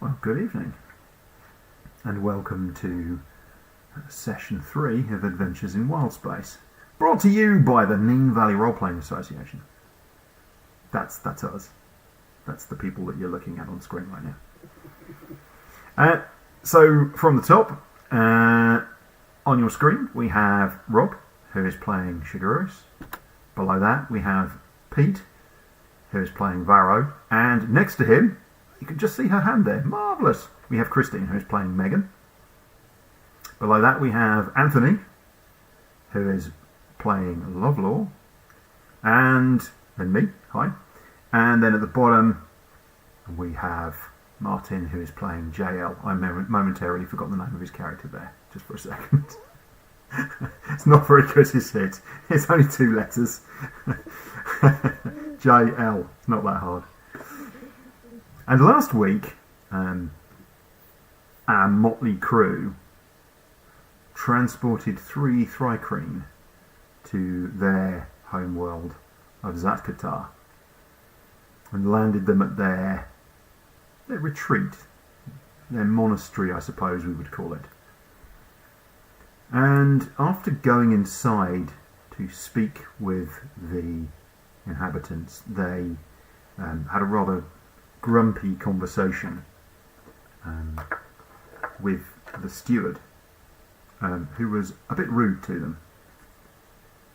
Well, good evening, and welcome to Session 3 of Adventures in Wildspace, brought to you by the Neen Valley Role-Playing Association. That's us. That's the people that you're looking at on screen right now. So, from the top, on your screen, we have Rob, who is playing Shigeru's. Below that, we have Pete, who is playing Varro, and next to him, you can just see her hand there. Marvellous! We have Christine, who is playing Megan. Below that, we have Anthony, who is playing Lovelaw, and me, hi. And then at the bottom, we have Martin, who is playing JL. I momentarily forgot the name of his character there, just for a second. It's not very good, is it? It's only 2 letters. JL. It's not that hard. And last week, our motley crew transported 3 Thrycreen to their home world of Zatkatar and landed them at their retreat, their monastery, I suppose we would call it. And after going inside to speak with the inhabitants, they had a rather grumpy conversation with the steward, who was a bit rude to them.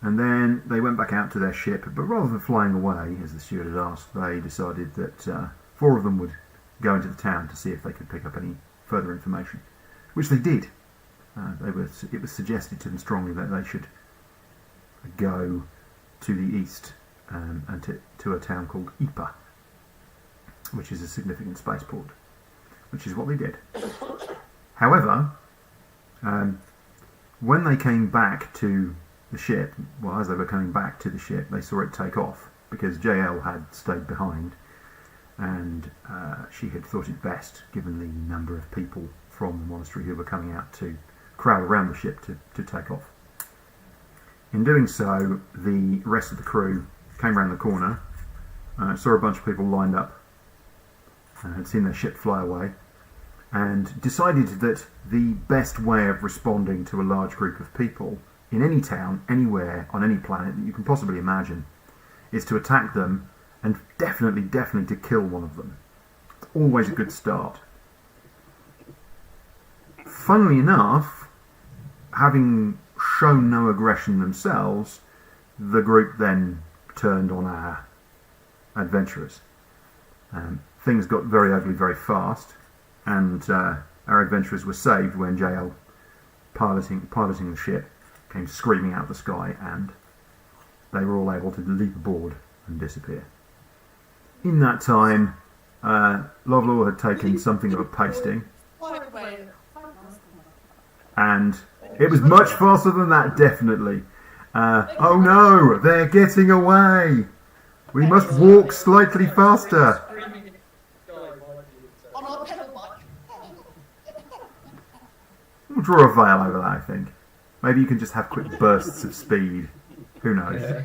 And then they went back out to their ship, but rather than flying away, as the steward had asked, they decided that 4 of them would go into the town to see if they could pick up any further information, which they did. It was suggested to them strongly that they should go to the east and to a town called Ypres, which is a significant spaceport, which is what they did. However, when they came back to the ship, well, as they were coming back to the ship, they saw it take off because JL had stayed behind, and she had thought it best, given the number of people from the monastery who were coming out to crowd around the ship to take off. In doing so, the rest of the crew came around the corner, saw a bunch of people lined up, had seen their ship fly away, and decided that the best way of responding to a large group of people in any town, anywhere, on any planet that you can possibly imagine, is to attack them and definitely to kill one of them. It's always a good start. Funnily enough, having shown no aggression themselves, the group then turned on our adventurers. Things got very ugly very fast, and our adventurers were saved when JL, piloting the ship, came screaming out of the sky, and they were all able to leap aboard and disappear. In that time, Lovelaw had taken something of a pasting, and it was much faster than that, definitely. Oh no, they're getting away! We must walk slightly faster! We'll draw a veil over that, I think. Maybe you can just have quick bursts of speed. Who knows?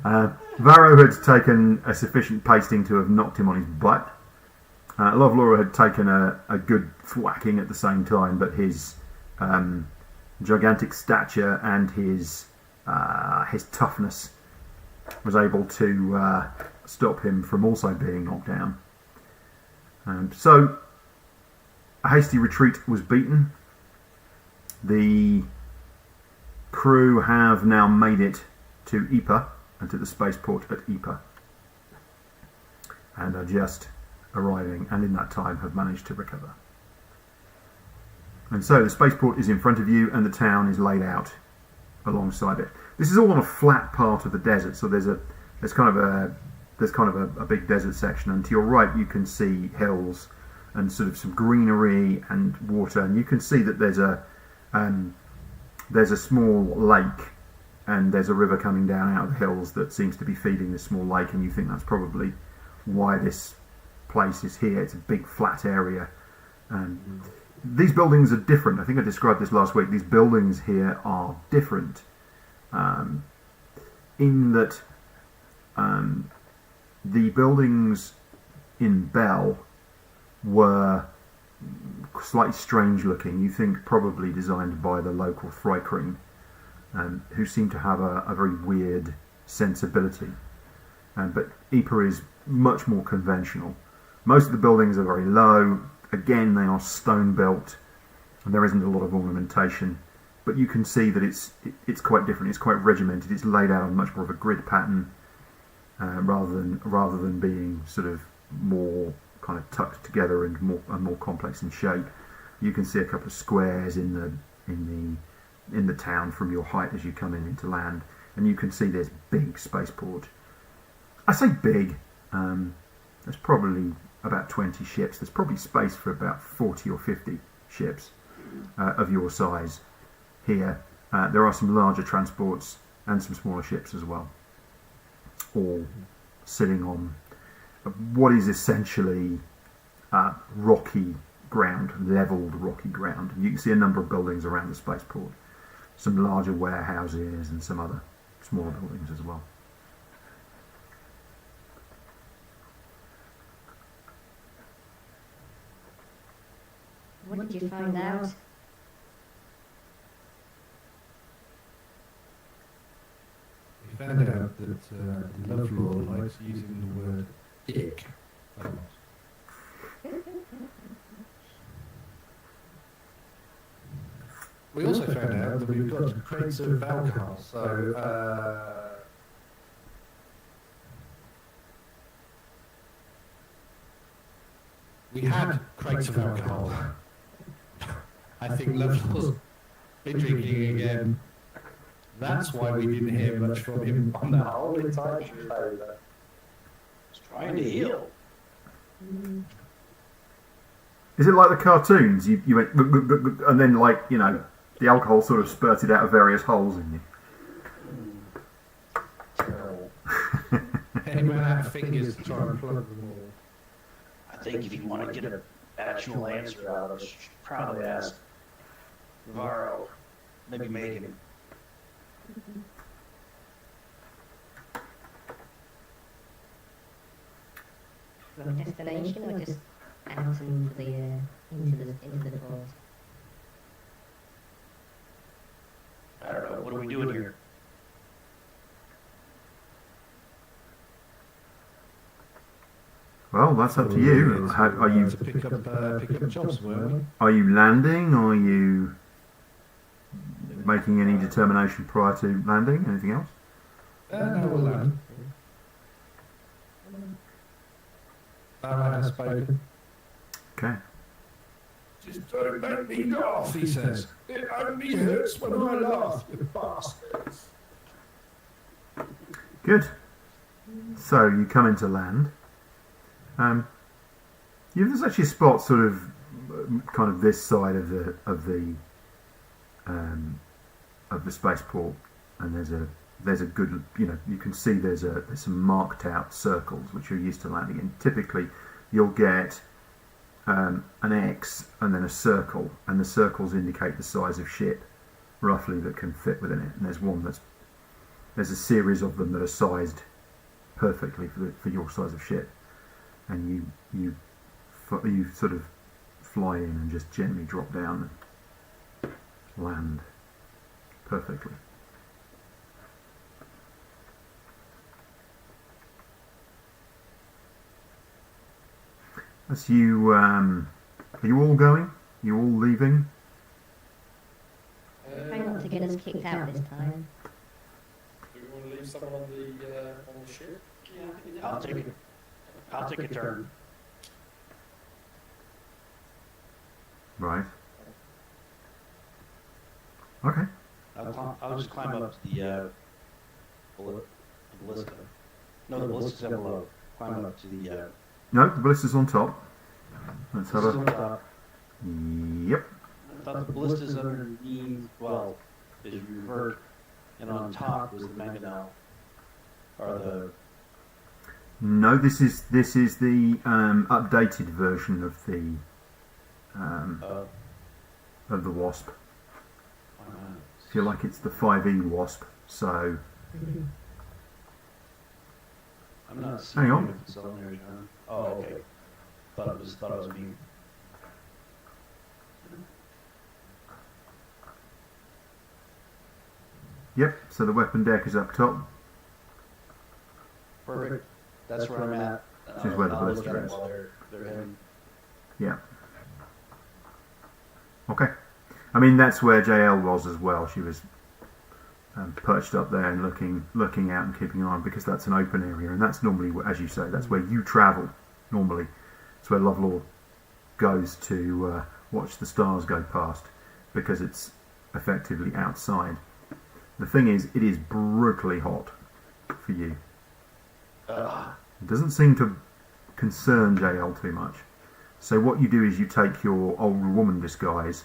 Varro had taken a sufficient pasting to have knocked him on his butt. Lovelaw had taken a good thwacking at the same time, but his gigantic stature and his toughness was able to stop him from also being knocked down. So a hasty retreat was beaten. The crew have now made it to Ypres and to the spaceport at Ypres, and are just arriving, and in that time have managed to recover. And so the spaceport is in front of you, and the town is laid out alongside it. This is all on a flat part of the desert, so there's kind of a big desert section, and to your right you can see hills and sort of some greenery and water, and you can see that there's a small lake, and there's a river coming down out of the hills that seems to be feeding this small lake, and you think that's probably why this place is here. It's a big flat area. These buildings are different. I think I described this last week. These buildings here are different in that the buildings in Bell were slightly strange looking. You think probably designed by the local Thrycreen, who seem to have a very weird sensibility. But Ypres is much more conventional. Most of the buildings are very low. Again, they are stone built, and there isn't a lot of ornamentation. But you can see that it's quite different. It's quite regimented. It's laid out on much more of a grid pattern, rather than being sort of more kind of tucked together and more complex in shape. You can see a couple of squares in the town from your height as you come into land, and you can see there's big spaceport. I say big. There's probably about 20 ships. There's probably space for about 40 or 50 ships of your size here. There are some larger transports and some smaller ships as well, all sitting on what is essentially rocky ground, levelled rocky ground. And you can see a number of buildings around the spaceport, some larger warehouses and some other smaller buildings as well. What did you find out? We found out that the Love Lord likes using the word dick a lot. We also found out that we've got crates of alcohol, so we had crates of alcohol. I think Lovelord's been drinking again. That's why we didn't hear much from him on that whole entire show. He's trying to heal. Is it like the cartoons? You went, and then the alcohol sort of spurted out of various holes in you. Terrible. Anyone have fingers to try and plug them all? I think if you want to get an actual answer out of us, you should probably ask Varro, maybe Megan. From destination or just out into the forest? I don't know, what are we doing here? Well, that's up to you. Are you pick up jobs, weren't we? are you landing? Are you making any determination prior to landing? Anything else? No, we'll land. Barrow has spoken. Okay. Just don't make me laugh, he says. It only hurts when I laugh, you bastards. Good. So you come into land. There's actually a spot sort of kind of this side of the spaceport, and there's a good, you can see there's some marked out circles which you're used to landing in. Typically you'll get an X and then a circle, and the circles indicate the size of ship roughly that can fit within it, and there's a series of them that are sized perfectly for your size of ship, and you sort of fly in and just gently drop down and land perfectly. As you are you all going? Are you all leaving? Try not to get us kicked out this time. Do we want to leave someone on the ship? Yeah, I'll take a turn. Right. Okay. I'll just climb up to the ballista. No, the ballista's up below. Climb up to the. No, the ballista's on top. Let's have ballista's on a. top. Yep. I thought the ballista's underneath. Well, is revert, and on top was the mangonel, or the. No, this is the updated version of the Wasp. If you like, it's the 5E Wasp. So I'm not hang on. seeing if it's on there, John. Oh, okay. thought it was being. Yep, so the weapon deck is up top. Perfect. That's where I'm at. This is where the I'll look blister at it is. while they're heading. Yeah. Okay. I mean, that's where JL was as well. She was perched up there and looking out and keeping an eye on, because that's an open area, and that's normally, as you say, that's where you travel normally. It's where Lovelore goes to watch the stars go past, because it's effectively outside. The thing is, it is brutally hot for you. It doesn't seem to concern JL too much. So what you do is you take your old woman disguise,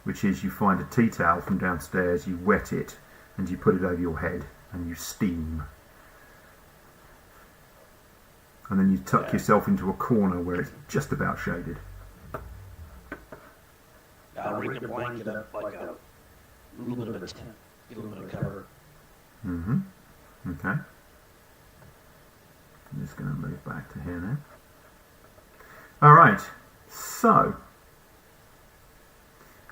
which is you find a tea towel from downstairs, you wet it, and you put it over your head, and you steam. And then you tuck yourself into a corner where it's just about shaded. I'll rig the blanket up like a little bit of a tent, get a little bit of cover. Mm-hmm. Okay. I'm just going to move back to here now. All right. So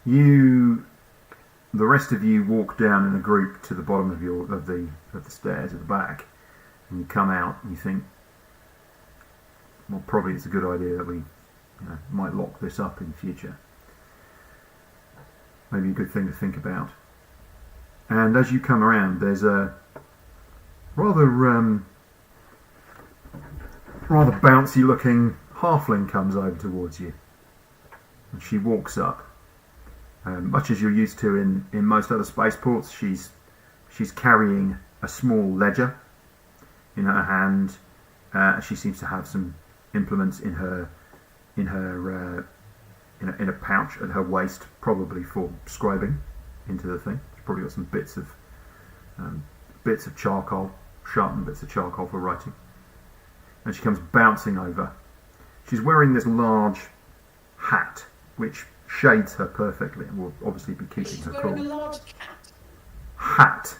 the rest of you walk down in a group to the bottom of the stairs at the back, and you come out and you think, well, probably it's a good idea that we might lock this up in future. Maybe a good thing to think about. And as you come around, there's a rather bouncy looking halfling comes over towards you, and she walks up. Much as you're used to in most other spaceports, she's carrying a small ledger in her hand. She seems to have some implements in a pouch at her waist, probably for scribing into the thing. She's probably got some bits of charcoal, sharpened bits of charcoal for writing. And she comes bouncing over. She's wearing this large hat, which shades her perfectly and will obviously be keeping She's her wearing a cool. large cat. Hat.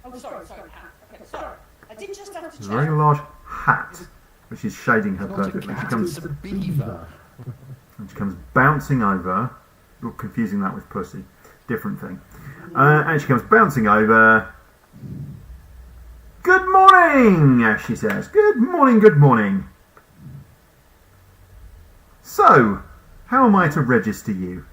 Oh, sorry, cat. Okay, sorry. I did just have to She's check. wearing a large hat, which is shading her Not a perfectly. cat, it's a beaver. And she comes bouncing over. You're confusing that with pussy. Different thing. And she comes bouncing over. Good morning, she says. Good morning, good morning. So, how am I to register you?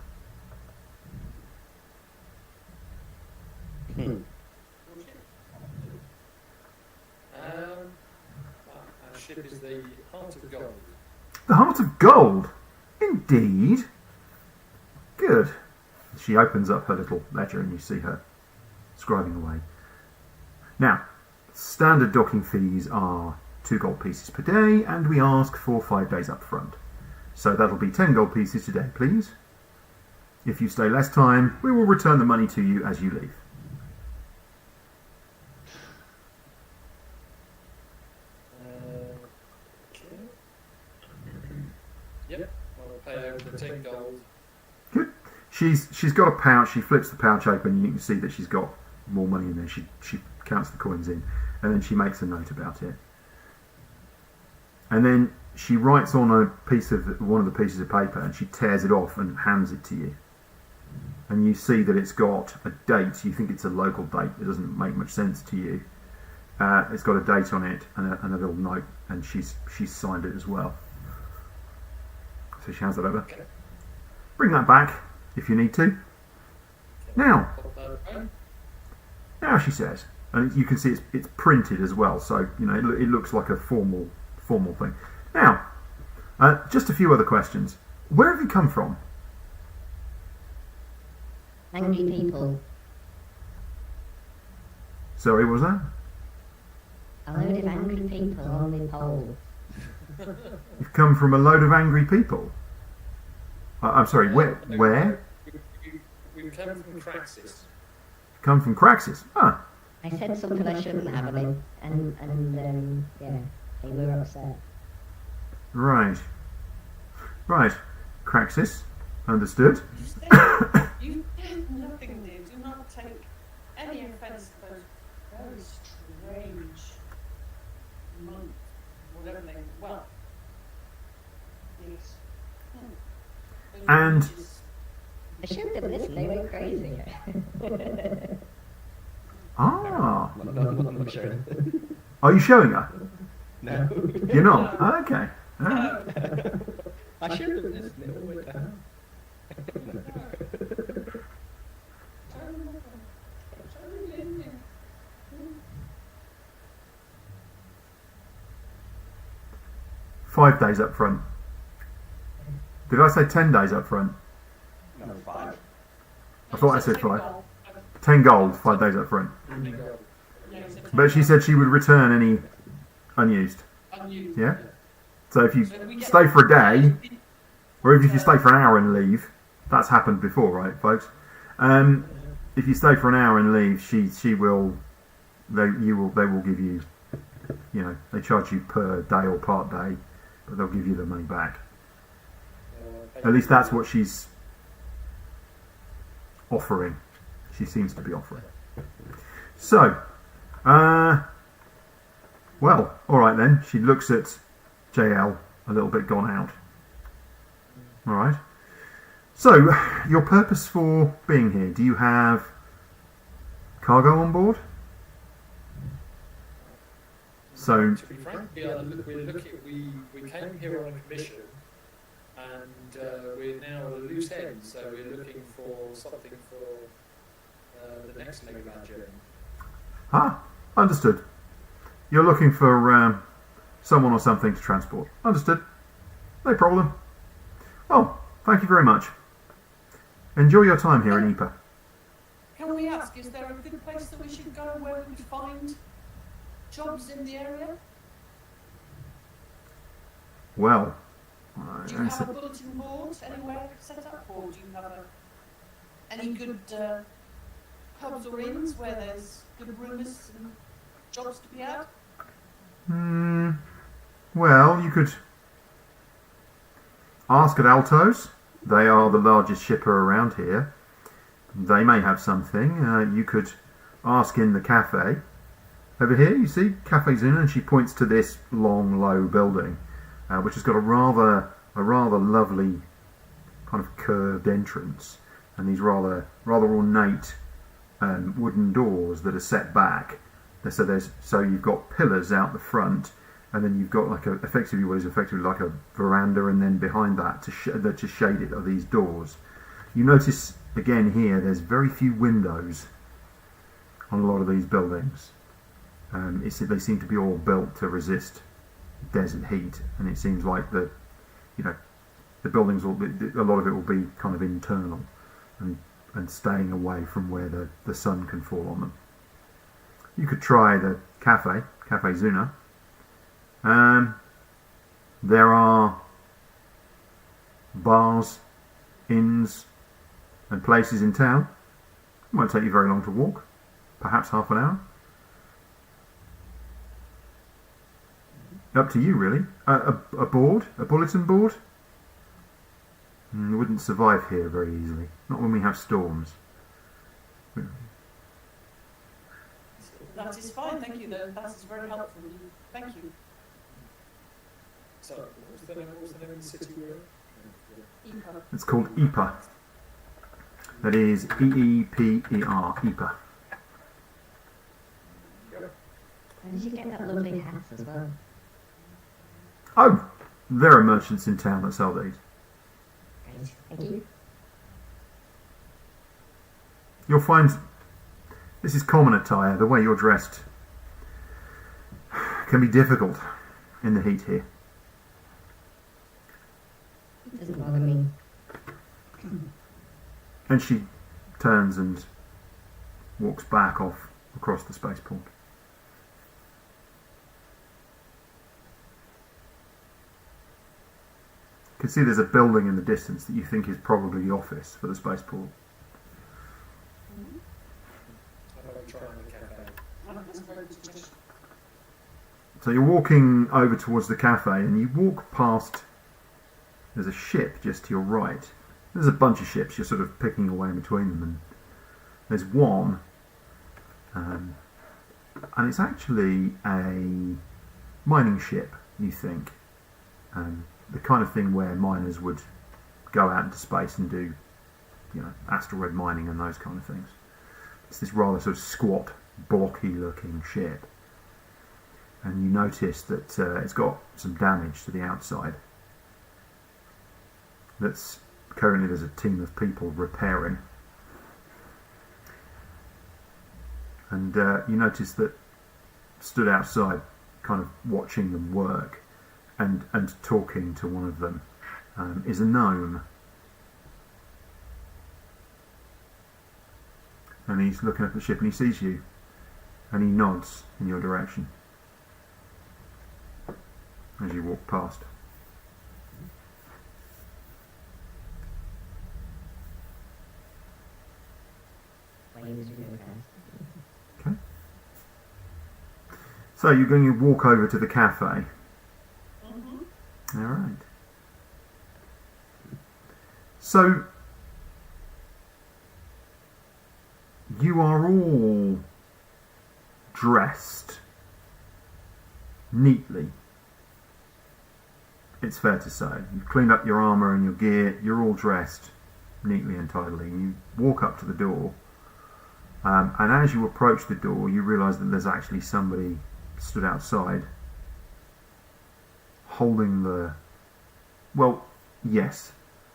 Our ship is the Heart of Gold. The Heart of Gold? Indeed. Good. She opens up her little ledger and you see her scribing away. Now, standard docking fees are 2 gold pieces per day, and we ask for 5 days up front. So that'll be 10 gold pieces today, please. If you stay less time, we will return the money to you as you leave. Okay. Yep, I'll pay over the 10 gold. Good. She's got a pouch. She flips the pouch open. And you can see that she's got more money in there. She counts the coins in, and then she makes a note about it. And then she writes on one of the pieces of paper, and she tears it off and hands it to you. And you see that it's got a date. You think it's a local date. It doesn't make much sense to you. It's got a date on it and a little note, and she's signed it as well. So she hands that over. Okay. Bring that back if you need to. Now, she says, and you can see it's printed as well, so it looks like a formal thing. Now, just a few other questions. Where have you come from? Angry people. Sorry, what was that? A load of angry people on the pole. You've come from a load of angry people. I'm sorry, where? We come from Craxis. Come from Craxis. Ah, I said something I shouldn't have, and yeah, they were upset. right. Craxis, understood. You did nothing, dear. Do not take any offence to those very strange monks, whatever they well, the And- I showed them this and they went crazy. Ah, I'm not showing. are you showing her? No. You're not? Okay. I showed them this and it all went down. 5 days up front. Did I say 10 days up front? No, 5. I thought I said 5. 10 gold, 5 days up front. But she said she would return any unused. Yeah? So if you stay for a day, or if you stay for an hour and leave, that's happened before, right, folks? If you stay for an hour and leave, they will give you, they charge you per day or part day, but they'll give you the money back. At least that's what she's offering. She seems to be offering. So, well, all right then. She looks at JL, a little bit gone out. All right. So, your purpose for being here? Do you have cargo on board? So, To be frank, we came here on a commission, and we're now at a loose end, so we're looking for something for the next leg of our journey. Understood. You're looking for someone or something to transport. Understood. No problem. Well, thank you very much. Enjoy your time here in Ypres. Can we ask, is there a good place that we should go where we could find jobs in the area? Well, Do you have a bulletin board anywhere set up, or do you have any good pubs or inns where there's good rumours and jobs to be had? well, you could ask at Altos. They are the largest shipper around here. They may have something. You could ask in the cafe. Over here, you see, Cafe Zuna, and she points to this long, low building, which has got a rather lovely kind of curved entrance, and these rather ornate wooden doors that are set back. So you've got pillars out the front, and then you've got like effectively like a veranda, and then behind that to shade it are these doors. You notice again here, there's very few windows on a lot of these buildings. They seem to be all built to resist desert heat, and it seems like the buildings a lot of it will be kind of internal and staying away from where the sun can fall on them. You could try the Cafe Zuna. There are bars, inns, and places in town. It won't take you very long to walk, perhaps half an hour. Up to you, really. A bulletin board? Wouldn't survive here very easily. Not when we have storms. That is fine, thank you. That is very helpful. Thank you. So, what was the name of the city we were in? Epa. It's called Ypres. That is Eeper. Ypres. And did you get that lovely hat as well? Oh, there are merchants in town that sell these. Great, thank you. You'll find this is common attire. The way you're dressed can be difficult in the heat here. It doesn't bother me. And she turns and walks back off across the spaceport. You can see there's a building in the distance that you think is probably the office for the spaceport. How about we try the cafe? That's a very good suggestion. So you're walking over towards the cafe, and you walk past. There's a ship just to your right. There's a bunch of ships. You're sort of picking away in between them, and there's one, and it's actually a mining ship. You think, the kind of thing where miners would go out into space and do, asteroid mining and those kind of things. It's this rather sort of squat, blocky-looking ship, and you notice that it's got some damage to the outside. That's currently there's a team of people repairing, and you notice that stood outside, kind of watching them work, and talking to one of them, is a gnome. And he's looking at the ship and he sees you, and he nods in your direction as you walk past. Okay. So you're going to walk over to the cafe. Mm-hmm. All right. So you are all dressed neatly. It's fair to say. You've cleaned up your armour and your gear. You're all dressed neatly and tidily. You walk up to the door, and as you approach the door, you realise that there's actually somebody stood outside holding the... Well, yes.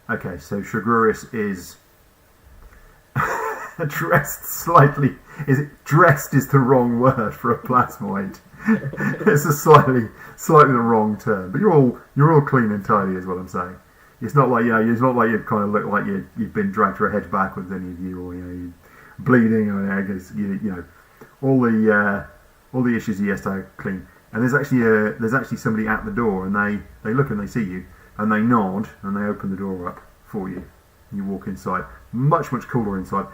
Okay, so Shragurius is dressed slightly... Dressed is the wrong word for a plasmoid. It's a slightly the wrong term. But you're all clean and tidy, is what I'm saying. It's not like it's not like you kind of look like you've been dragged your head backwards, any of you, or you're bleeding, or I guess all the issues you have to clean. And there's actually somebody at the door, and they look and they see you, and they nod and they open the door up for you. You walk inside. Much cooler inside.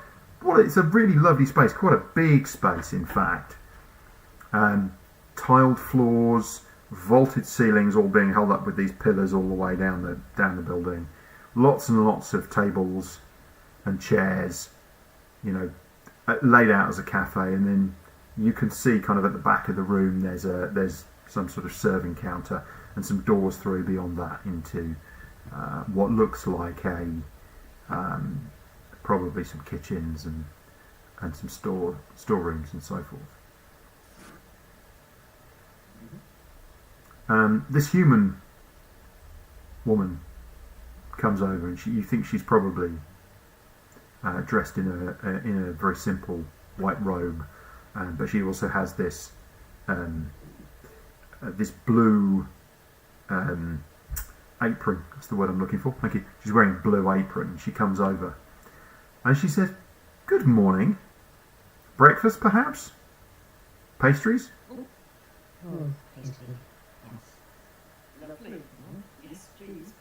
It's a really lovely space. Quite a big space, in fact. Tiled floors, vaulted ceilings, all being held up with these pillars all the way down the building. Lots and lots of tables and chairs, laid out as a cafe. And then you can see, kind of at the back of the room, there's some sort of serving counter and some doors through beyond that into what looks like probably some kitchens and some storerooms and so forth. This human woman comes over, and you think she's probably dressed in a very simple white robe, but she also has this blue apron. That's the word I'm looking for. Thank you. She's wearing a blue apron, and she comes over, and she said, "Good morning. Breakfast, perhaps? Pastries?" Oh, pastry. Yes. Lovely. Yes, please.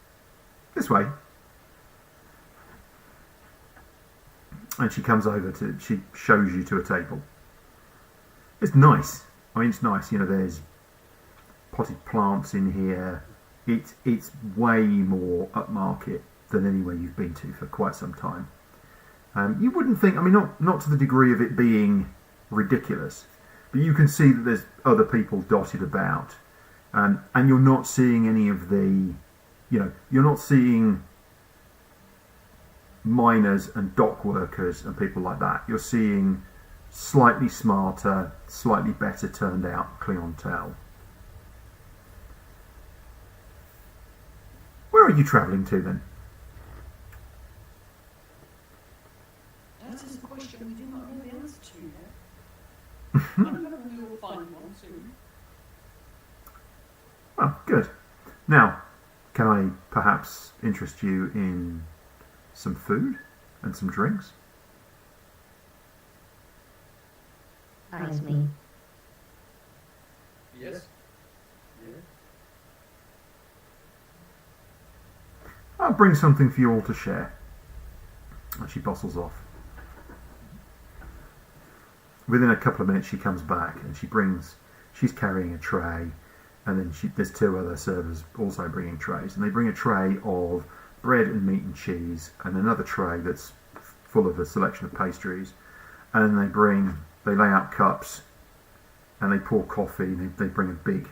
This way. And she comes over she shows you to a table. It's nice. I mean, it's nice. There's potted plants in here. It's way more upmarket than anywhere you've been to for quite some time. You wouldn't think, I mean, not to the degree of it being ridiculous, but you can see that there's other people dotted about, and you're not seeing any of the, you're not seeing miners and dock workers and people like that. You're seeing slightly smarter, slightly better turned out clientele. Where are you travelling to then? That is a question we do not know the answer to yet. I'm hoping we will find one soon. Well, good. Now, can I perhaps interest you in some food and some drinks? Eyes me. Yes. Yeah. I'll bring something for you all to share. And she bustles off. Within a couple of minutes she comes back and she's carrying a tray, and then there's two other servers also bringing trays, and they bring a tray of bread and meat and cheese, and another tray that's full of a selection of pastries, and they lay out cups, and they pour coffee, and they bring a big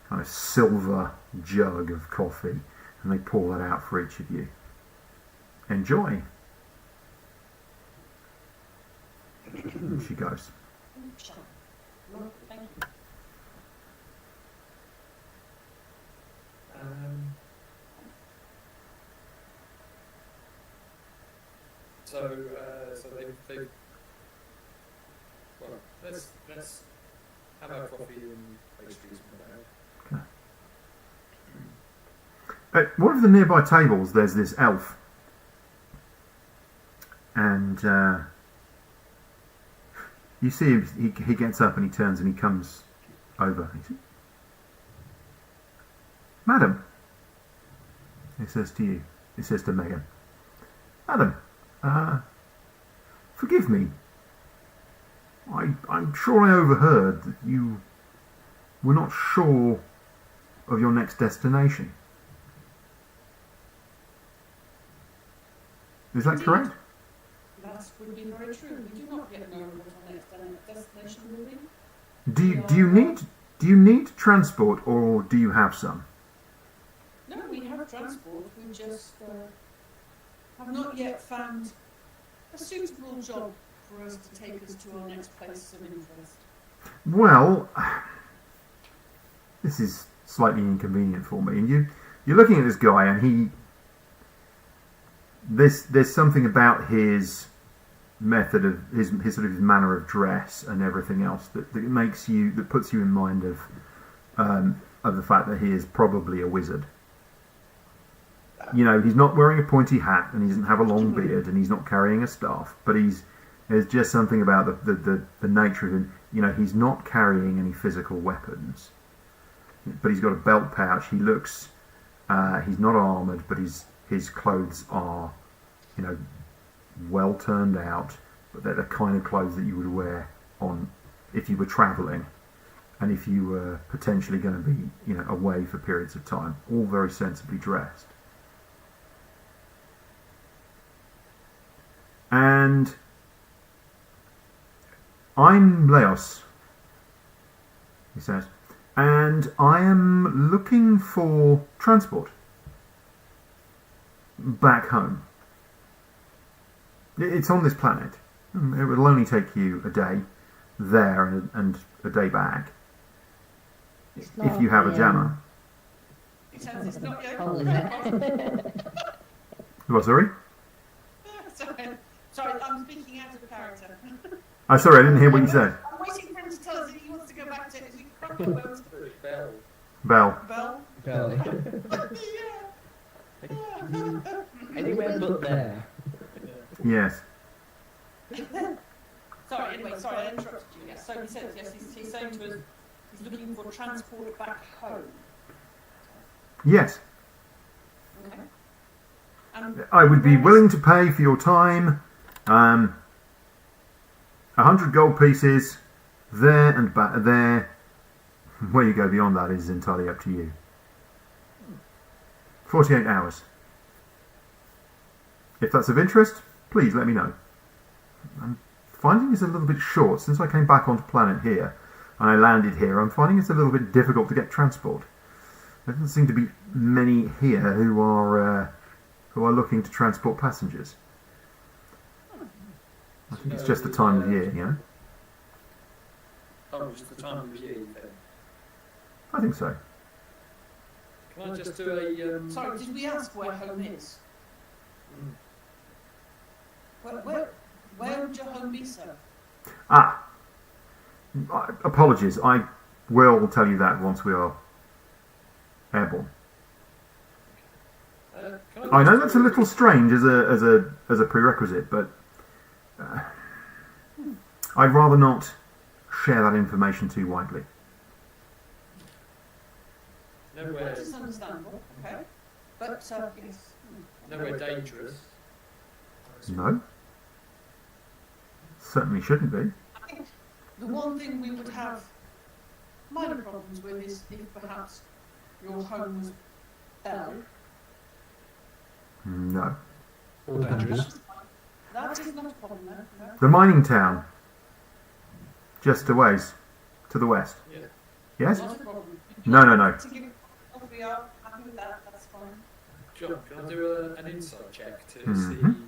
kind of silver jug of coffee, and they pour that out for each of you. Enjoy. And she goes. No, thank you. So they well, let's have our coffee and pastries and whatever. At one of the nearby tables, there's this elf, and you see him. He gets up and he turns and he comes over. He says, "Madam," he says to you. He says to Megan, "Madam, forgive me. I'm sure I overheard that you were not sure of your next destination. Is that correct?" That would be very true. We do not yet know what our next destination will be. Do you need transport, or do you have some? No, we have transport. We just have not yet found a suitable job for us to take us to our next place of interest. Well, this is slightly inconvenient for me. And you're looking at this guy, and there's something about his method of his sort of his manner of dress and everything else that puts you in mind of the fact that he is probably a wizard. You know, he's not wearing a pointy hat, and he doesn't have a long beard, and he's not carrying a staff. But there's just something about the nature of him. You know, he's not carrying any physical weapons, but he's got a belt pouch. He looks, he's not armoured, but his clothes are, you know, well turned out. But they're the kind of clothes that you would wear on if you were travelling, and if you were potentially going to be, you know, away for periods of time. All very sensibly dressed. And I'm Leos, he says, and I am looking for transport back home. It's on this planet. It will only take you a day there and a day back if you have a jammer. It sounds it's not yet. What, sorry? Sorry, I'm speaking out of character. Oh, sorry, I didn't hear what you said. I'm waiting for him to tell us if he wants to go back to his Bell. Bell. Anywhere but there. Yes. Sorry, I interrupted you. Yes, so he says, yes, he's saying to us, he's looking for transport back home. Yes. Okay. I would be willing to pay for your time 100 gold pieces there and back there. Where you go beyond that is entirely up to you. 48 hours. If that's of interest, please let me know. I'm finding this a little bit short. Since I came back onto planet here and I landed here, I'm finding it's a little bit difficult to get transport. There doesn't seem to be many here who are looking to transport passengers. I think it's just the time of year, you know? Oh, just the time of year, you think? I think so. Can I just do a... Sorry, did we ask where home is? Where would your home be, sir? Apologies. I will tell you that once we are airborne. I know that's a little strange as a prerequisite, but I'd rather not share that information too widely. Nowhere, That is understandable, okay. But, yes. nowhere dangerous. No. Certainly shouldn't be. I think the one thing we would have minor problems with is if perhaps your home was Bell. No. All dangerous. That is not a problem, no. The mining town. Just a ways to the west. Yeah. Yes? Not a problem. No, no, no. To give off we are happy with that, that's fine. John, can I do an insight check to Mhm. see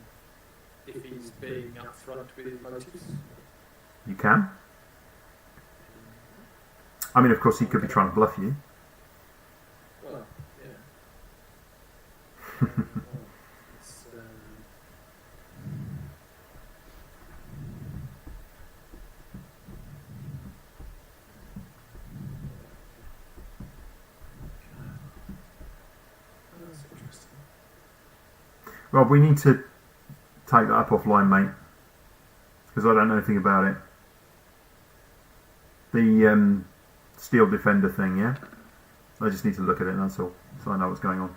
if he's being upfront with his motives? You can. I mean, of course, he could be trying to bluff you. Well, yeah. It's, that's interesting. Rob, we need to take that up offline, mate, because I don't know anything about it. The steel defender thing, yeah? I just need to look at it, that's all, so I know what's going on.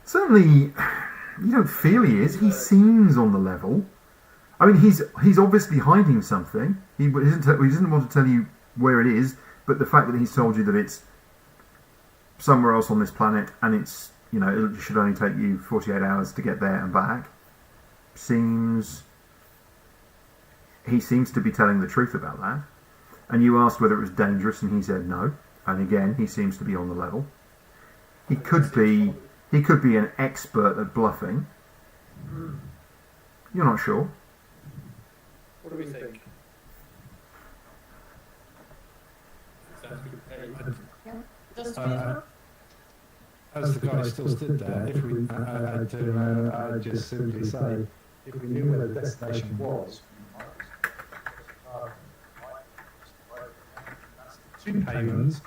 Certainly, you don't feel he is. He seems on the level. I mean, he's obviously hiding something. He doesn't want to tell you where it is, but the fact that he's told you that it's somewhere else on this planet and it's, you know, it should only take you 48 hours to get there and back, he seems to be telling the truth about that. And you asked whether it was dangerous, and he said no. And again, he seems to be on the level. He could be an expert at bluffing. You're not sure. What do we think? Sounds good. Does As the guy still stood there, if we, I'd just simply say, if we knew where the destination was, two payments,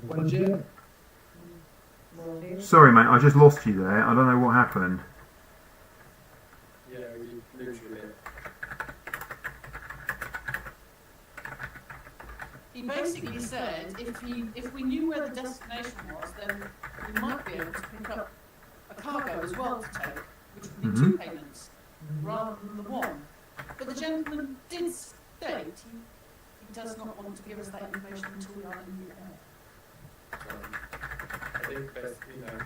one jet. Sorry, mate, I just lost you there. I don't know what happened. Yeah, we literally. He basically said if we knew where the destination was, then we might be able to pick up a cargo as well to take, which would be two payments rather than the one. But the gentleman did state he does not want to give us that information until we are in the air. I think best, you know,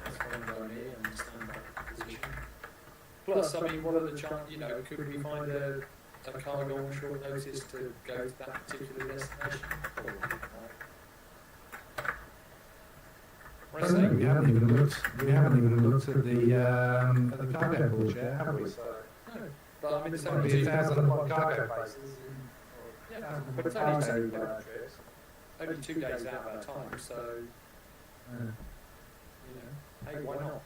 that's fine by me. I understand that position. Plus, I mean, what are the chances? You know, could we find a cargo on short notice to go to that particular destination? Probably not. What I say? We haven't even looked at the cargo port yet, have we? So, No, but I mean, it's might only be 2 1,000 cargo places. Yeah, but it's only 2 days out of our time, so you know, hey, why not?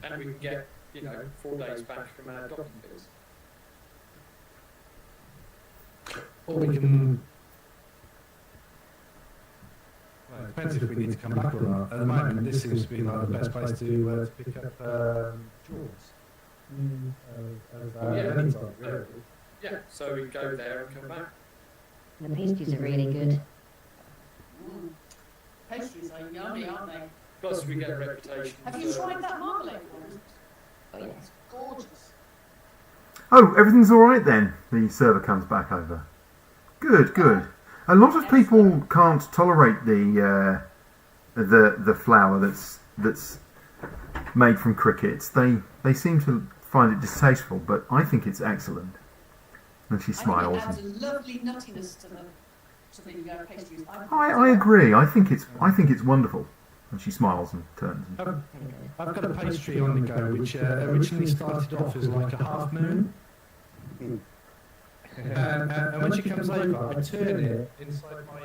And we can get, you know, 4 days back from our docking fees. Or we can. Well, it depends if we need to come back or not. At the moment, this seems to be like the best place to pick up jaws. Any time, really. Yeah, so we go there and come back. The pastries are really good. Pastries are yummy, aren't they? Plus, we get a reputation. Have you tried that marmalade one? Oh yes. Gorgeous. Oh, everything's all right then. The server comes back over. Good, good. A lot of people can't tolerate the flour that's made from crickets. They seem to find it distasteful, but I think it's excellent. And she smiles. I think it adds a lovely nuttiness to the pastries. I agree. I think it's wonderful. And she smiles and turns. And I've got a pastry on the go which originally started off as like a half moon. And when she comes over, I turn it inside my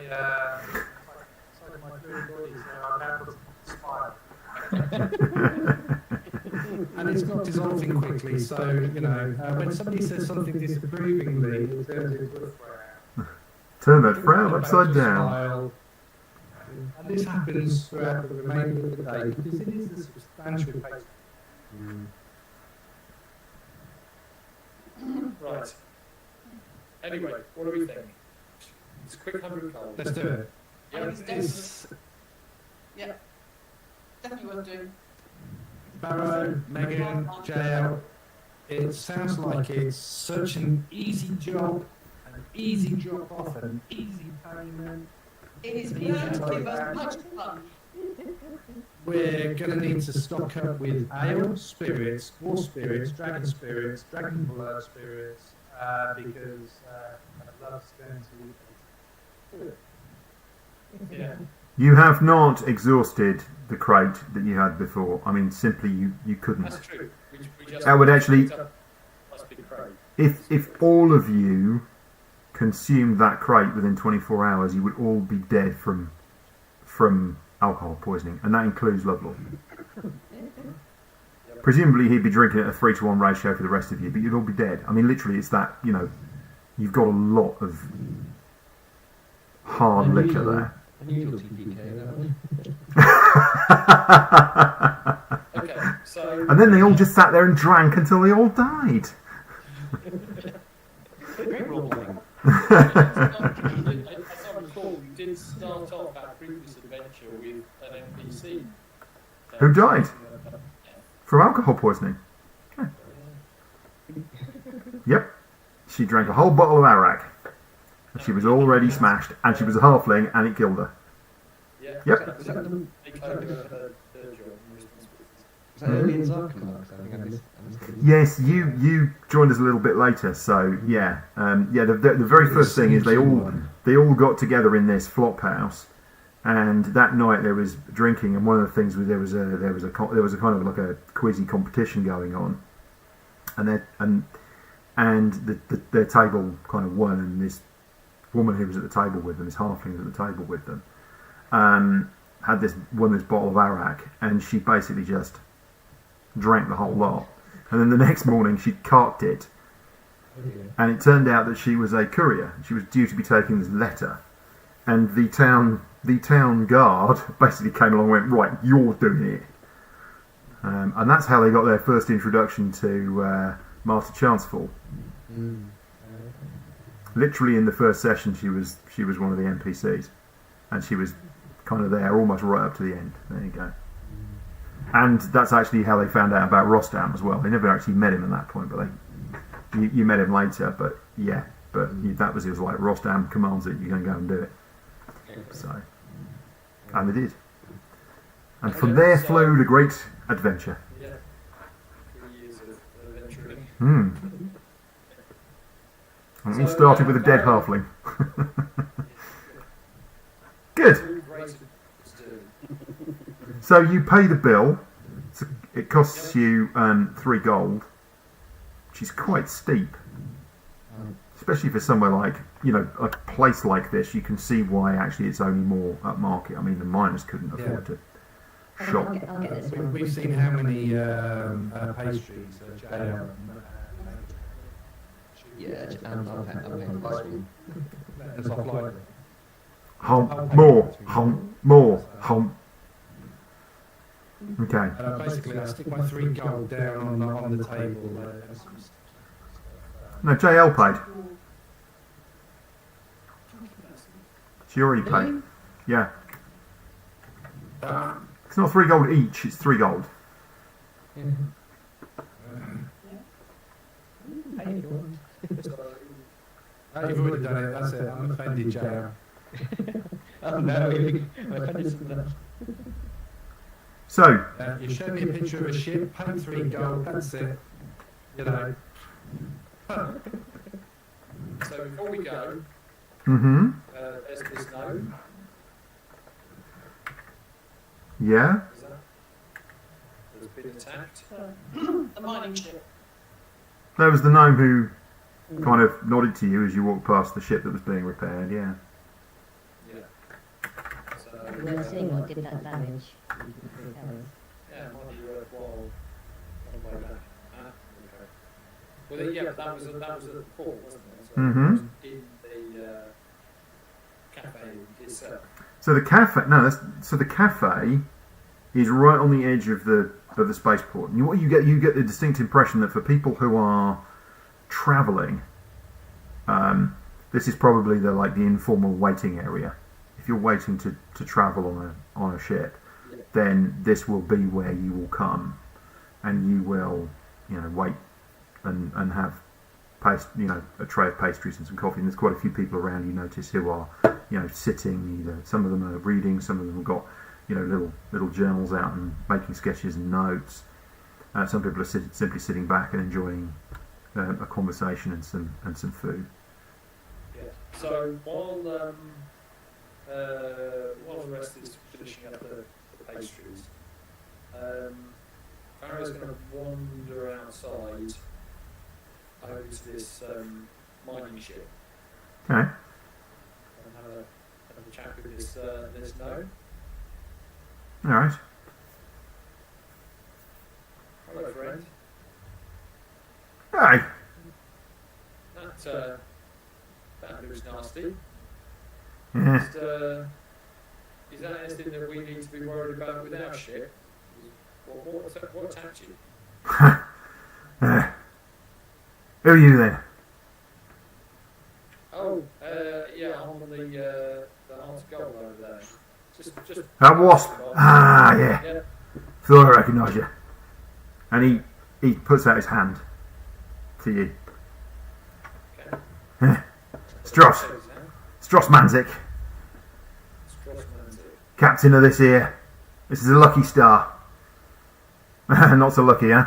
food body, so I'm able to smile. And it's not dissolving quickly, so, you know, when somebody says something disapprovingly, it turns into a frown. turn that frown upside down. Smile. And this happens throughout the remainder of the day, because it is a substantial pastry. Right. Anyway, what do we think? It's a quick 100 cold. Let's do it. Yeah. Yeah. Definitely worth doing. Barrow, Megan, JL, it sounds like it's such an easy job, an easy drop off, an easy payment. It is going to give us much fun. We're going to need to stock up with ale, spirits, war spirits, dragon blood spirits, because love's going to. Yeah. You have not exhausted the crate that you had before. I mean, simply you couldn't. That's true. We just That would actually, picked up a big crate. if all of you consumed that crate within 24 hours, you would all be dead from alcohol poisoning, and that includes Lovelord. Presumably, he'd be drinking at a 3-to-1 ratio for the rest of you, but you'd all be dead. I mean, literally, it's that, you've got a lot of hard liquor there. Unusual TPK, that one. Okay, so And then they all just sat there and drank until they all died. Great role playing. as I recall, you did start off our previous adventure with an NPC. Who died? From alcohol poisoning. Yeah. Yep. She drank a whole bottle of arak. She was already smashed, and she was a halfling, and it killed her. Yeah. Yep. Was that Take over her job and responsibilities. early in Zarkamark? I think I missed it. Yes, you joined us a little bit later, so yeah. The very first thing is they all got together in this flop house, and that night there was drinking, and one of the things was there was a kind of like a quizzy competition going on, and their table kind of won, and this woman who was at the table with them, this halfling was at the table with them, won this bottle of arak, and she basically just drank the whole lot. And then the next morning she carked it, and it turned out that she was a courier. She was due to be taking this letter, and the town guard basically came along and went, right, you're doing it. And that's how they got their first introduction to Master Chanceful. Literally in the first session, she was one of the NPCs, and she was kind of there almost right up to the end. There you go. And that's actually how they found out about Rostam as well. They never actually met him at that point, but you met him later. But yeah, it was like Rostam commands it, you're going to go and do it. So, and they did. And from there flowed a great adventure. Yeah. 3 years of adventuring. And we started with a dead halfling. Good. All great to do. So you pay the bill. It costs you 3 gold, which is quite steep, especially for somewhere like a place like this. You can see why actually it's only more upmarket. I mean, the miners couldn't afford to shop. I'll get this one. We've seen how many pastries JR Yeah, and I'm paying the ice cream. as offline. More. Okay. Basically, I stick my 3 gold down on the table. No, JL paid. She already paid. Yeah. It's not 3 gold each, it's 3 gold. You've already done it, that's it. I'm offended, JR. Oh no, I offended someone else. So, You showed me a picture of a ship, paid 3 gold, that's it. So before we go, there's this note. yeah. Is that? That's been attacked. The mining ship. There was the gnome who kind of nodded to you as you walked past the ship that was being repaired, yeah. Yeah. So, You were seeing what did that damage. yeah, it might be worthwhile on the way back. Okay. Well, yeah, that was at the port, wasn't it? So it was in the cafe itself. So the cafe is right on the edge of the spaceport. And what you get the distinct impression that for people who are travelling, this is probably the informal waiting area. If you're waiting to travel on a ship, then this will be where you will come, and you will wait and have a tray of pastries and some coffee. And there's quite a few people around, you notice, who are sitting. Some of them are reading, some of them have got little journals out and making sketches and notes. Some people are simply sitting back and enjoying a conversation and some food. Yeah. So while the rest is finishing up the pastries, Farrah's going to wander outside over to this mining ship Okay. and have a chat with this gnome. All right. Hello, friend. Hey. That looks nasty. Yeah. Is that anything that we need to be worried about with our ship? What attacked you? Who are you then? Oh, yeah, I'm on the Heart of Gold over there. Just. That wasp. Ah, yeah. Yeah. Thought I recognised you. And he puts out his hand to you. Okay. Stross. Stross Manzik, captain of this here. This is a lucky star. Not so lucky, huh?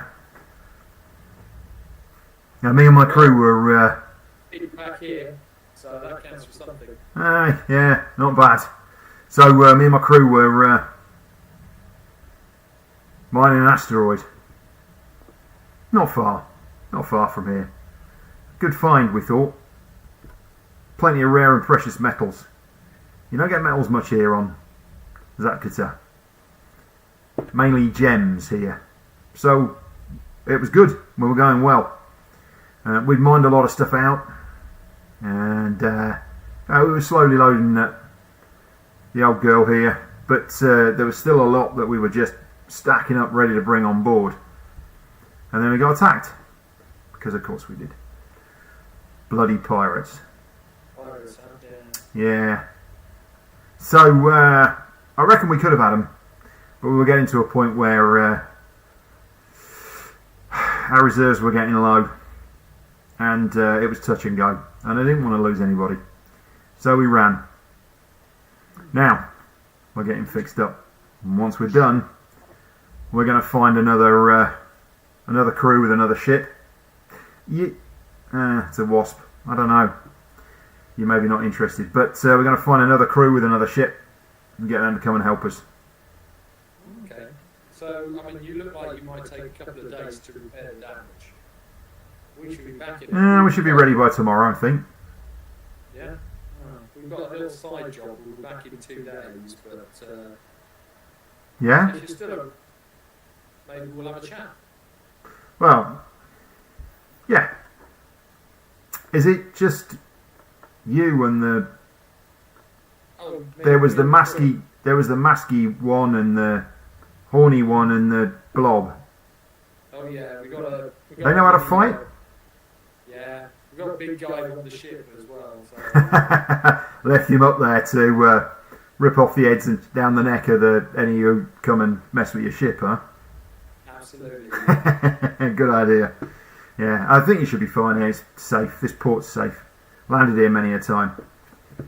Now, me and my crew were... back here, so that counts for something. yeah, not bad. So, me and my crew were mining an asteroid. Not far from here. Good find, we thought. Plenty of rare and precious metals. You don't get metals much here on Zatkata. Mainly gems here. So, it was good. We were going well. We'd mined a lot of stuff out. And we were slowly loading the old girl here. But there was still a lot that we were just stacking up ready to bring on board. And then we got attacked. Because of course we did. Bloody pirates. Yeah. So, I reckon we could have had them. But we were getting to a point where our reserves were getting low. And it was touch and go. And I didn't want to lose anybody. So we ran. Now, we're getting fixed up. And once we're done, we're going to find another crew with another ship. It's a wasp. I don't know. You may be not interested. But we're going to find another crew with another ship and get them to come and help us. Okay. So, I mean, you look like you might take a couple of days to repair the damage. We should be back in... we should be ready by tomorrow, I think. Yeah? We've got a little side job. We'll be back in 2 days, but... Yeah? if you're still... maybe we'll have a chat. Well, yeah. Is it just you and the... Oh, There was the masky one and the horny one and the blob. Oh yeah, we got a... They know how to fight? Yeah, we got a big guy on the ship as well, so... Left him up there to rip off the heads and down the neck of any who come and mess with your ship, huh? Absolutely. Good idea. Yeah, I think you should be fine here. It's safe. This port's safe. Landed here many a time.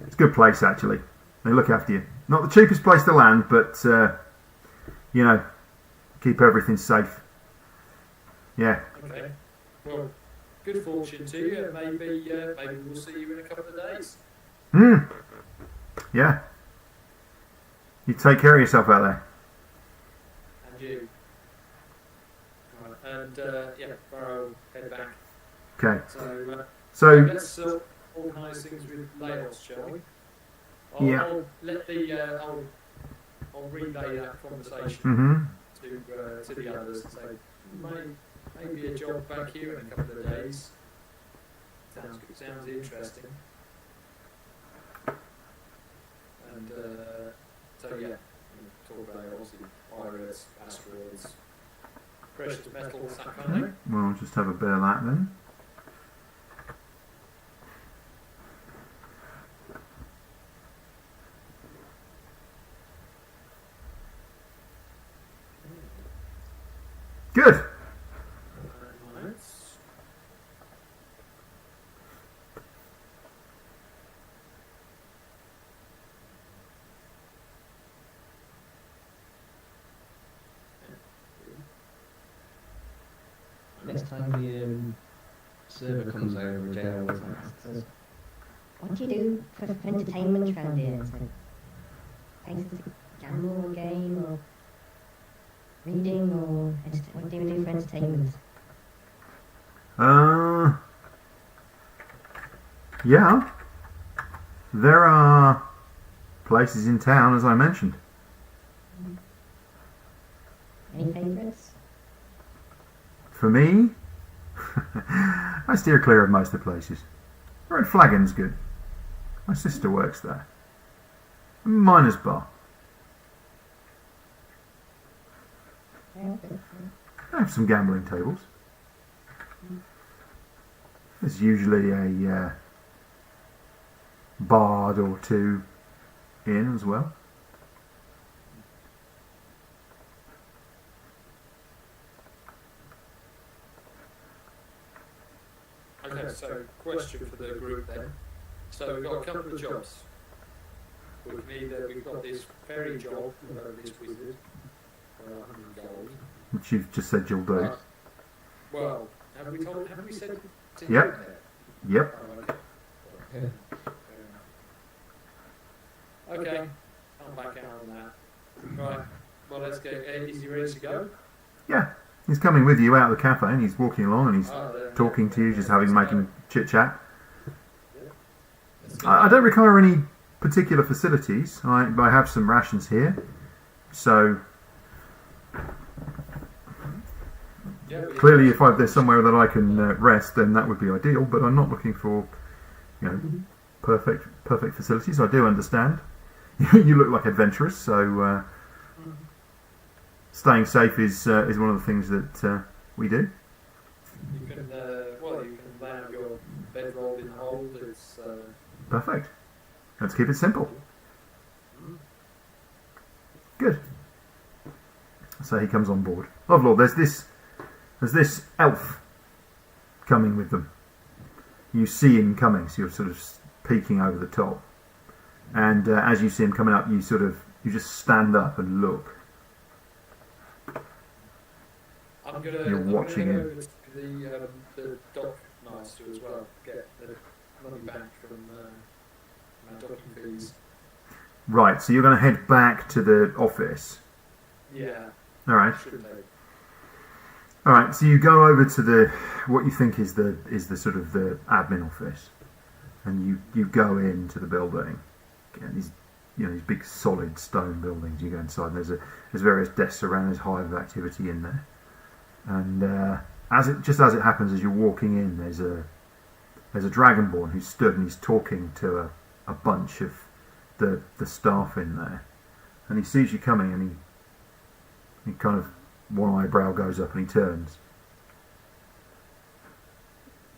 It's a good place, actually. They look after you. Not the cheapest place to land, but, keep everything safe. Yeah. Okay. Well, good fortune to you, and maybe we'll see you in a couple of days. Yeah. You take care of yourself out there. And you. Right. And, Barrow, head back. Okay. So let's organise things with Laos, shall we? I'll let the I'll relay that conversation to the others and say maybe a job back here in a couple of days. Sounds good. Sounds interesting. And so yeah, we'll talk about obviously pirates, asteroids, precious metals, that kind of thing. We'll just have a bit of that then. Good. Right. Next time we server comes over, Jay always asks, What do you do for entertainment around here? So, things to gamble or game or reading or what do you do for entertainment? Yeah. There are places in town, as I mentioned. Any favourites? For me, I steer clear of most of the places. Red Flagon's good. My sister works there. Miners Bar. I have some gambling tables. There's usually a bard or two in as well. Okay, so question for the group then. So we've got a couple of jobs. We've got this ferry job, this wizard, for 100 gold. Which you've just said you'll do. Well, have we said to Yep. him there? Yep. Oh, okay. Okay, I'll back out on that. Right, well let's go. Is he ready to go? Yeah. He's coming with you out of the cafe and he's walking along and he's Oh, talking to you, just making chit chat. Let's go. I don't require any particular facilities. I have some rations here. So Yeah, clearly if there's somewhere that I can rest, then that would be ideal, but I'm not looking for, perfect facilities. I do understand. You look like adventurers, so staying safe is one of the things that we do. You can, you can lay out your bedroll in the hold. It's Perfect. Let's keep it simple. Good. So he comes on board. Oh Lord, there's this elf coming with them. You see him coming, so you're sort of peeking over the top. And as you see him coming up, you just stand up and look. You're watching go him. to the dock master as well. Get the money back from my docking fees. Right, so you're going to head back to the office. Yeah, All right. should they? All right, so you go over to what you think is the sort of the admin office, and you go into the building. And these big solid stone buildings. You go inside, and there's various desks around. There's hive of activity in there, and as it happens, as you're walking in, there's a dragonborn who's stood and he's talking to a bunch of the staff in there, and he sees you coming, and he kind of one eyebrow goes up and he turns.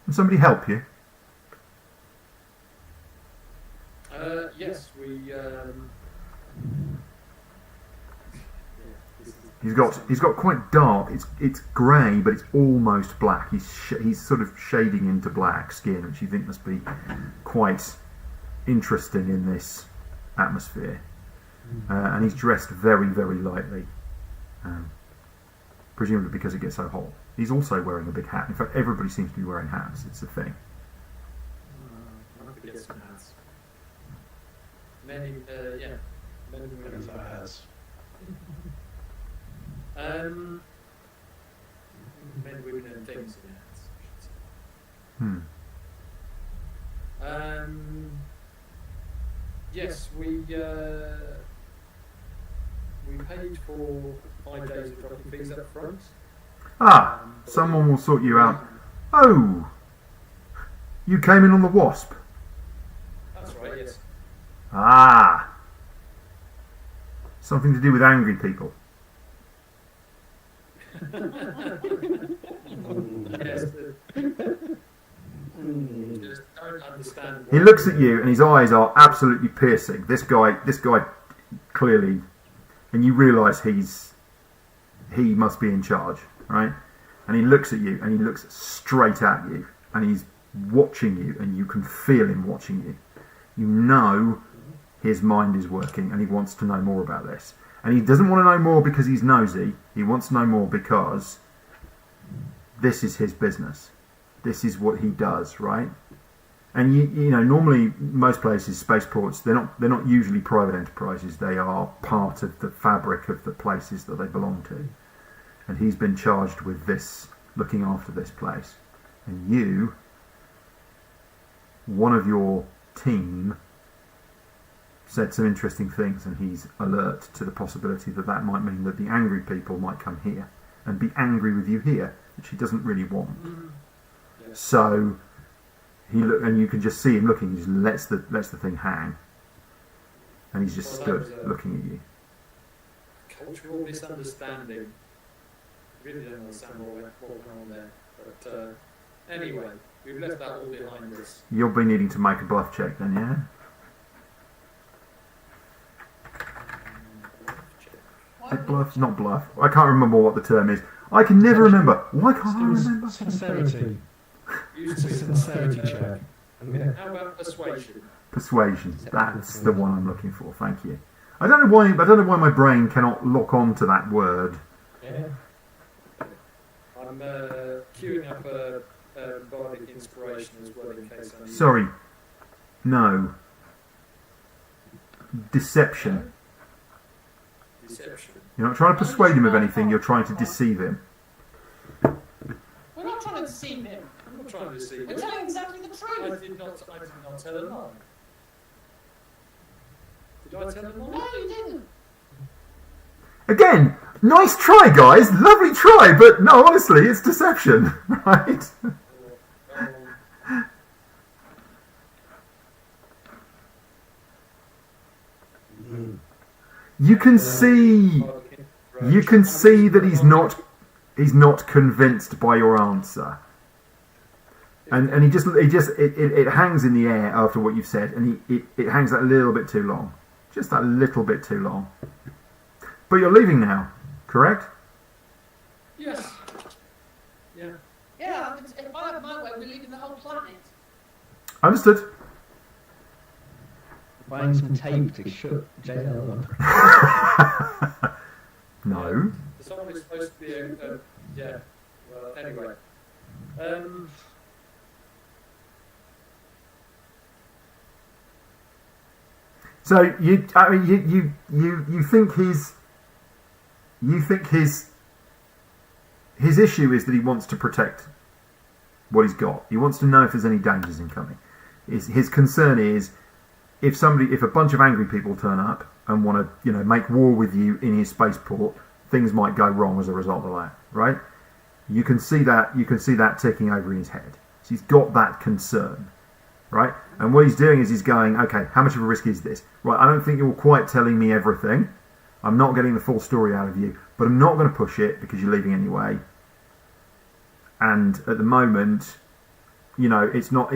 Can somebody help you? Yes, we. He's got quite dark. It's grey, but it's almost black. He's sort of shading into black skin, which you think must be quite interesting in this atmosphere. And he's dressed very, very lightly, presumably because it gets so hot. He's also wearing a big hat. In fact, everybody seems to be wearing hats. It's a thing. I have to get some hats. Many Depends on hats. Men, women, and things in hats. I should say. Yes, we paid for 5 days of dropping fees up front. Someone will sort you out. Oh, you came in on the Wasp. That's right. Yes. Something to do with angry people. Yes. Just don't understand. He looks at you, and his eyes are absolutely piercing. This guy clearly, and you realise he must be in charge, right? And he looks at you, and he looks straight at you, and he's watching you, and you can feel him watching you. You know his mind is working, and he wants to know more about this. And he doesn't want to know more because he's nosy. He wants to know more because this is his business. this is what he does, right? And you know, normally most places, spaceports, they're not usually private enterprises. They are part of the fabric of the places that they belong to. And he's been charged with this, looking after this place. And you, one of your team, said some interesting things, and he's alert to the possibility that that might mean that the angry people might come here and be angry with you here, which he doesn't really want. Yeah. So and you can just see him looking. He just lets the thing hang, and he's just Well, that stood was, looking at you. Cultural misunderstanding. Really don't understand what went on there. But anyway, we've left that all behind us. You'll be needing to make a bluff check then, yeah? Bluff, not bluff. I can't remember what the term is. I can never remember. Why can't I remember? Sincerity. It's a sincerity check. Yeah. How about persuasion? Persuasion. That's the one I'm looking for. Thank you. I don't know why my brain cannot lock on to that word. Yeah. I'm queuing up a bardic inspiration as well in case I need. Sorry. No. Deception. Deception. You're not trying to persuade him of anything. You're trying to deceive him. We're not trying to deceive him. I'm not trying to deceive We're you. telling exactly the I truth. did not tell a lie. Did I tell a lie? No, you didn't. Again, nice try, guys. Lovely try, but no, honestly, it's deception, right? You can see that he's not convinced by your answer. And it hangs in the air after what you've said, and it hangs that little bit too long. Just that little bit too long. But you're leaving now, correct? Yes. Yeah. Yeah, if I have my way, we're leaving the whole planet. Understood. Buying some tape to shut JL up. No. It's always supposed to be yeah. Well, anyway. So you think his issue is that he wants to protect what he's got. He wants to know if there's any dangers incoming. His concern is if a bunch of angry people turn up and want to make war with you in his spaceport, things might go wrong as a result of that, right? You can see that ticking over in his head. So he's got that concern, right? And what he's doing is he's going, okay, how much of a risk is this? Right, I don't think you're quite telling me everything. I'm not getting the full story out of you, but I'm not going to push it because you're leaving anyway. And at the moment, it's not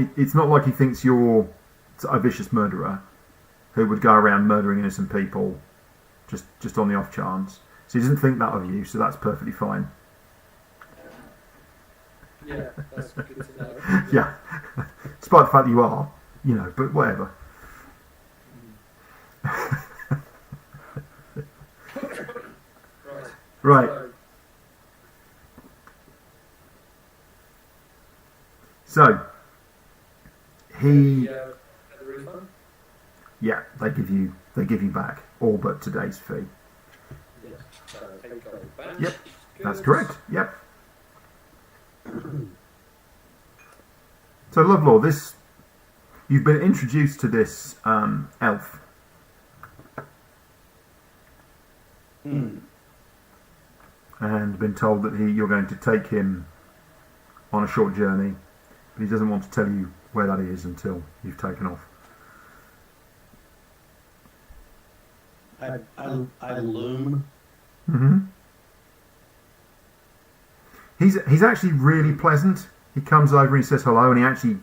like he thinks you're a vicious murderer who would go around murdering innocent people just on the off chance. So he doesn't think that of you, so that's perfectly fine. Yeah, that's good to know. Yeah. Despite the fact that you are, but whatever. Right. So he, the refund? yeah, they give you back all but today's fee. Yeah. So take gold back. Yep, that's Good. correct. Yep. So Lovelore, you've been introduced to this elf. And been told that you're going to take him on a short journey, but he doesn't want to tell you where that is until you've taken off. I loom. Mm-hmm. He's actually really pleasant. He comes over and he says hello, and he actually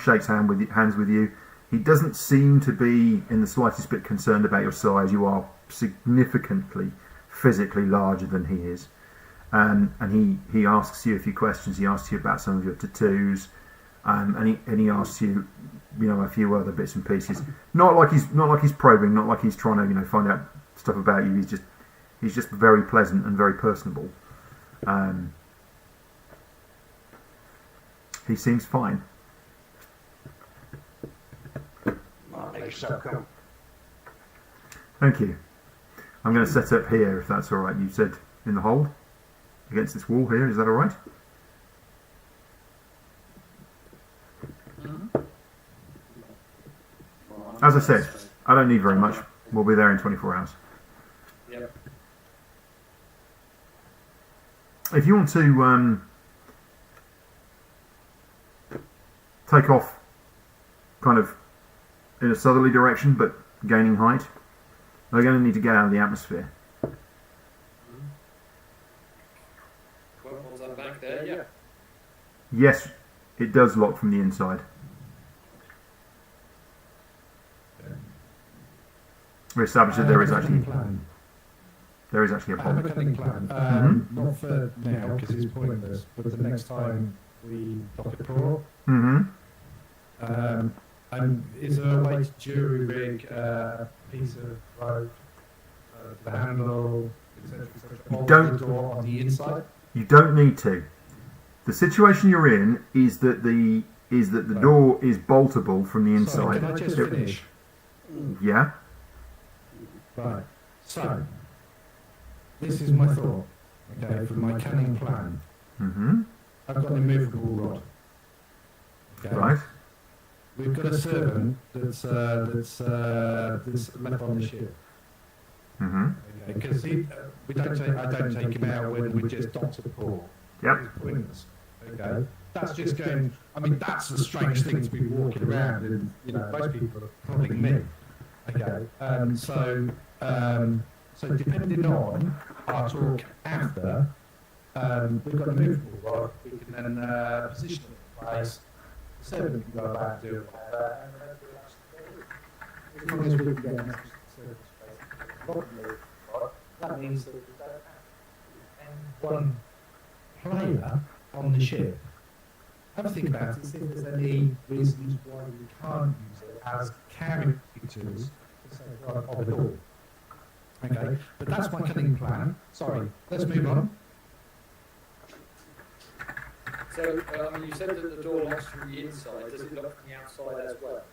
shakes hands with you. He doesn't seem to be in the slightest bit concerned about your size. You are significantly physically larger than he is, and he asks you a few questions. He asks you about some of your tattoos, and he asks you, a few other bits and pieces. Not like he's probing, not like he's trying to find out stuff about you. He's just very pleasant and very personable. He seems fine. I'll make yourself come. Thank you. I'm going to set up here, if that's all right. You said in the hold against this wall here. Is that all right? As I said, I don't need very much. We'll be there in 24 hours. Yep. If you want to take off kind of in a southerly direction but gaining height, they're going to need to get out of the atmosphere. Once I'm back there, yeah. Yes, it does lock from the inside. We established that there is actually a plan. a I have a problem. cunning plan. Not for now because it's pointless, but the next time we dock a port. Mm-hmm. And is there a way to jury rig a piece of rope, the handle, etc., bolt Don't- the door on the inside? You don't need to. The situation you're in is that the Right. door is boltable from the Sorry, inside. can I just It- finish? Yeah. Right. So, this is my thought. Okay, for my cunning plan. Mm-hmm. I've got an immovable rod. Okay. Right. We've got a servant that's left on the ship. Mm-hmm. Because I don't take him out when we just dock to the port. Yep. It's pointless. Okay. That's just going. I mean, that's a strange thing to be walking around, and most people are probably me. Okay. So depending on our talk after, we've got a movable rod. We can then position it in place. The servant can go about and do whatever, and then we'll actually as long as we can get an extra service space. That means that we don't have one player on the ship. Have a think about it, see if there's any reasons why we can't use it as caricatures of it all. Okay, but that's my cunning plan. Sorry, let's move on. So, you said that the door locks from the inside. Does it lock from the outside as well?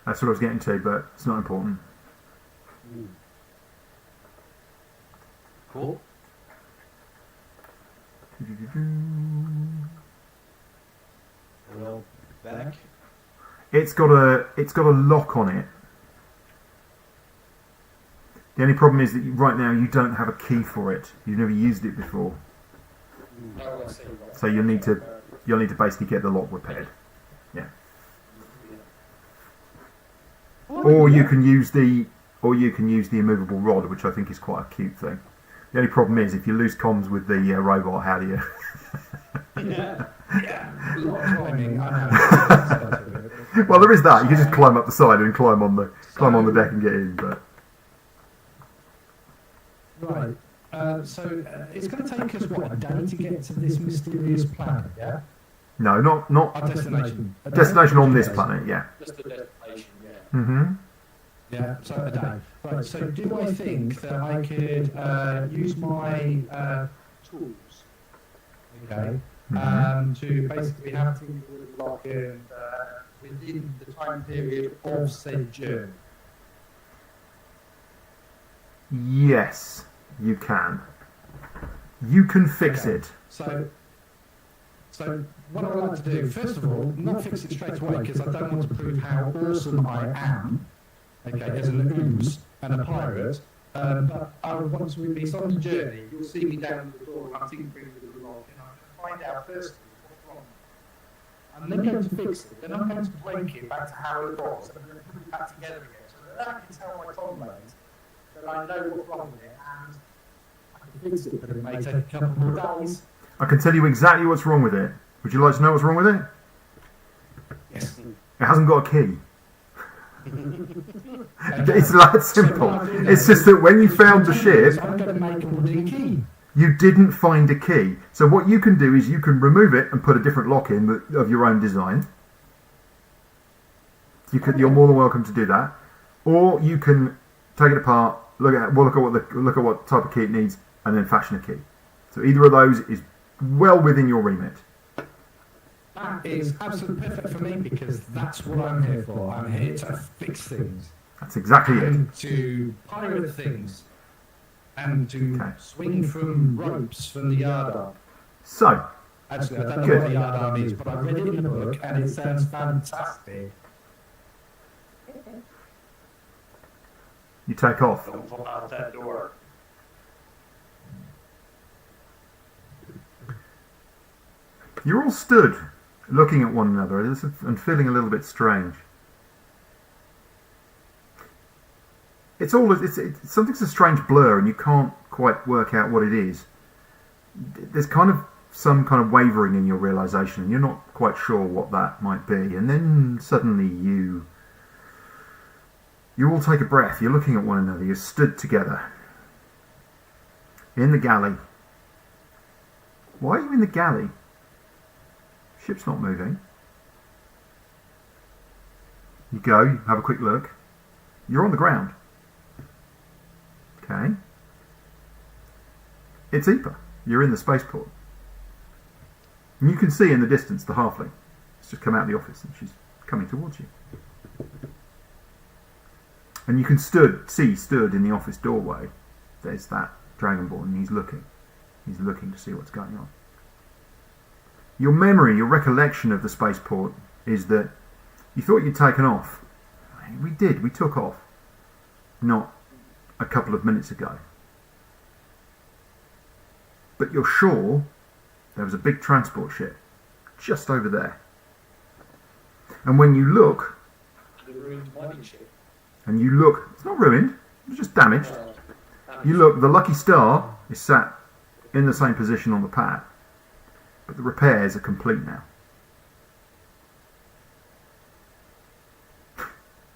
That's what I was getting to, but it's not important. Cool. Well, back. It's got a lock on it. The only problem is that right now you don't have a key for it. You've never used it before, Oh, I see. Right. so you'll need to basically get the lock repaired. Yeah. Or you can use the immovable rod, which I think is quite a cute thing. The only problem is if you lose comms with the robot, how do you? Yeah, a lot of climbing. I know. Well, there is that. You can just climb up the side and climb on the deck and get in. But Right. So it's going to take us what, a day to get to this mysterious planet? Yeah. no, not Our destination. A day? destination on this planet. Yeah. Just the destination, yeah. Mm-hmm. Yeah. So a day. Right. So do I think that I could use my tools? Okay. To basically have things with lock in within the time period of said journey. Yes, you can. You can fix Okay. it. So what I'd like to do, first of all, not fix it straight away because I don't want to prove how awesome I am, okay, as an ooze and a pirate. But once we've been on the journey, you'll see me down the door and I'm tinkering with the lock, and I can find out first what's wrong. I'm then going to fix it, then I'm going to blank it back to how it was, and then put it back together again, so that I can tell my comrades that I know what's wrong with it, and I can fix it, but it may take a couple more days. I can tell you exactly what's wrong with it. Would you like to know what's wrong with it? Yes. It hasn't got a key. It's that simple. It's just that when you found the ship, I'm going to make a wooden key. you didn't find a key. So what you can do is you can remove it and put a different lock in of your own design. You're more than welcome to do that, or you can take it apart, look at what type of key it needs, and then fashion a key. So either of those is well within your remit. That is absolutely perfect for me because that's what I'm here for. I'm here to fix things. That's exactly it. And to pirate things. And to Okay. swing from ropes from the yardarm. So, Actually, I don't know Good. what the yardarm is, but I read it in the book and it sounds fantastic. you take off. Don't fall out that door. You're all stood, looking at one another and feeling a little bit strange. It's something's a strange blur, and you can't quite work out what it is. There's kind of some kind of wavering in your realization, and you're not quite sure what that might be. And then suddenly you all take a breath. You're looking at one another. You're stood together in the galley. Why are you in the galley? Ship's not moving. You go, you have a quick look. You're on the ground. Okay. It's Epa. You're in the spaceport. And you can see in the distance the halfling. She's just come out of the office and she's coming towards you. And you can stood in the office doorway. There's that dragonborn and he's looking. He's looking to see what's going on. Your memory, your recollection of the spaceport is that you thought you'd taken off. We did, we took off. Not a couple of minutes ago. But you're sure there was a big transport ship just over there. And when you look, The ruined mining ship. it's not ruined, it's just damaged. Damaged. You look, the Lucky Star is sat in the same position on the pad, but the repairs are complete now.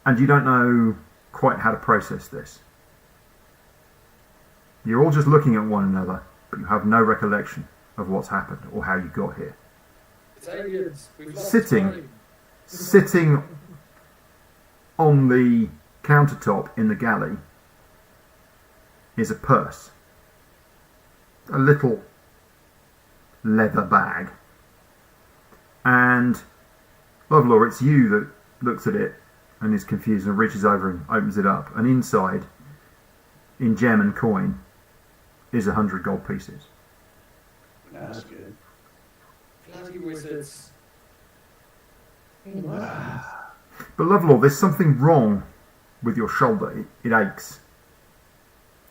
And you don't know quite how to process this. You're all just looking at one another, but you have no recollection of what's happened or how you got here. It's aliens. We've lost Sitting. time. Sitting on the countertop in the galley is a purse. A little leather bag. And, Lovelore, it's you that looks at it and is confused and reaches over and opens it up. And inside, in gem and coin, is 100 gold pieces. That's good. Bloody wizards. But Lovelore, there's something wrong with your shoulder. It aches.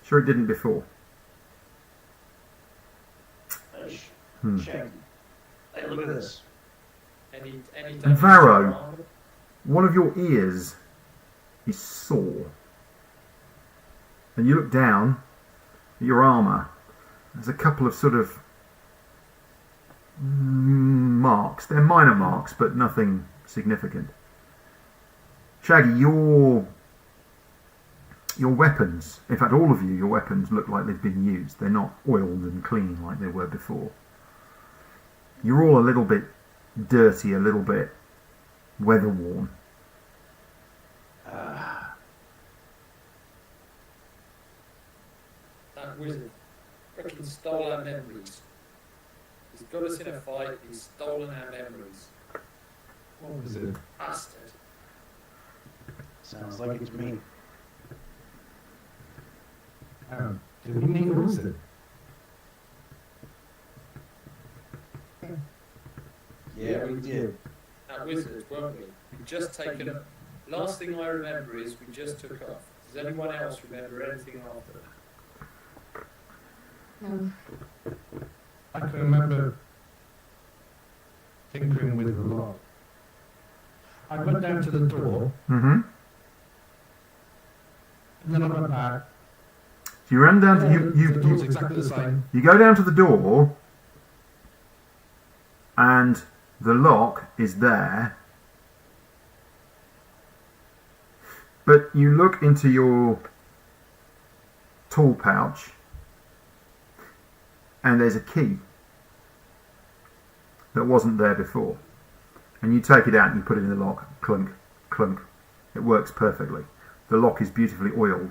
Sure it didn't before. Check. Hey, look at this. Any And Varro, one of your ears is sore. And you look down at your armour. There's a couple of sort of marks. They're minor marks, but nothing significant. Shaggy, your weapons, in fact all of you, your weapons look like they've been used. They're not oiled and clean like they were before. You're all a little bit dirty, a little bit weather worn. That wizard freaking stole our memories. He's got us in a fight. He's stolen our memories. What was it? Bastard. Sounds like it's me. Do we need a wizard? Yeah, we did. That wizard, weren't we? We've just taken. Last thing I remember is we just took off. Does anyone else remember anything after that? No. I can remember tinkering with the lock. I went down to the door, Mm-hmm. and then I went back. So you ran down to The door's exactly the same. you go down to the door, and the lock is there. But you look into your tool pouch, and there's a key that wasn't there before. And you take it out and you put it in the lock. Clunk, clunk. It works perfectly. The lock is beautifully oiled.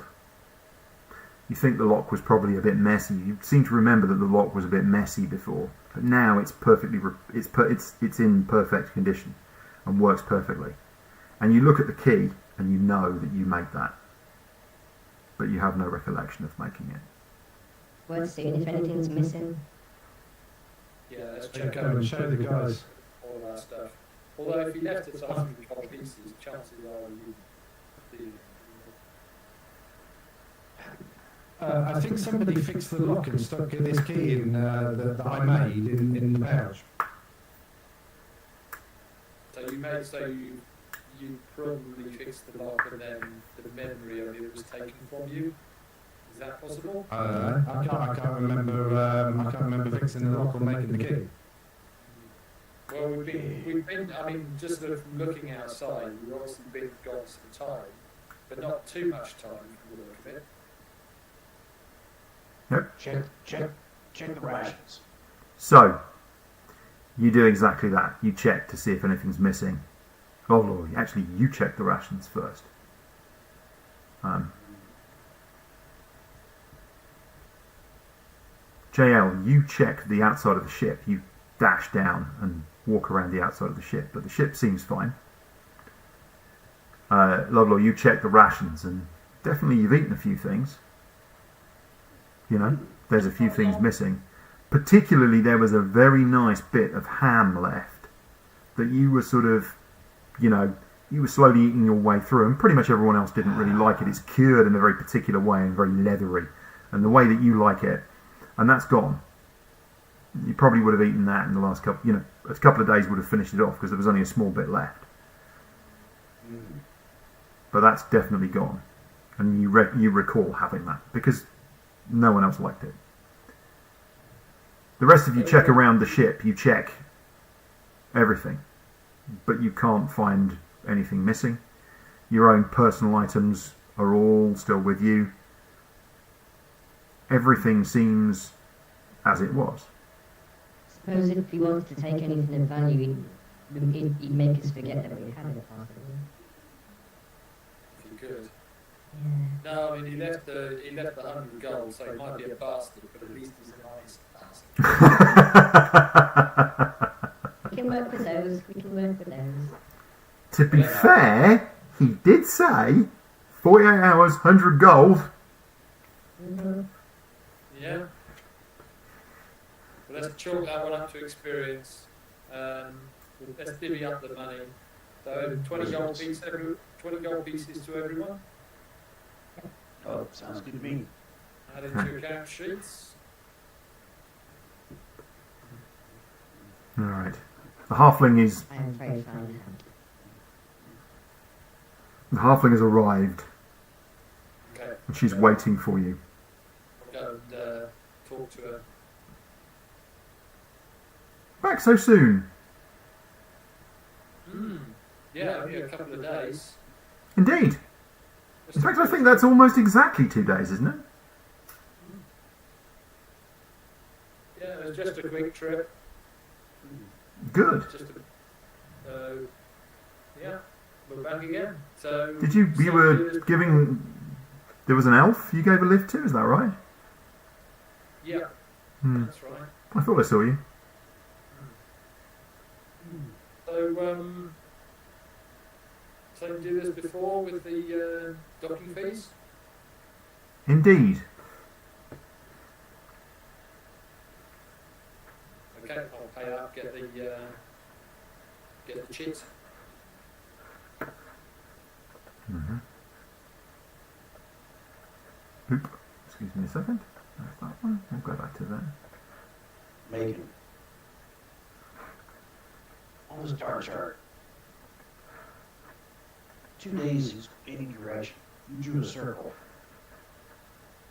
You think the lock was probably a bit messy. You seem to remember that the lock was a bit messy before. but now it's perfectly it's in perfect condition and works perfectly. And you look at the key and you know that you made that, but you have no recollection of making it. Worth seeing if anything's missing. Yeah, let's They check go out and show the guys. all of our stuff. Although if you left us 100 gold pieces, chances are you. I think somebody fixed the lock and stuck this key in that I made in the pouch. So you probably fixed the lock and then the memory of it was taken from you. Is that possible? I can't remember. I can't remember fixing the lock or making the key. Well, we've been. I mean, just sort of from looking outside, we've obviously been gone some time, but not too much time from the look of it. Check the rations. So, you do exactly that. You check to see if anything's missing. Oh, Lord, actually, you check the rations first. JL, you check the outside of the ship. You dash down and walk around the outside of the ship, but the ship seems fine. Ludlow, you check the rations, and definitely you've eaten a few things. You know, there's a few things missing. Particularly, there was a very nice bit of ham left that you were sort of, you know, you were slowly eating your way through, and pretty much everyone else didn't really like it. It's cured in a very particular way and very leathery, and the way that you like it, and that's gone. You probably would have eaten that in the last couple, you know, a couple of days would have finished it off because there was only a small bit left. But that's definitely gone, and you recall having that because no one else liked it. The rest of you check around the ship. You check everything, but you can't find anything missing. Your own personal items are all still with you. Everything seems as it was. Suppose if we wanted to take anything of value, he'd make us forget that we had it, possibly. If you could. Yeah. No, I mean he left the 100 gold, so he might be a bastard, but at least he's a nice bastard. We can work with those. We can work with those. To be fair, he did say 48 hours, 100 gold. Mm-hmm. Yeah. Well, let's chalk that one up to experience. Let's divvy up the money. So 20 gold pieces to everyone. Oh, sounds good to me. Add into your account sheets. Alright. The halfling I am very fine. has arrived Okay. and she's waiting for you. I'll go and talk to her. Back so soon? Yeah, only a couple of days. Indeed. In fact, I think that's almost exactly 2 days, isn't it? Yeah, it was just a quick trip. Good. Yeah, we're back again. So Did you were giving, there was an elf you gave a lift to, is that right? Yeah, Hmm. that's right. I thought I saw you. So you do this before with the docking fees? Indeed. Okay, I'll pay up, get the chit. Mm-hmm. Oop. Excuse me a second. There's that one. We'll go back to that. Megan. On the star chart. 2 days is any direction. You drew a circle.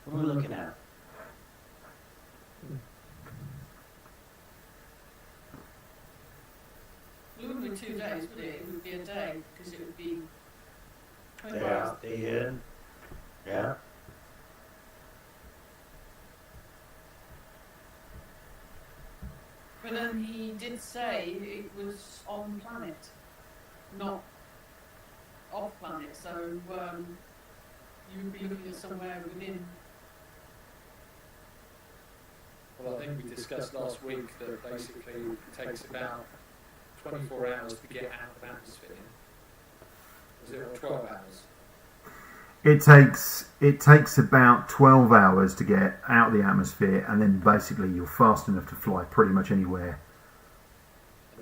What are we looking at? It wouldn't be 2 days, would it? It would be a day, because it would be 24 Day hours. out, day in. Yeah. But then he did say it was on planet, not off planet, so you would be looking at somewhere within Well, I think we discussed last week that basically it takes about 24 hours to get out of atmosphere. Was it or 12 hours? It takes about 12 hours to get out of the atmosphere, and then basically you're fast enough to fly pretty much anywhere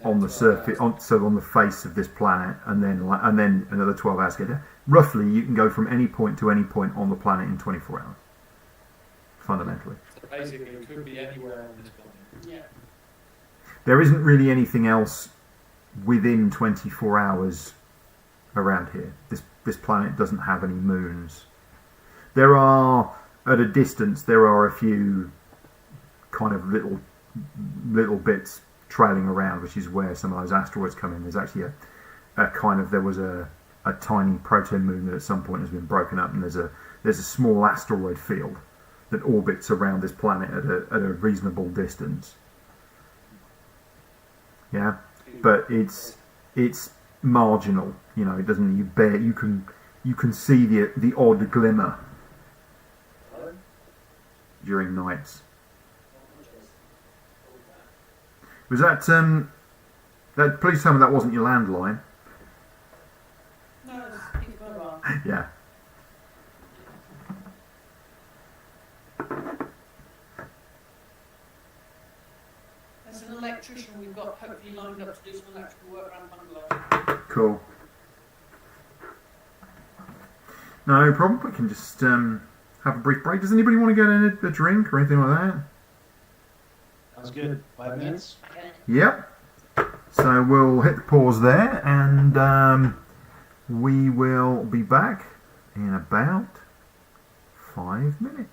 on the surface, on the face of this planet, and then another 12 hours to get there. Roughly, you can go from any point to any point on the planet in 24 hours. Fundamentally, So basically, it could be anywhere on this planet. Yeah. there isn't really anything else within 24 hours around here. This planet doesn't have any moons. There are, at a distance, there are a few kind of little bits trailing around, which is where some of those asteroids come in. There's actually there was a tiny proton moon that at some point has been broken up, and there's a small asteroid field that orbits around this planet at a reasonable distance. Yeah, but it's marginal. You know, it doesn't. You can see the odd glimmer during nights. Was that please tell me that wasn't your landline? No, it's Peter Burrow. Yeah. There's an electrician we've got hopefully lined up to do some electrical work around bungalow. Cool. No problem. We can just have a brief break. Does anybody want to get a drink or anything like that? Sounds good. 5 minutes? Yep. So we'll hit the pause there, and we will be back in about 5 minutes.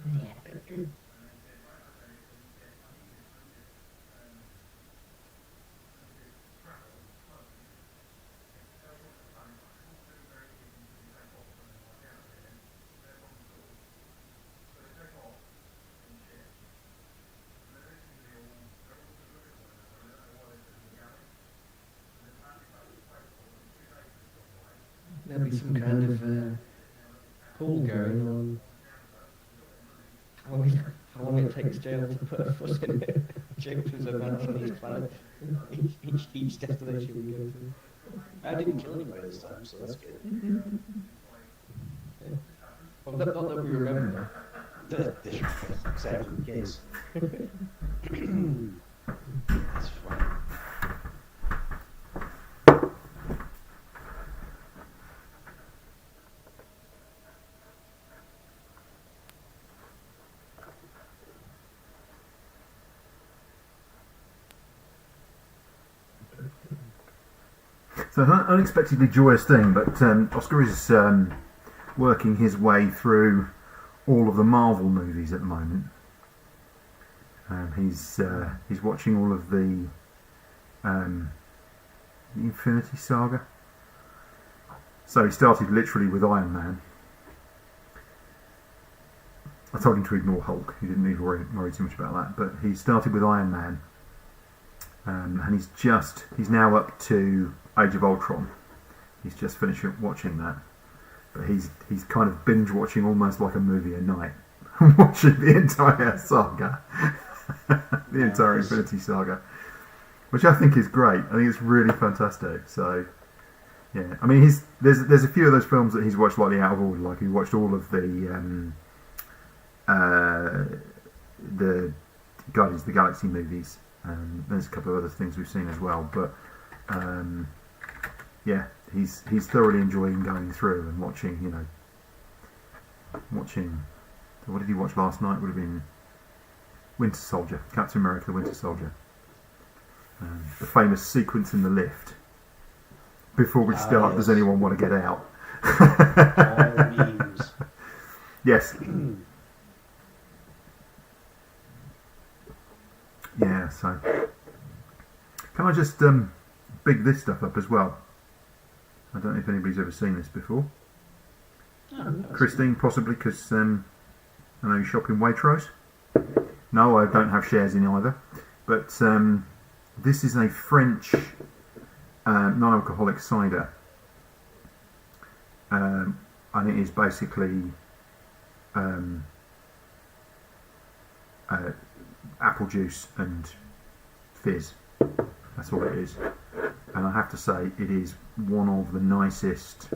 Yeah. There'll be some kind of pool going on. How long it takes Jail to put a foot in it. Jacob's advancing each planet, each destination we go to. I didn't kill anybody this time, so that's good. Well, not that we remember. Exactly the case. That's funny. So an unexpectedly joyous thing, but Oscar is working his way through all of the Marvel movies at the moment. He's watching all of the Infinity Saga. So he started literally with Iron Man. I told him to ignore Hulk. He didn't need to worry too much about that. But he started with Iron Man, and he's now up to Age of Ultron. He's just finished watching that, but he's kind of binge watching almost like a movie a night, watching the entire saga, the entire Infinity Saga, which I think is great. I think it's really fantastic. So yeah, I mean, there's a few of those films that he's watched slightly out of order. Like he watched all of the Guardians of the Galaxy movies. There's a couple of other things we've seen as well, but yeah, he's thoroughly enjoying going through and watching. What did he watch last night? Would have been Winter Soldier, Captain America: Winter Soldier. The famous sequence in the lift. Before we start, does anyone want to get out? All memes. Yes. Yeah, so can I just big this stuff up as well? I don't know if anybody's ever seen this before. Christine, possibly, because I know you shop in Waitrose. No, I don't have shares in either. But this is a French non-alcoholic cider. And it is basically apple juice and fizz. That's all it is. And I have to say, it is one of the nicest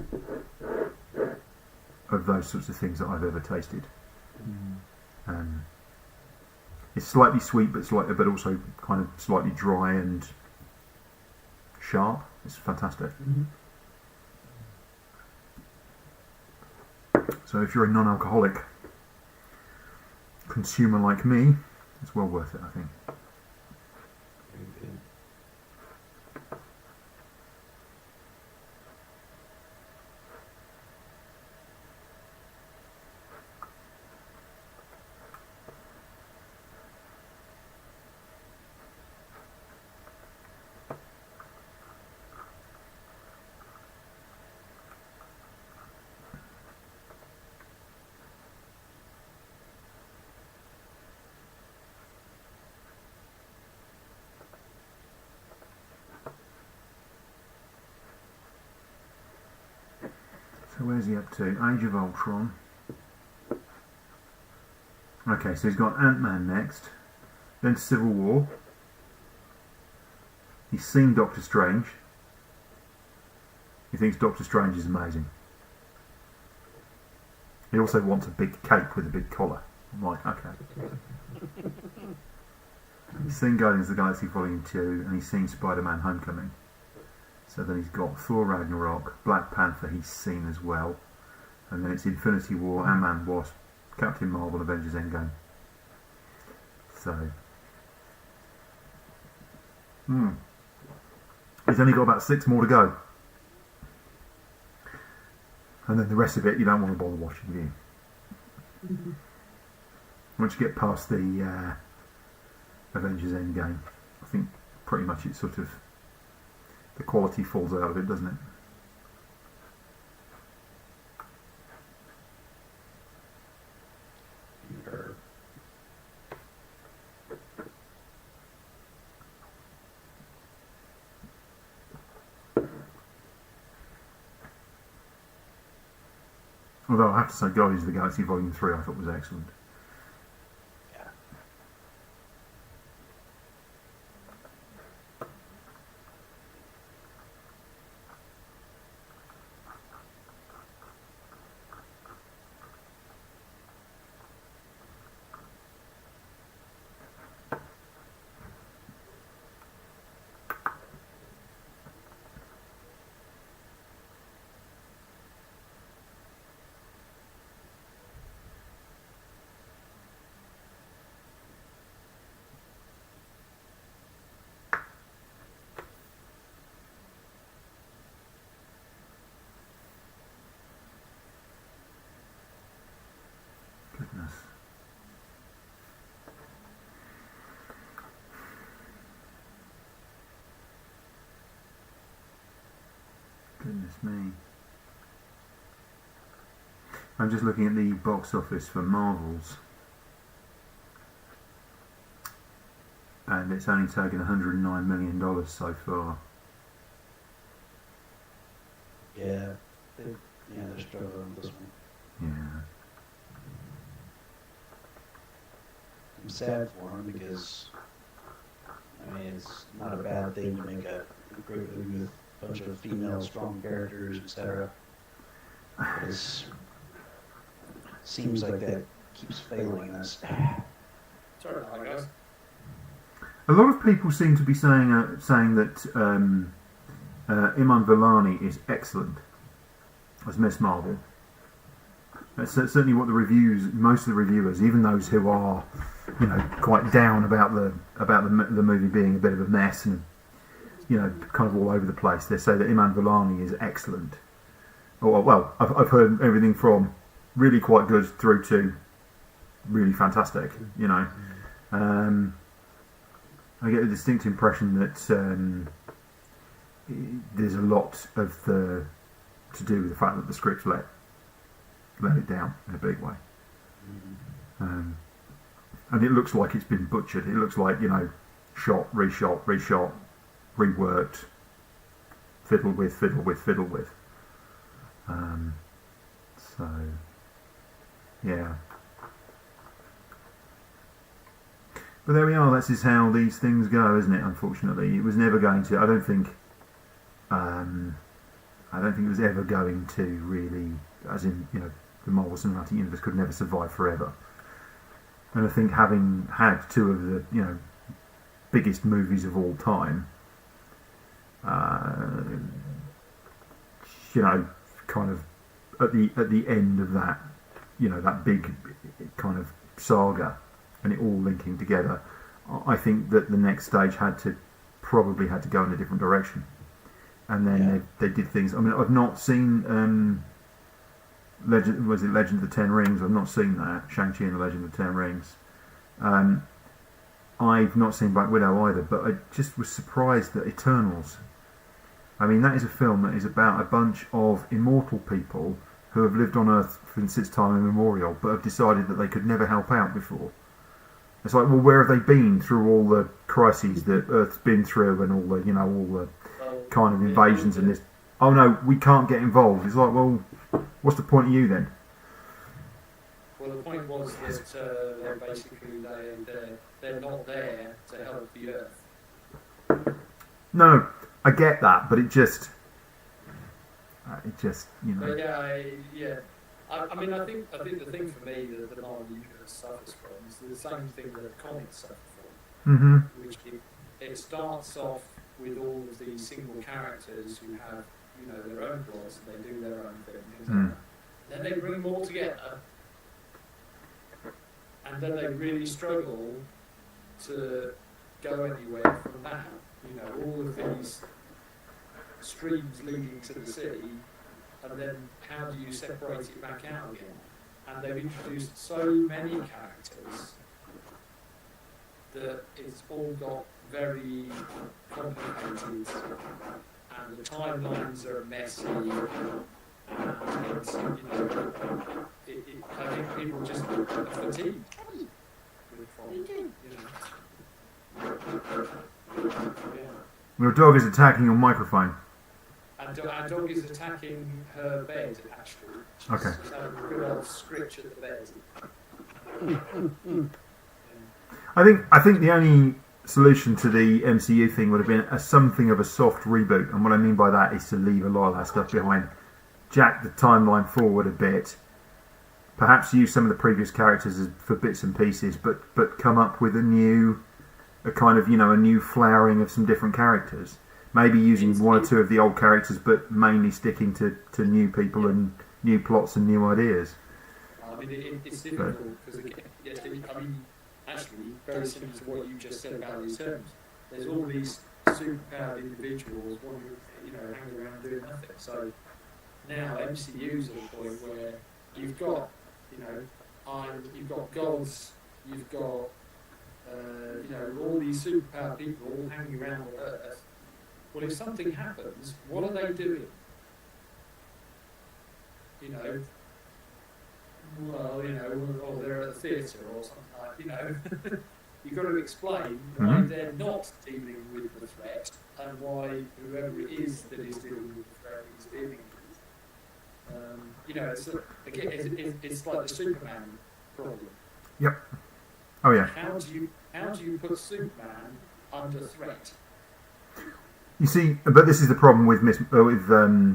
of those sorts of things that I've ever tasted. It's slightly sweet, but also kind of slightly dry and sharp. It's fantastic. So if you're a non-alcoholic consumer like me, it's well worth it, I think. So where's he up to? Age of Ultron. Okay, so he's got Ant-Man next, then Civil War. He's seen Doctor Strange. He thinks Doctor Strange is amazing. He also wants a big cake with a big collar. I'm like, okay. He's seen Guardians of the Galaxy Volume 2, and he's seen Spider-Man Homecoming. So then he's got Thor Ragnarok, Black Panther he's seen as well. And then it's Infinity War, Ant-Man, Wasp, Captain Marvel, Avengers Endgame. So... he's only got about 6 more to go. And then the rest of it you don't want to bother watching, do you? Once you get past the Avengers Endgame, I think pretty much it's sort of... the quality falls out of it, doesn't it? Although I have to say, Guardians of the Galaxy Volume 3 I thought was excellent. Goodness me. I'm just looking at the box office for Marvels, and it's only taken $109 million so far. Yeah, they're struggling with this one. Yeah. I'm sad for them because, I mean, it's not a bad thing to make a great movie with a bunch of female strong characters, etc. But it seems like that keeps failing us. Sorry about that, guys. A lot of people seem to be saying that Iman Vellani is excellent as Miss Marvel. That's certainly what the reviews, most of the reviewers, even those who are, quite down about the movie being a bit of a mess and, kind of all over the place, they say that Iman Vellani is excellent. Oh, well, I've heard everything from really quite good through to really fantastic. I get a distinct impression that there's a lot of to do with the fact that the script let it down in a big way, and it looks like it's been butchered. It looks like shot, reshot, reworked, fiddled with. So yeah. But there we are. This is how these things go, isn't it? Unfortunately, it was never going to. I don't think it was ever going to really, as in the Marvel Cinematic Universe could never survive forever. And I think having had two of the biggest movies of all time, kind of at the end of that, that big kind of saga, and it all linking together, I think that the next stage probably had to go in a different direction. And then they did things. I mean, I've not seen Legend of the Ten Rings. I've not seen that. Shang-Chi and the Legend of the Ten Rings. I've not seen Black Widow either, but I just was surprised that Eternals. I mean, that is a film that is about a bunch of immortal people who have lived on Earth since its time immemorial, but have decided that they could never help out before. It's like, well, where have they been through all the crises that Earth's been through and all the kind of invasions and this? Oh no, we can't get involved. It's like, well, what's the point of you then? Well, the point was that they're basically they're not there to help the Earth. No, I get that, but it just But yeah. I mean, I think the thing for me that the Marvel Universe suffers from is the same thing that the comics suffer from, which it starts off with all of these single characters who have their own plots and they do their own thing. Then they bring them all together, and then they really struggle to go anywhere from that. All of these streams leading to the sea. And then how do you separate it back out again? And they've introduced so many characters that it's all got very complicated, and the timelines are messy. And it's, I think people just are fatigued with Your dog is attacking your microphone. Our dog is attacking her bed, actually. Okay. She's having a good old scritch at the bed. I think the only solution to the MCU thing would have been something of a soft reboot, and what I mean by that is to leave a lot of that stuff behind, jack the timeline forward a bit, perhaps use some of the previous characters for bits and pieces, but come up with a new flowering of some different characters. Maybe using one or two of the old characters, but mainly sticking to new people and new plots and new ideas. I mean, it's difficult because, actually, very similar to what you just said about these terms. There's all these superpowered individuals hanging around doing nothing. So now MCU's at the point where you've got, you've got gods, you've got, all these superpowered people all hanging around on Earth. Well, if something happens, what are they doing? you know, well, you know, or they're at the theatre or something like, you know, you've got to explain why Mhm. they're not dealing with the threat and why whoever it is that is dealing with the threat is dealing with. You know, again, it's like the Superman problem. Oh yeah. How do you put Superman under threat? You see, but this is the problem with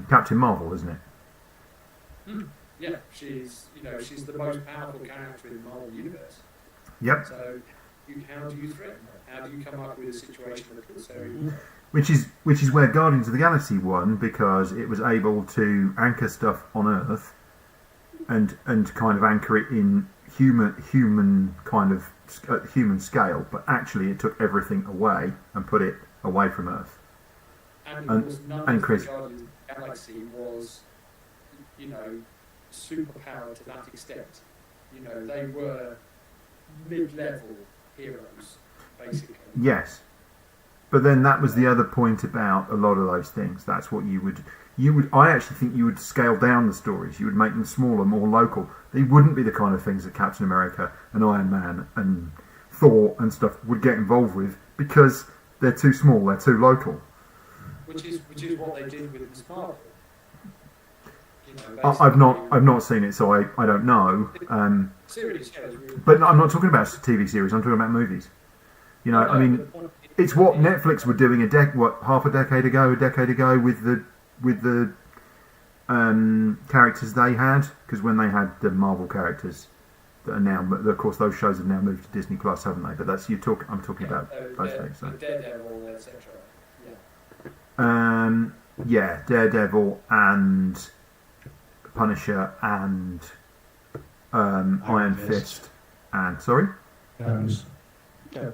Captain Marvel, isn't it? Yeah, she's the most powerful character in the Marvel universe. Yep. So, how do you threaten her? How do you come up with a situation that puts her in? Which is where Guardians of the Galaxy won, because it was able to anchor stuff on Earth and kind of anchor it in human kind of human scale, but actually it took everything away and put it away from Earth. And And- of course, none and of Chris- the Guardians of the Galaxy was, you know, superpowered to that extent. You know, they were mid-level heroes, basically. Yes. But then that was the other point about a lot of those things. That's what you would. I actually think you would scale down the stories. You would make them smaller, more local. They wouldn't be the kind of things that Captain America and Iron Man and Thor and stuff would get involved with, because they're too small. They're too local. Which is what they did with Miss Marvel. You know, I've not seen it, so I don't know. Series, yeah, is really But I'm not talking about TV series. I'm talking about movies. You know, I mean, it's what Netflix were doing half a decade ago with the characters they had, because when they had the Marvel characters that are now, of course, those shows have now moved to Disney Plus, haven't they? But I'm talking about those things. So. Daredevil, etc. Yeah, Daredevil and Punisher and Iron Fist and sorry, Jones. Okay.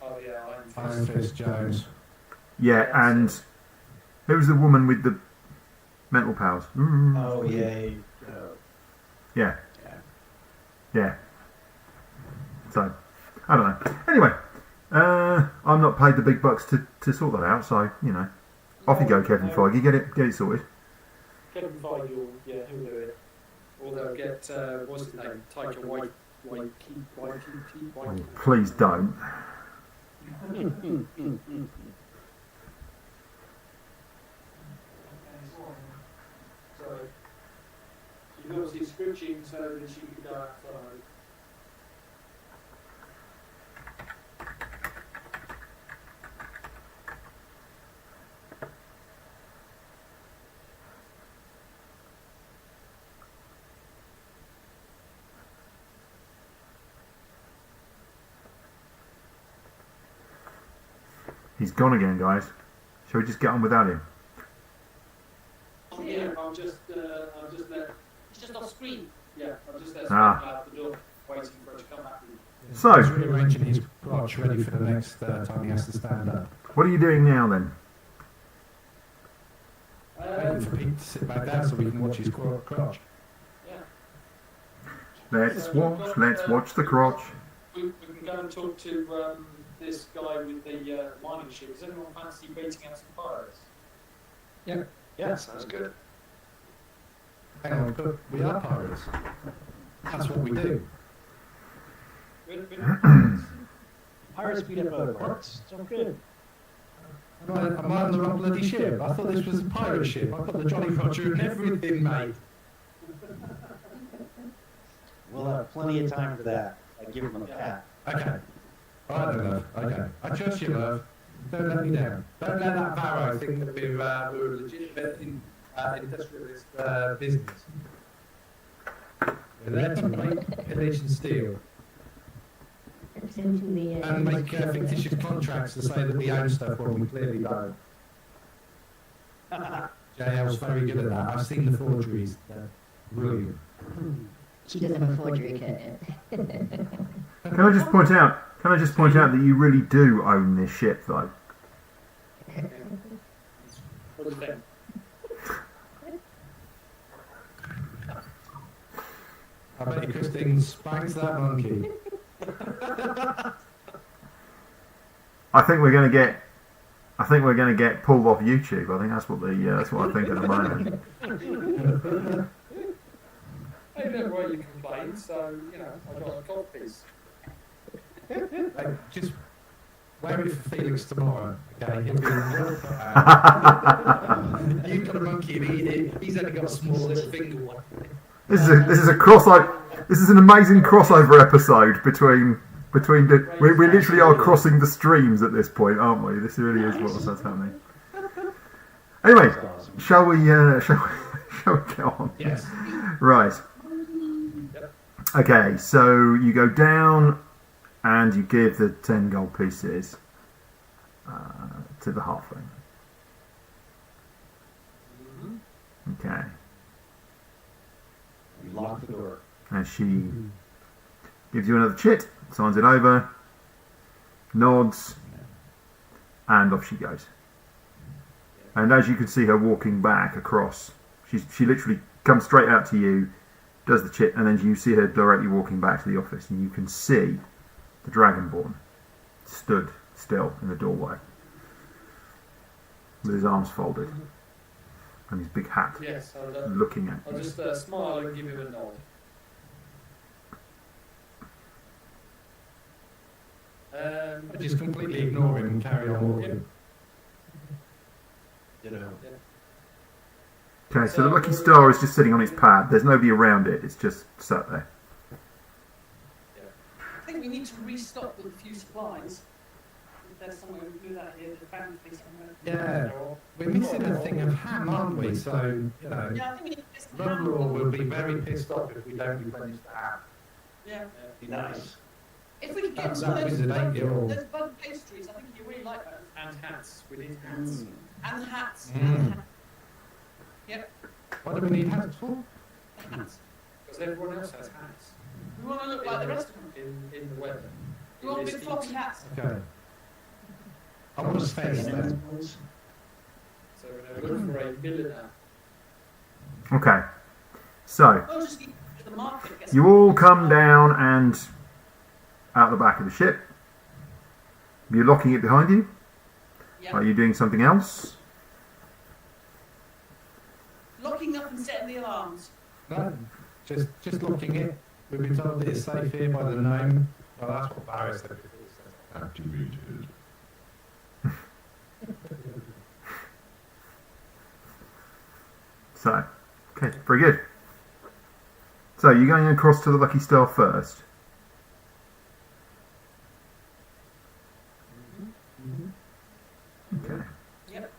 Oh yeah, Iron Fist Jones. yeah, and who was the woman with the mental powers? Oh yeah. Yeah, Yeah. yeah. So I don't know. Anyway, I'm not paid the big bucks to sort that out. So you know, off you go, Kevin Feige. Get it sorted. Kevin Feige will, yeah, he'll do it. Or they'll get, what's his name? Taika Waititi. Please don't. So, she's obviously switching so that she can go outside. He's gone again, guys. Shall we just get on without him? Oh, yeah, I'll just let, It's just off screen. yeah, I'll just let Ah. Scott out the door, waiting for her to come back. So- He's rearranging his crotch ready for the next time he has to stand up. What are you doing now then? Waiting for Pete to sit back down so we can watch his crotch. Yeah. Let's watch the crotch. We can go and talk to this guy with the mining ship. Does anyone fancy beating out some pirates? Yeah, sounds good. Hang on, but we are pirates. That's what we do. Pirates beat up other pirates. Sounds good. Am I on the wrong bloody ship? I thought this was a pirate ship. I put the Jolly Roger and everything, mate. We'll have plenty of time for that. I give him a pat. Okay. All right, then, love. Okay. I trust you, love. Don't let me down. Don't let that Barrow think that we're a legitimate industrialist business. We're there to make, pillage and steal. Essentially, And make fictitious contracts to say that we own stuff when we clearly don't. JL's very good at that. I've seen the forgeries. They're brilliant. she does have a forgery kit. Can I just point out? That you really do own this ship, though? What do you think? I bet you Christine spanks that monkey. I think we're going to get pulled off YouTube. I think that's what I think at the moment. never heard you complain, so, you know, I got a cod piece. Just wear it for Felix tomorrow. Okay, he'll be well put out. You've got a monkey and he's only got a small little finger one. This is a crossover. This is an amazing crossover episode between the. We literally are crossing the streams at this point, aren't we? This really is what's happening. Anyway, shall we get on? Yes. Right. Okay, so you go down and you give the 10 gold pieces to the halfling. Okay. We lock the door. And she gives you another chit, signs it over, nods, and off she goes. And as you can see her walking back across, she literally comes straight out to you, does the chit, and then you see her directly walking back to the office, and you can see the Dragonborn stood still in the doorway with his arms folded and his big hat, Yes, looking at I'll you. just smile and give him a nod. I just completely ignore him and carry on walking. Okay, so the lucky star is just sitting on its pad. There's nobody around it. It's just sat there. I think we need to restock with a few supplies. If there's somewhere we can do that here, the bounty somewhere. Yeah, we're missing a thing of ham, aren't we? So, you know, Yeah, I think we need to get some Rumble will be very pissed off if we don't replenish the ham. Yeah. Be nice. If we could get That some of was an 8-year-old. those bug pastries, I think you really like those. And hats, we need hats. And hats. Mm. Yep, What do we need hats for? hats. Because everyone else has hats We want to look like the rest of them. in the weather. We want In big this floppy heat. hats. Okay. I want a face then. So we're going to look for a milliner. Okay, so We'll just need to the market. Get you some- all come down and out the back of the ship. You're locking it behind you. Yeah. Are you doing something else? Locking up and setting the alarms. No, just looking it. We've been told that it's safe here by the gnome. Well, that's what Barry said before. So. Activated. So, okay, very good. So you're going across to the lucky star first. Okay. Yep.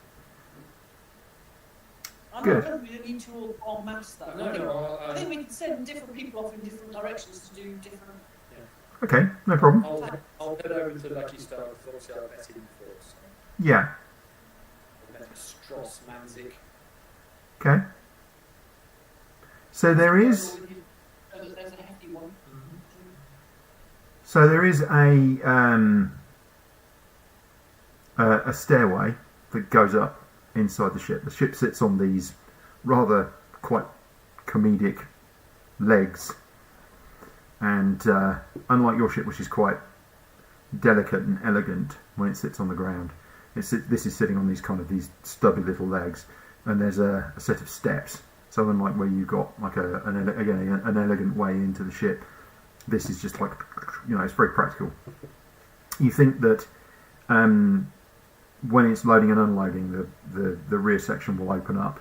I'm Good. not we don't need to all en masse though. No, I think, no, I think we can send different people off in different directions to do different. Okay, no problem. I'll head over to Lucky Star because obviously I've met him before. So Yeah. I've met Stross Manzik. Okay. So there is. There's a hefty one. So there is a stairway that goes up inside the ship. The ship sits on these rather quite comedic legs, and unlike your ship, which is quite delicate and elegant when it sits on the ground, this is sitting on these stubby little legs, and there's a set of steps. So unlike where you've got like an elegant way into the ship, this is just like, it's very practical. You think that when it's loading and unloading, the rear section will open up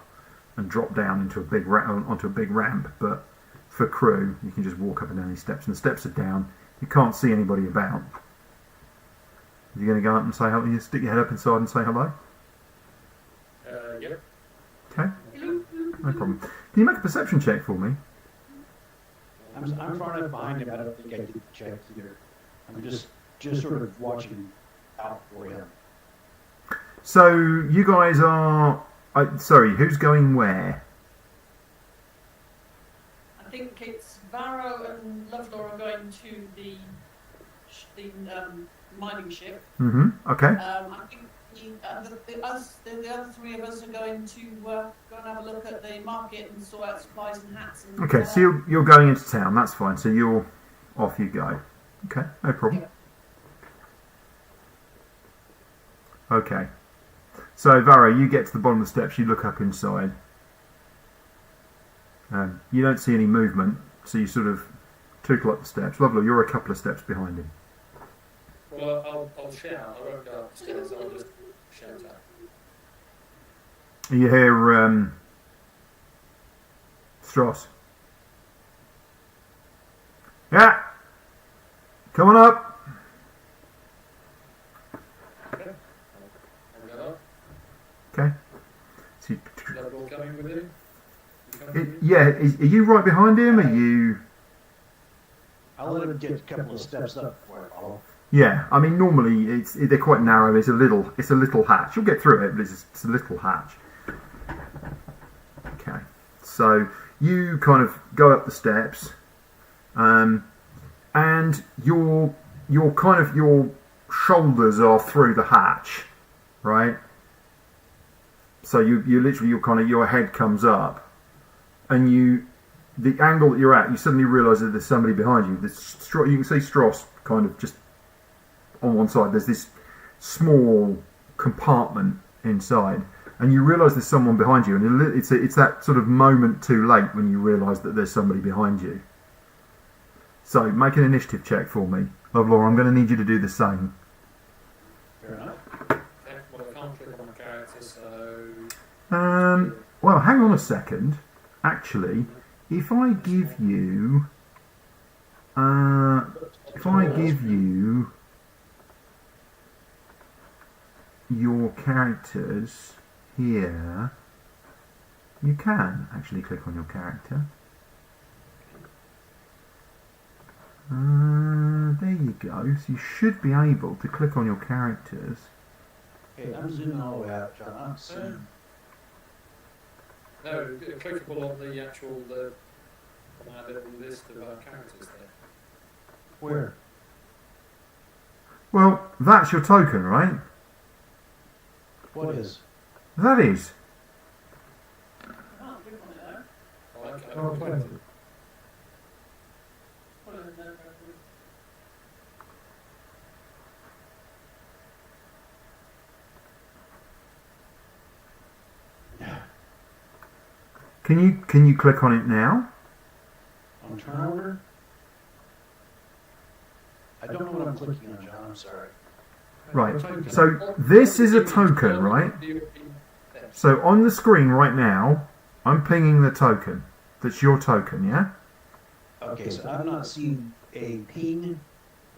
and drop down into onto a big ramp, but for crew, you can just walk up and down these steps, and the steps are down. You can't see anybody about. Are you going to go up and say hello? You stick your head up inside and say hello? Yep. Okay, no problem. Can you make a perception check for me? I'm far enough behind him. I don't think I did the check either. I'm just sort of watching out for him. So you guys are. Sorry, who's going where? I think it's Varro and Lovedore are going to the mining ship. Mm-hmm. Okay. I think the other three of us are going to go and have a look at the market and sort out supplies and hats. And Okay, so you're going into town. That's fine. So you're off. You go. Okay, no problem. Okay. So Varro, you get to the bottom of the steps. You look up inside. You don't see any movement. So you sort of trickle up the steps. Lovely, you're a couple of steps behind him. Well, I'll shout. I won't go upstairs. I'll just shout out. You hear Strauss. Yeah, coming up. Okay. I'll go up. Okay. So you, Is that all coming with him? You coming with him? yeah, are you right behind him? Are you? I'll let him get a couple of steps up before I follow. Yeah, I mean normally they're quite narrow. It's a little hatch. You'll get through it, but it's a little hatch. Okay, so you kind of go up the steps, and your shoulders are through the hatch, right? So you literally your head comes up, and the angle that you're at, you suddenly realise that there's somebody behind you. You can see Strauss kind of just on one side. There's this small compartment inside, and you realise there's someone behind you, and it's that sort of moment too late when you realise that there's somebody behind you. So make an initiative check for me. Lovelore, I'm going to need you to do the same. Fair enough. Okay, well, I can't click on the character, so... Well, hang on a second. Actually, if I give you your characters here, you can actually click on your character. There you go. So you should be able to click on your characters. Okay, I'm zooming all the way out, John. I'm zooming. No, clickable on the actual on our little list of our characters there. Where? Well, that's your token, right? What is? That is. I can't click on it though. Oh, okay. Oh, plenty. Put it in there. Can you click on it now? On turnover? I don't know what I'm clicking on, John. I'm sorry. Right. So this is a token, right? So on the screen right now, I'm pinging the token. That's your token, yeah? Okay, so I'm not seeing a ping.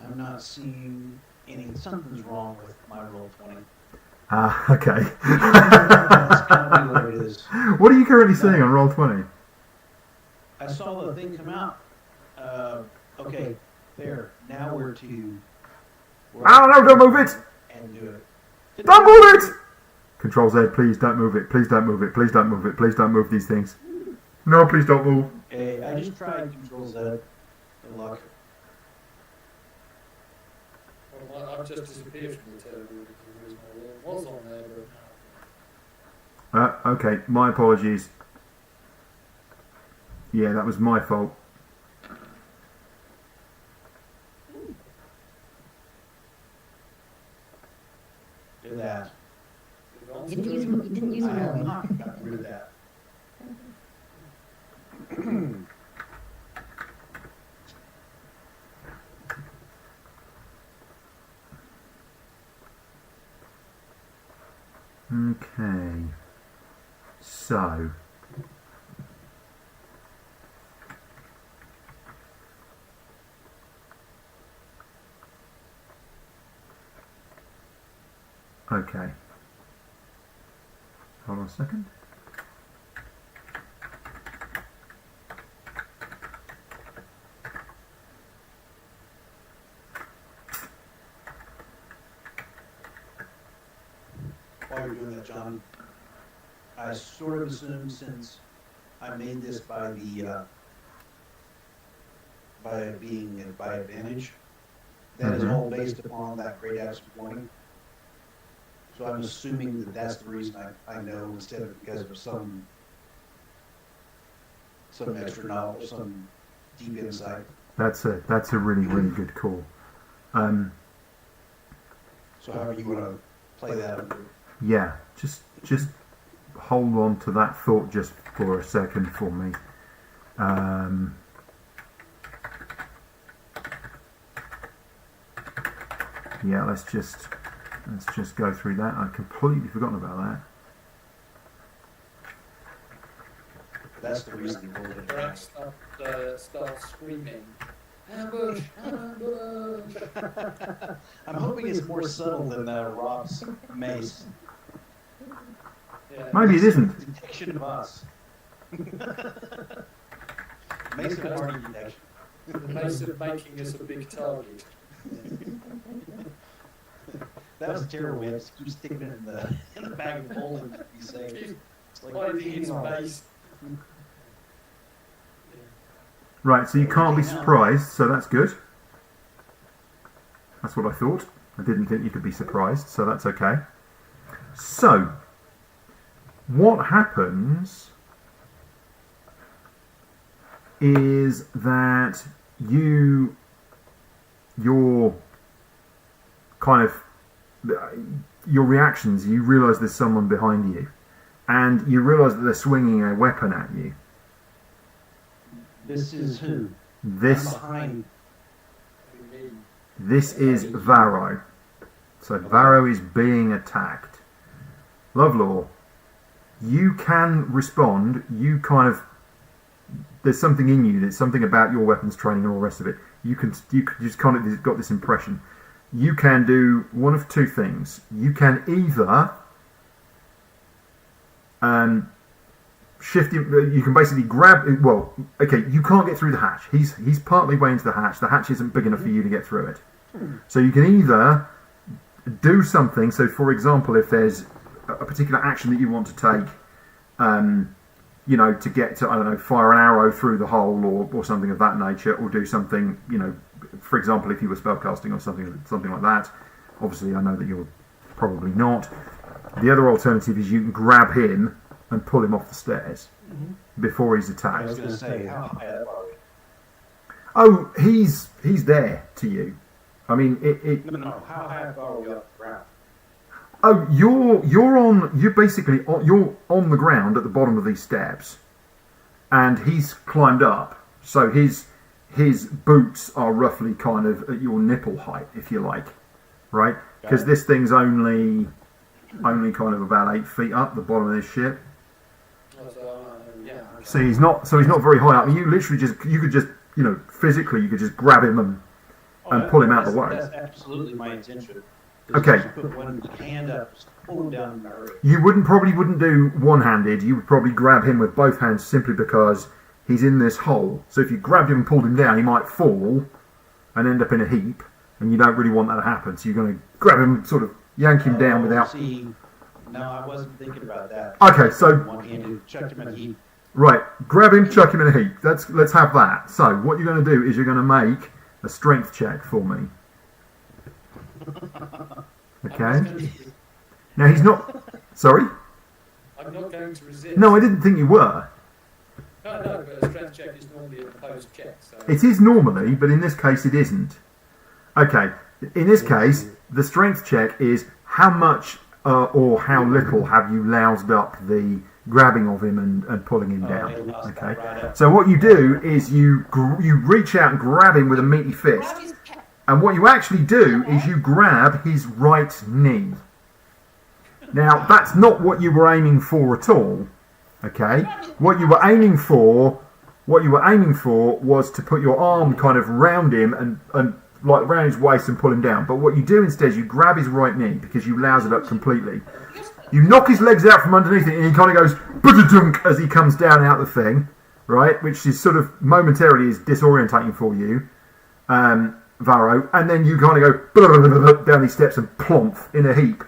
I'm not seeing any. Something's wrong with my roll 20. Ah, okay. That's gotta be what it is. What are you currently seeing on Roll20? I saw the thing come out. Okay, there. Now we're to. Ah, no, don't move it! And do it. Don't move it! Control Z, please don't move it. Please don't move it. Please don't move it. Please don't move these things. No, please don't move. Okay, I just tried Control Z. Good luck. Well, I've just disappeared from the table because it was on there, but now. Okay, my apologies. Yeah, that was my fault. Do that. You didn't use I have them. not gotten rid of that. Okay. So. Okay. Hold on a second. While you're doing that, John, I sort of assume since I made this by the by being by advantage, that is all based upon that great axe warning. So I'm assuming that that's the reason I know instead of because of some extra knowledge, some deep insight. That's a really good call. So however you want to play that. Yeah, just hold on to that thought just for a second for me. Yeah, let's just go through that. I'd completely forgotten about that. That's the reason you pulled it back. Start screaming. Ambush! Ambush! I'm hoping it's more subtle than Rob's mace. Yeah. Maybe it isn't. Detection of us. Mace of party detection. The mace of making us a big target. That was terrible. We have to keep sticking it in the bag of holding to be safe. It's like Hiding its base. Right, so you can't be surprised, so that's good. That's what I thought. I didn't think you could be surprised, so that's okay. So, what happens is that your kind of your reactions, you realise there's someone behind you, and you realise that they're swinging a weapon at you. This is who? This I'm behind. This is Varro. So Varro is being attacked. Lovelore, you can respond. You kind of, there's something in you. There's something about your weapons training and all the rest of it. You just kind of got this impression. You can do one of two things. You can either shift him. You can basically grab. Well, okay, you can't get through the hatch. He's partly way into the hatch. The hatch isn't big enough for you to get through it. So you can either do something. So, for example, if there's a particular action that you want to take, you know, to get to, I don't know, fire an arrow through the hole or something of that nature, or do something, you know, for example, if you were spellcasting or something like that. Obviously, I know that you're probably not. The other alternative is you can grab him and pull him off the stairs before he's I attacked. was going to say, how high up are we? Oh, he's there to you. I mean, No, how high up are we off the ground? Oh, you're on the ground at the bottom of these steps, and he's climbed up. So his boots are roughly kind of at your nipple height, if you like, right? Because this thing's only kind of about 8 feet up the bottom of this ship. Yeah. So he's not very high up. You literally you could just physically you could just grab him and pull him out of the way. That's absolutely my intention. Okay. Just put one hand up, just pull him down in a hurry. You probably wouldn't do one-handed. You would probably grab him with both hands simply because he's in this hole. So if you grabbed him and pulled him down, he might fall and end up in a heap, and you don't really want that to happen. So you're going to grab him, sort of yank him down without. See, no, I wasn't thinking about that. Okay, so One-handed, chucked him in a heap. right, grab him, chuck him in a heap. Let's have that. So what you're going to do is you're going to make a strength check for me. Okay. Now he's not. Sorry. I'm not going to resist. No, I didn't think you were. No, but a strength check is normally an opposed check. So. It is normally, but in this case it isn't. Okay, in this case, the strength check is how much or how little have you loused up the grabbing of him and pulling him down. Okay, so what you do is you reach out and grab him with a meaty fist, and what you actually do is you grab his right knee. Now, that's not what you were aiming for at all. Okay, what you were aiming for was to put your arm kind of round him and like round his waist and pull him down. But what you do instead is you grab his right knee because you louse it up completely. You knock his legs out from underneath it, and he kind of goes "ba-da-dunk" as he comes down out the thing, right? Which is sort of momentarily is disorientating for you, Varro. And then you kind of go "ba-da-da-da-da" down these steps and plump in a heap.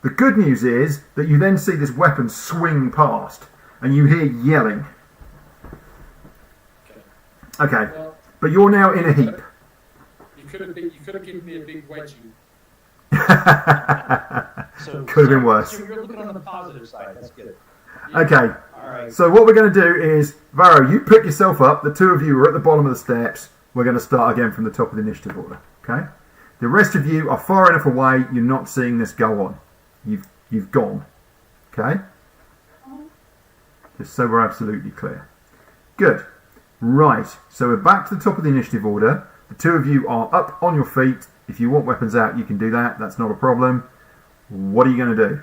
The good news is that you then see this weapon swing past, and you hear yelling. Okay, Well, but you're now in a heap. you could have given me a big wedgie. Could have been worse. So you're looking on the positive side. That's good. Okay, All right. so what we're going to do is, Varro, you pick yourself up. The two of you are at the bottom of the steps. We're going to start again from the top of the initiative order. Okay. The rest of you are far enough away. You're not seeing this go on. You've gone. Okay. Just so we're absolutely clear. Good. Right. So we're back to the top of the initiative order. The two of you are up on your feet. If you want weapons out, you can do that. That's not a problem. What are you going to do?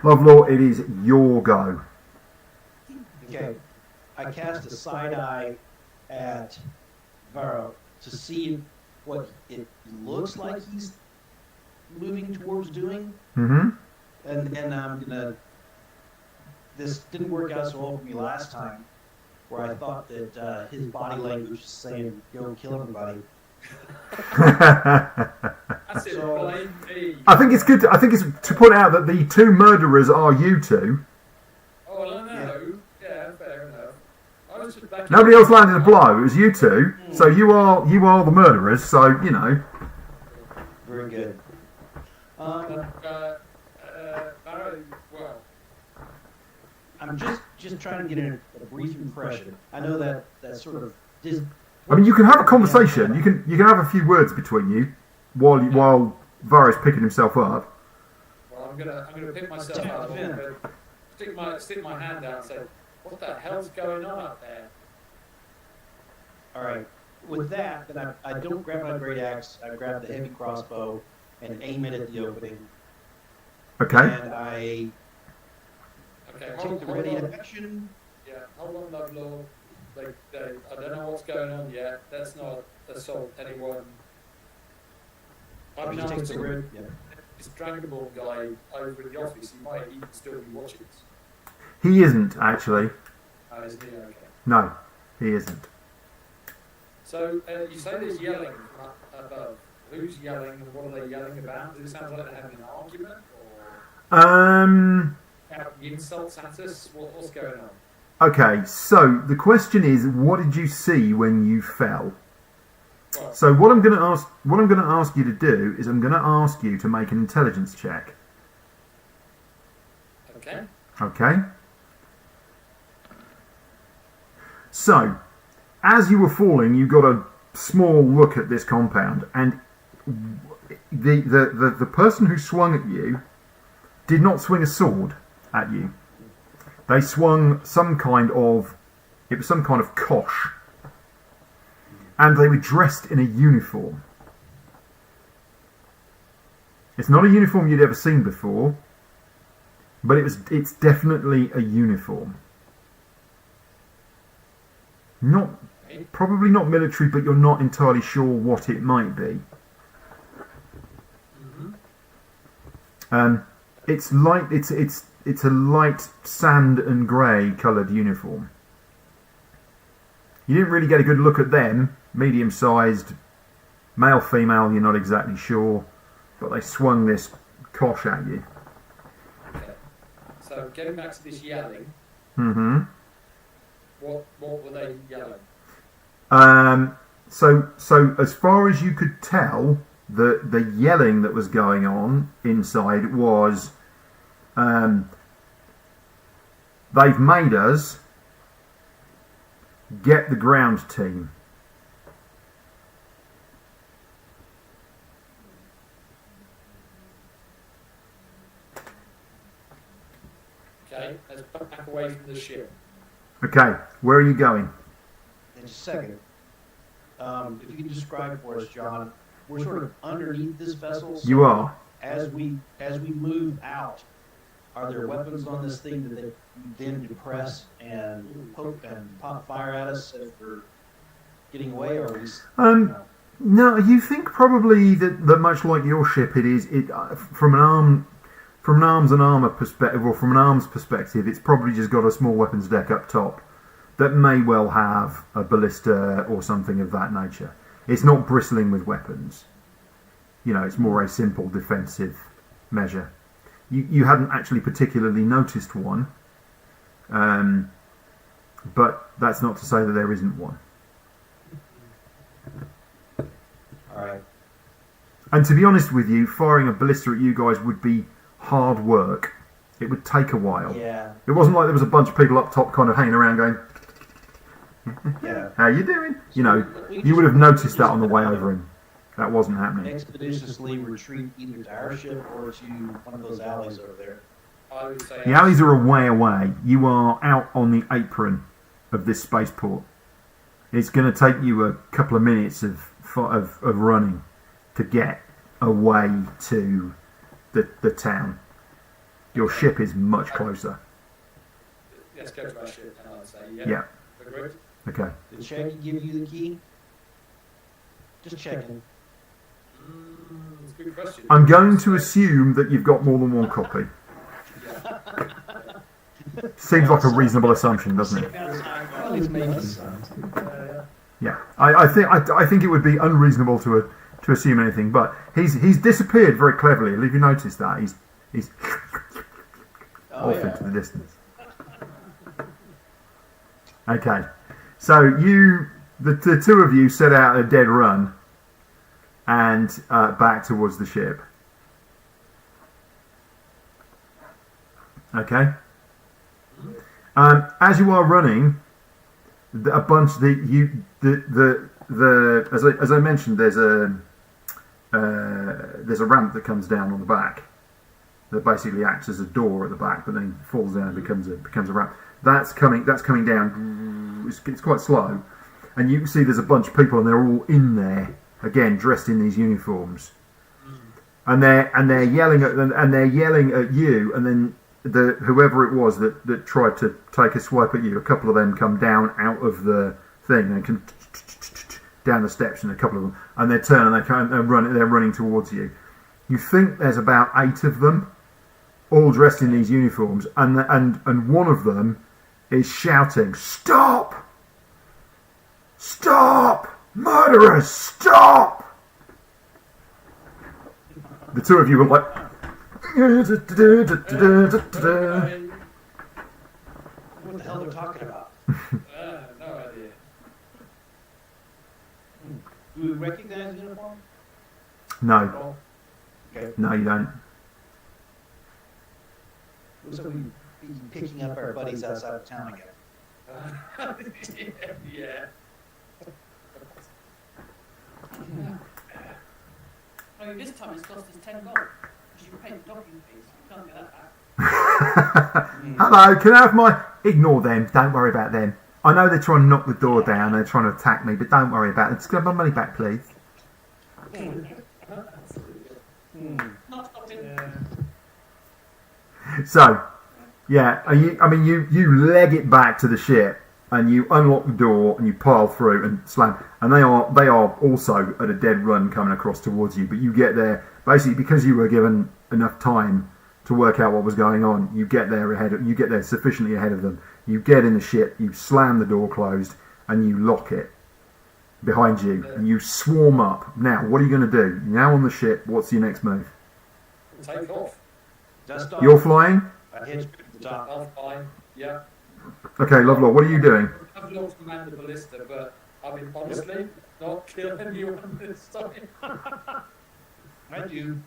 Lovelore, it is your go. Okay. I cast a side eye at Varro to see what it looks like he's moving towards doing. Mm-hmm. And I'm gonna. This didn't work out so well for me last time, where I thought that his body language was saying, "Go kill everybody." That's it, blame me. I think it's good. I think it's to point out that the two murderers are you two. Oh, well, I know. Yeah, fair enough. I was just backing Nobody else landed a blow. It was you two. So you are the murderers. So you know. Very good. Well, I'm just trying to get a brief impression. I know that sort of. I mean, you can have a conversation. You can have a few words between you while Varro's picking himself up. well, I'm gonna pick myself up. Defend. Stick my hand out and say, "What the hell's going on up there?" All right. With that, then I don't grab my great axe. I grab the heavy crossbow and aim it at the opening. Okay. And I Okay, take the hold ready on. action. Yeah, hold on, Lovelord. I don't know what's going on yet. Let's not assault anyone. I mean, Just I'm take the still, ready. Yeah. this Dragonborn guy over in the office, he might even still be watching us. He isn't actually. Isn't he? Okay. No, he isn't. So, you say there's yelling from up above. Who's yelling and what are they yelling about? Does it sound like they're having an argument? Or shouting insults at us? What's going on? Okay, so the question is, what did you see when you fell? Well, So what I'm going to ask you to do is I'm going to ask you to make an intelligence check. okay. Okay? So, as you were falling, you got a small look at this compound, and the person who swung at you did not swing a sword at you. They swung some kind of kosh, and they were dressed in a uniform. It's not a uniform you'd ever seen before, but it's definitely a uniform. Probably not military, but you're not entirely sure what it might be. It's light. It's a light sand and grey coloured uniform. You didn't really get a good look at them. Medium-sized, male, female. You're not exactly sure, but they swung this kosh at you. Okay. So, getting back to this yelling, Mm-hmm. what were they yelling? So as far as you could tell, the yelling that was going on inside was, they've made us get the ground team. Okay, let's back away from the ship. Okay, where are you going? In a second. If you can describe for us, John, we're sort of underneath this vessel. So You are. As we move out, are there weapons on this thing that they then depress and poke and pop fire at us as we're getting away, or are we? No, you think probably that much like your ship, from an arms and armour perspective, or from an arms perspective, it's probably just got a small weapons deck up top that may well have a ballista or something of that nature. It's not bristling with weapons. You know, it's more a simple defensive measure. You hadn't actually particularly noticed one, but that's not to say that there isn't one. All right. And to be honest with you, firing a ballista at you guys would be hard work. It would take a while. Yeah. It wasn't like there was a bunch of people up top kind of hanging around going, Yeah. how you doing? You know, you would have noticed that on the way over, and that wasn't happening. Expeditiously retreat either to our ship or to one of those alleys over there. I would say The alleys are a way away. You are out on the apron of this spaceport. It's going to take you a couple of minutes of running to get away to the town. Your ship is much closer. Let's go to our ship, and I'd say, Yeah. Agreed. Okay. Did Shaggy give you the key? Just checking. It's a good question. I'm going to assume that you've got more than one copy. Seems like a reasonable assumption, doesn't it? Well, he's making sense. Yeah. I think it would be unreasonable to assume anything, but he's disappeared very cleverly. Have you noticed that? He's off into the distance. Okay. So the two of you set out a dead run and back towards the ship. Okay. As you are running, a bunch as I mentioned, there's a ramp that comes down on the back that basically acts as a door at the back, but then falls down and becomes a ramp. That's coming down. It's quite slow, and you can see there's a bunch of people, and they're all in there again, dressed in these uniforms, and they're yelling at you, and then whoever it was that tried to take a swipe at you, a couple of them come down out of the thing and can down the steps, and a couple of them, and they turn and they're running towards you. You think there's about 8 of them, all dressed in these uniforms, and one of them is shouting, "Stop! Stop! Murderers! Stop!" The two of you were like, What the hell they're talking about? No idea. Do we recognize the uniform? no, Okay. no, you don't. Looks like we'd be picking up our buddies outside of town again. Yeah. Oh, this time it's cost us $10 because you paid the docking fees. You can't get that back. Hello, can I have my... Ignore them, don't worry about them. I know they're trying to knock the door down, they're trying to attack me, but don't worry about it. Just give my money back, please. Not stopping. So, yeah, you leg it back to the ship, and you unlock the door, and you pile through and slam. And they are also at a dead run coming across towards you. But you get there basically because you were given enough time to work out what was going on. You get there sufficiently ahead of them. You get in the ship, you slam the door closed, and you lock it behind you, and you swarm up. Now, what are you going to do? You're now on the ship. What's your next move? Take off. Dust off. You're flying. I hit the top. I'll fly. Yeah. Okay, Lovelock, what are you doing? I've not command the ballista, but I mean, honestly, not kill anyone this time. I do.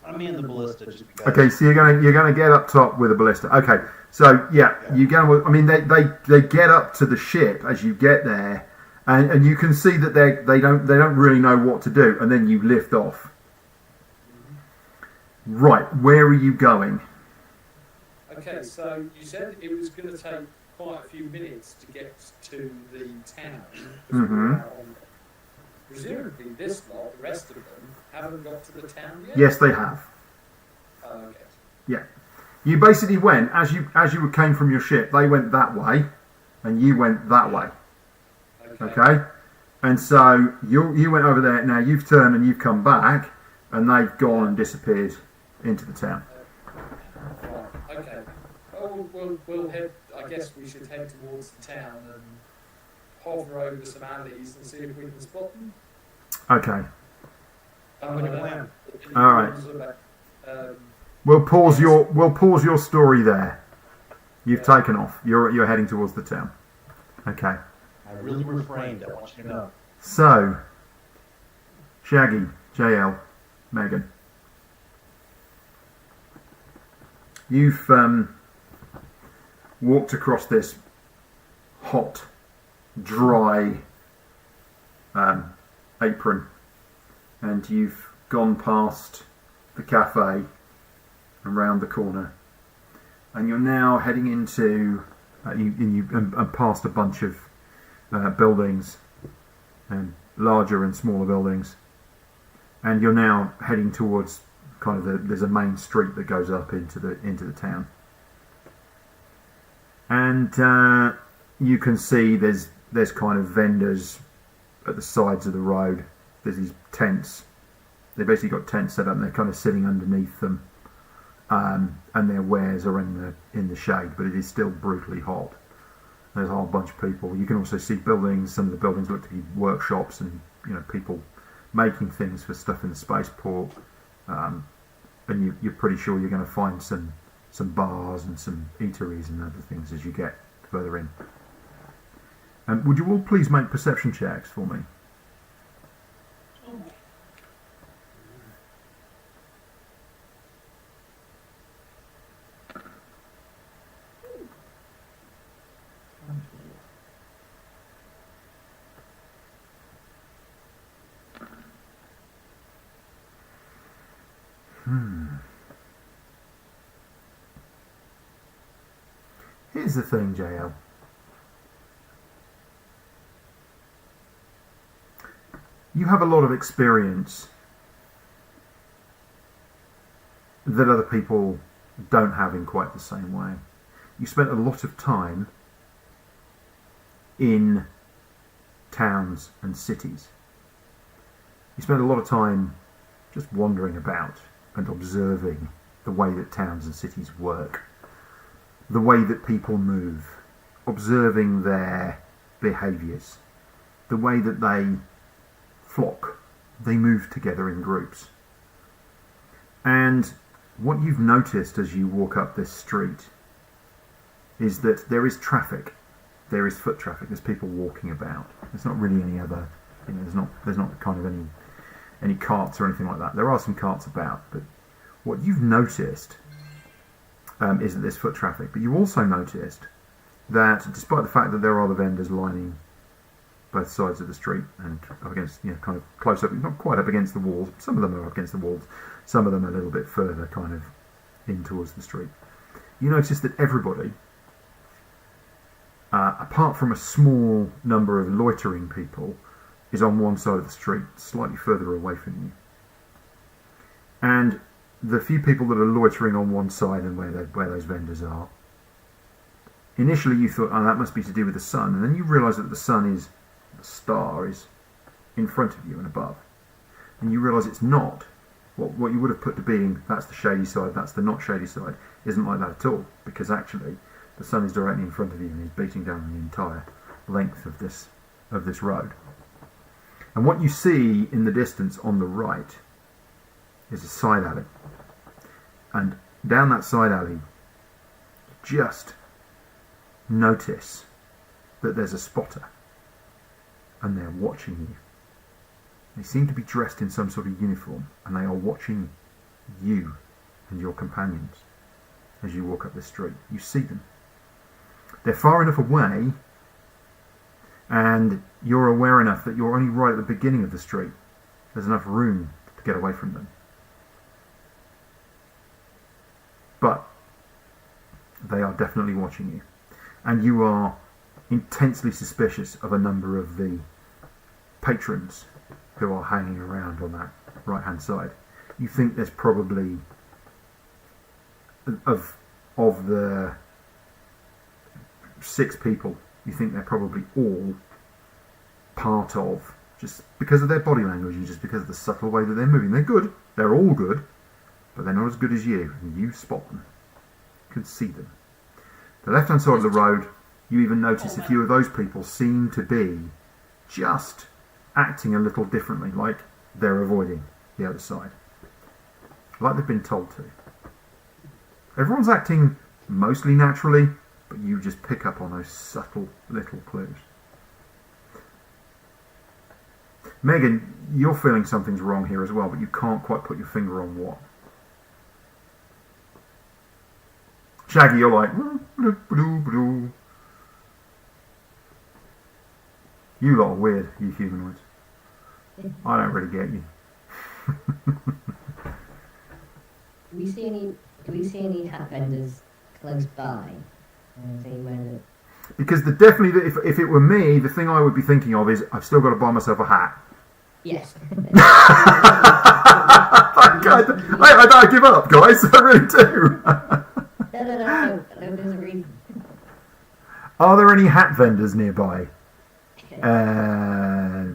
I'm in the ballista just because. Okay, so you're gonna get up top with a ballista. Okay, so yeah, you go. I mean, they get up to the ship as you get there, and you can see that they don't really know what to do, and then you lift off. Right, where are you going? Okay, so you said it was going to take quite a few minutes to get to the town. Presumably this lot, the rest of them, haven't got to the town yet? Yes, they have. Oh, okay. Yeah, you basically went as you came from your ship. They went that way, and you went that way. Okay, and so you went over there. Now you've turned and you've come back, and they've gone and disappeared into the town. Right, okay. Oh, we'll head, I guess we should head towards the town and hover over some alleys and see if we can spot them. Okay. Plan. All right. We'll pause your story there. You've taken off. You're heading towards the town. Okay. I really refrained. I want you to know. So, Shaggy, JL, Megan, you've walked across this hot, dry apron, and you've gone past the cafe and round the corner, and you're now heading into and past a bunch of buildings, and larger and smaller buildings, and you're now heading towards kind of there's a main street that goes up into the town, and you can see there's kind of vendors at the sides of the road. There's these tents. They basically got tents set up, and they're kind of sitting underneath them, and their wares are in the shade, but it is still brutally hot. There's a whole bunch of people. You can also see buildings. Some of the buildings look to be workshops, and people making things for stuff in the spaceport. And you're pretty sure you're going to find some bars and some eateries and other things as you get further in. Would you all please make perception checks for me? Here's the thing, JL. You have a lot of experience that other people don't have in quite the same way. You spent a lot of time in towns and cities. You spent a lot of time just wandering about and observing the way that towns and cities work, the way that people move, observing their behaviours, the way that they flock, they move together in groups. And what you've noticed as you walk up this street is that there is traffic. There is foot traffic. There's people walking about. There's not really any other, there's not kind of any carts or anything like that. There are some carts about, but what you've noticed is that there's foot traffic. But you also noticed that despite the fact that there are the vendors lining both sides of the street and up against, kind of close up, not quite up against the walls. Some of them are up against the walls. Some of them are a little bit further kind of in towards the street. You notice that everybody, apart from a small number of loitering people, is on one side of the street, slightly further away from you. And the few people that are loitering on one side and where those vendors are, initially you thought, that must be to do with the sun, and then you realise that the star is in front of you and above, and you realise it's not. What you would have put to being, that's the shady side, that's the not shady side, isn't like that at all, because actually the sun is directly in front of you and is beating down the entire length of this road. And what you see in the distance on the right is a side alley, and down that side alley just notice that there's a spotter, and they're watching you. They seem to be dressed in some sort of uniform, and they are watching you and your companions as you walk up the street. You see them. They're far enough away, and you're aware enough that you're only right at the beginning of the street. There's enough room to get away from them. But they are definitely watching you, and you are intensely suspicious of a number of the patrons who are hanging around on that right hand side. You think there's probably, of the 6 people, you think they're probably all part of, just because of their body language and just because of the subtle way that they're moving. They're good, they're all good, but they're not as good as you, and you spot them. You can see them. The left hand side of the road, you even notice a few of those people seem to be just acting a little differently, like they're avoiding the other side, like they've been told to. Everyone's acting mostly naturally, but you just pick up on those subtle little clues. Megan, you're feeling something's wrong here as well, but you can't quite put your finger on what. Shaggy, you're like, you lot are weird, you humanoids. I don't really get you. Do we see any hat vendors close by? Because definitely, if it were me, the thing I would be thinking of is I've still got to buy myself a hat. Yes. I don't give up, guys. I really do. No, there's a reason. Are there any hat vendors nearby?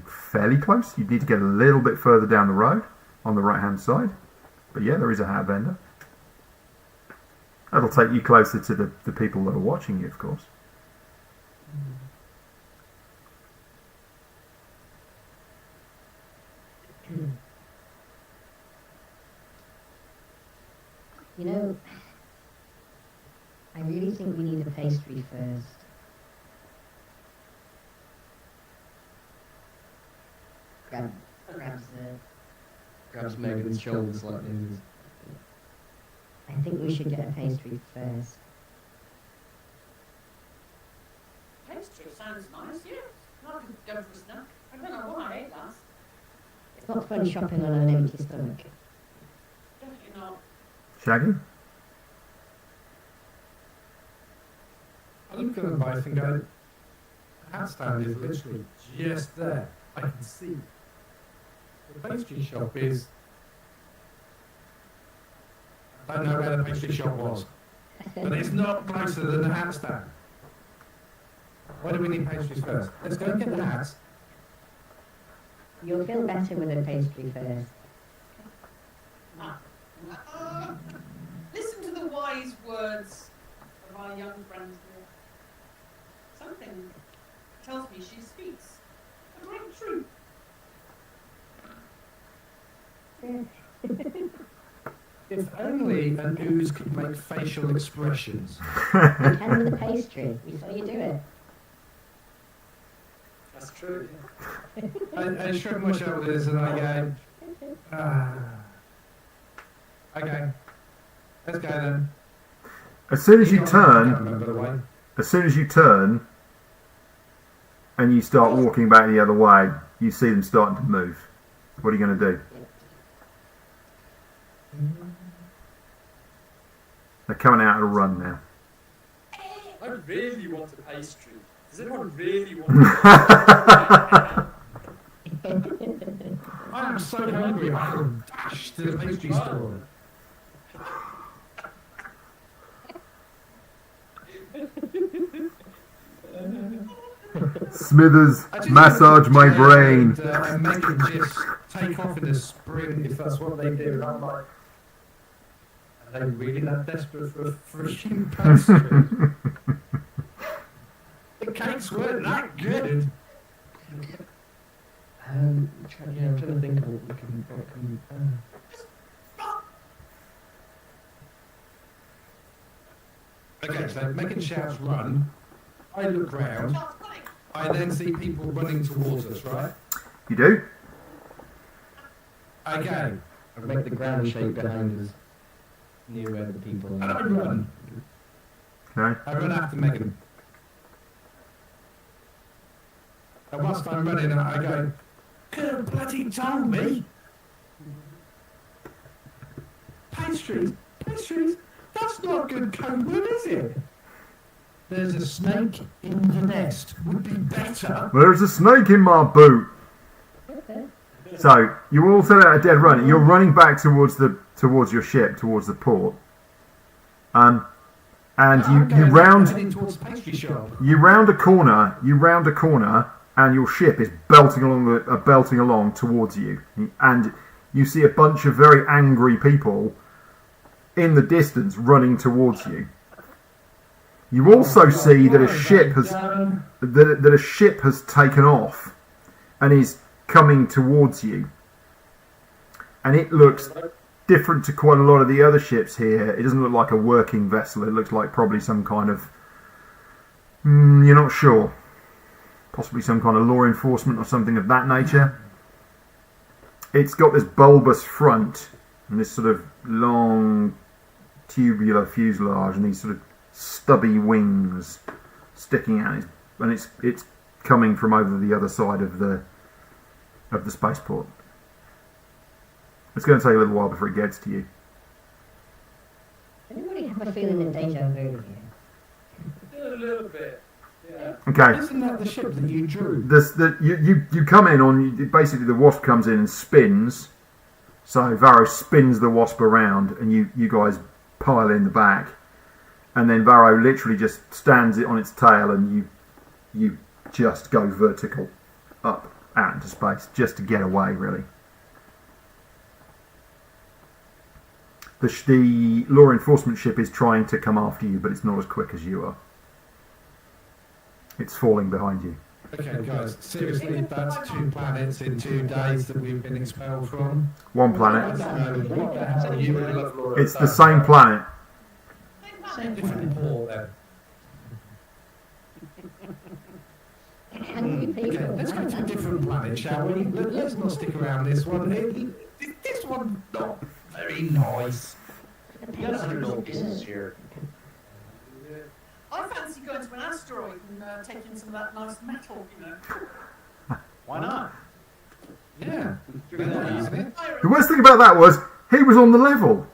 Fairly close. You'd need to get a little bit further down the road on the right-hand side. But yeah, there is a hat vendor. That'll take you closer to the people that are watching you, of course. You know, I really think we need a pastry first. Grabs Megan's shoulders like this. I think we should get a pastry first. Pastry sounds nice, yes. I could go for a snack. I don't know what I ate last. It's not fun shopping on an empty stomach. Definitely not. Shaggy? I look at them both and go, the hat stand is literally just there. I can see. The pastry shop is... I don't know where the pastry shop was, but it's not closer than the hat stand. Why do we need pastries first? Let's go and get the hats. You'll feel better with a pastry first. Listen to the wise words of our young friend here. Something tells me she speaks a great truth. If only an ooze could make facial expressions. You can with a pastry. We saw you do it. That's true. I shrug my shoulders and I go, okay, let's go then. As soon as you Can't turn, remember the way. and you start walking back the other way, you see them starting to move. What are you going to do? They're coming out at a run now. I really want a pastry. Does anyone really want I am so hungry, I will dash to the pastry store. Smithers, I just massage my brain. And make it just take off in a sprint if that's what they do. And I'm like, are they really that desperate for a freaking pastry? The cakes weren't that good. I'm trying to think of what we can. Okay, so Megan shouts run. I look round. I then see people running towards us, right? You do? Okay. I make the ground shake behind us, near where the people And I are. run. Okay. I run after Megan. And whilst I'm running, I go, could have bloody told me. Pastries, that's not good Coburn, is it? There's a snake in the nest. Would be better. There's a snake in my boot. So you all set out a dead run. You're running back towards your ship, towards the port. And you round towards the pastry shop. you round a corner, and your ship is belting along towards you, and you see a bunch of very angry people in the distance running towards you. You also see that a ship has taken off and is coming towards you, and it looks different to quite a lot of the other ships here. It doesn't look like a working vessel. It looks like probably some kind of you're not sure, possibly some kind of law enforcement or something of that nature. It's got this bulbous front and this sort of long tubular fuselage and these sort of stubby wings sticking out, and it's coming from over the other side of the spaceport. It's going to take a little while before it gets to you. Anybody have a feeling of deja vu here? a little bit? Yeah. Okay. Isn't that the ship that you drew? You come in on basically the wasp comes in and spins. So Varro spins the wasp around, and you guys pile in the back, and then Varro literally just stands it on its tail, and you just go vertical up out into space just to get away, really. The law enforcement ship is trying to come after you, but it's not as quick as you are. It's falling behind you. Okay, guys, seriously, that's 2 planets in 2 days that we've been expelled from. One planet. What the hell are you doing? It's the same planet. Same different port then. Hungry Okay, people. let's go to a different planet, shall we? Let's not stick around this one. This one's not very nice. You got 100 gold pieces here. I fancy going to an asteroid and taking some of that nice metal, you know. Why not? Yeah, we're not using it. The worst thing about that was he was on the level.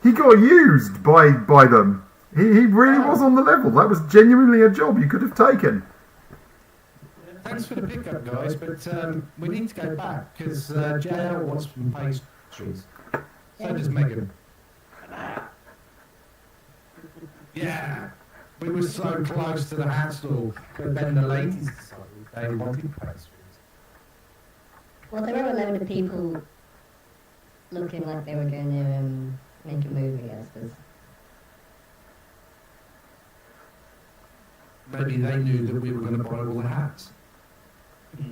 He got used by them. He really was on the level. That was genuinely a job you could have taken. Thanks for the pickup, guys, but we need to go back because JL wants some pastries. So does Megan. Yeah, we were so close to the hat stall, but then the ladies decided they wanted pastries. Well, there were a load of people looking like they were going to make a movie, I suppose. Maybe they knew that we were going to buy all the hats. I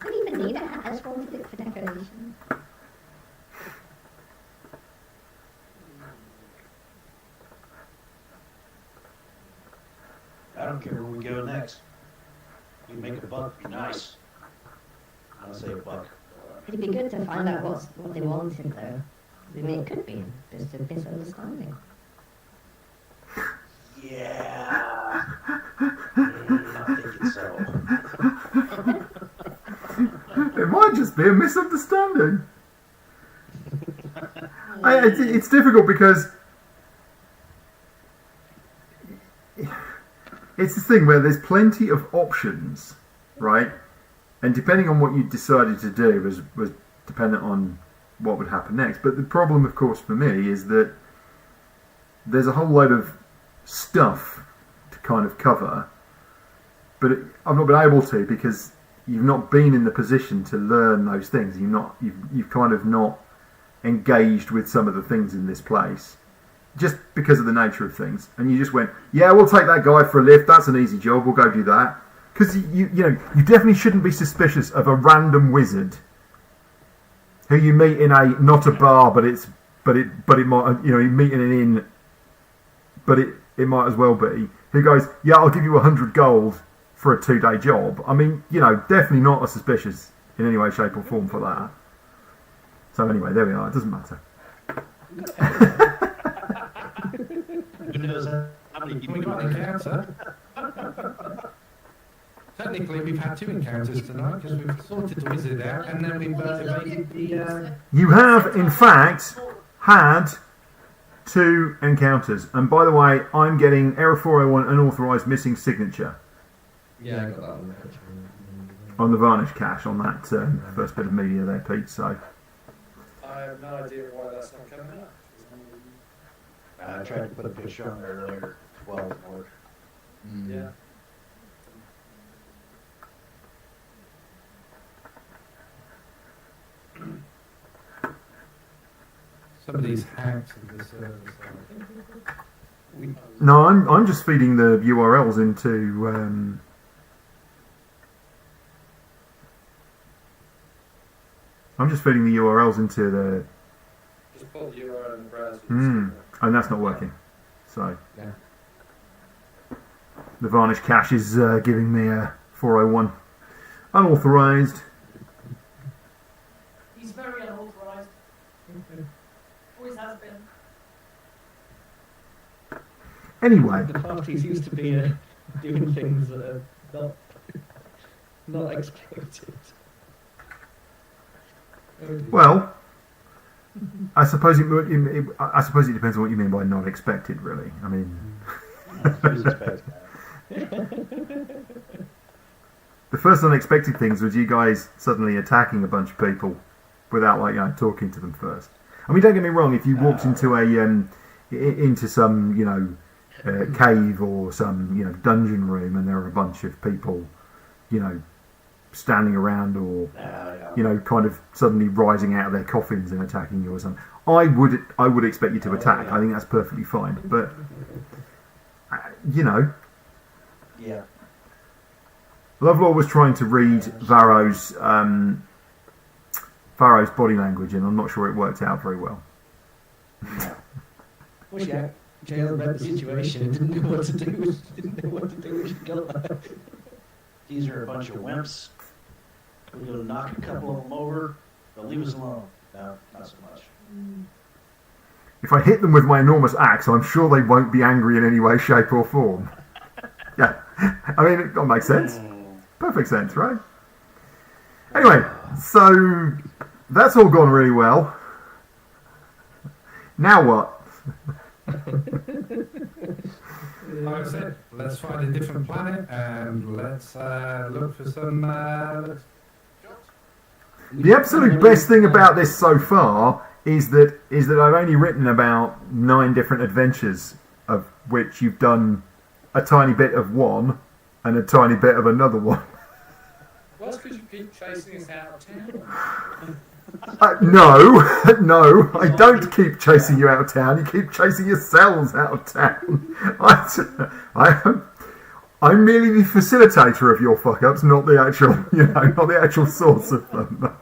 don't even need a hat, I just wanted it for decoration. I don't care where we go next. You make a buck, be nice. I'll say a buck. It'd be good to find out what they wanted, though. I mean, it could be just a misunderstanding. Yeah. I'm thinking so. It might just be a misunderstanding. It's difficult because it's the thing where there's plenty of options, right? And depending on what you decided to do was dependent on what would happen next. But the problem, of course, for me is that there's a whole load of stuff to kind of cover, but I've not been able to because you've not been in the position to learn those things. You've kind of not engaged with some of the things in this place just because of the nature of things, and you just went, yeah, we'll take that guy for a lift, that's an easy job, we'll go do that. Because you definitely shouldn't be suspicious of a random wizard who you meet in not a bar, but it might, you meet in an inn, but it might as well be, who goes, yeah, I'll give you 100 gold for a 2-day job. I mean, definitely not as suspicious in any way, shape or form for that. So anyway, there we are, it doesn't matter. Who knows how many people We got an encounter. Technically, we've had 2 encounters tonight because we've sorted the wizard out and then we've evaded the... You have, in fact, had 2 encounters. And by the way, I'm getting Error 401 unauthorised missing signature Yeah, I got that one. on the Varnish cache on that first bit of media there, Pete. So I have no idea why that's not coming up. I tried to put a picture on there earlier. 12 more. Yeah. Somebody's hacked the server. no, I'm just feeding the URLs into. I'm just feeding the URLs into the. Just put the URL in the browser. And that's not working. So Yeah. the Varnish cache is giving me a 401 unauthorised. He's very unauthorised. Always has been. Anyway, The party seems to be doing things that are not expected. well, I suppose I suppose it depends on what you mean by not expected. Really, I mean, Who's expecting the first unexpected things was you guys suddenly attacking a bunch of people without talking to them first. I mean, don't get me wrong. If you walked into into some cave or some dungeon room and there were a bunch of people standing around or kind of suddenly rising out of their coffins and attacking you or something, I would expect you to attack. I think that's perfectly fine. But Yeah. Lovelore was trying to read Varro's body language, and I'm not sure it worked out very well. Well, yeah, Jail read the situation and didn't know what to do. Didn't know what to do with Gulliver. These are a bunch of wimps. We're going to knock a couple of them over. They'll leave us alone. No, not so much. If I hit them with my enormous axe, I'm sure they won't be angry in any way, shape, or form. Yeah, I mean, it makes sense. Perfect sense, right? Anyway, so that's all gone really well. Now what? Like I said, let's find a different planet and let's look for some. The absolute best thing about this so far is that I've only written about 9 different adventures, of which you've done a tiny bit of one and a tiny bit of another one. Well, it's because you keep chasing us out of town. No, I don't keep chasing you out of town. You keep chasing yourselves out of town. I'm merely the facilitator of your fuck-ups, not the actual, not the actual source of them.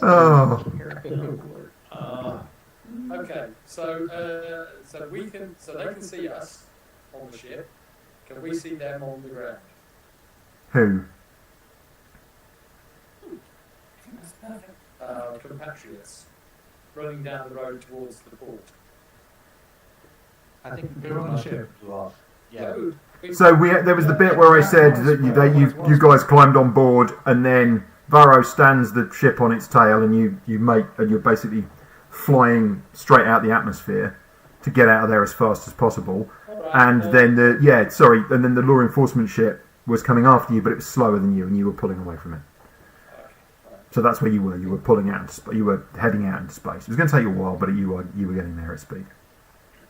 Oh. Okay, so they can see us on the ship. Can we see them on the ground? Who? Compatriots running down the road towards the port. I think we're on the ship. Yeah. So there was the bit where I said that you guys climbed on board, and then Varro stands the ship on its tail, and you're basically flying straight out the atmosphere to get out of there as fast as possible. And then the law enforcement ship was coming after you, but it was slower than you, and you were pulling away from it. So that's where you were. You were pulling out. You were heading out into space. It was going to take you a while, but you were getting there at speed.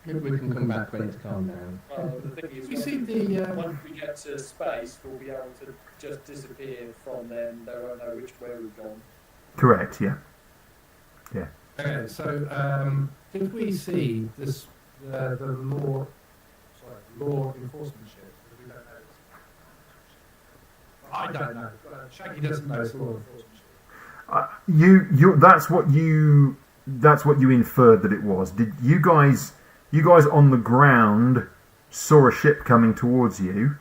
Maybe we can come back when it's calmed down. The thing is, You see the. once we get to space, we'll be able to just disappear from them. They won't know which way we've gone. Correct. Yeah. Okay, so did we see this the law enforcement ship? We don't know. I don't know. Shaggy doesn't know it's law enforcement ship. That's what you inferred that it was. Did you guys on the ground saw a ship coming towards you,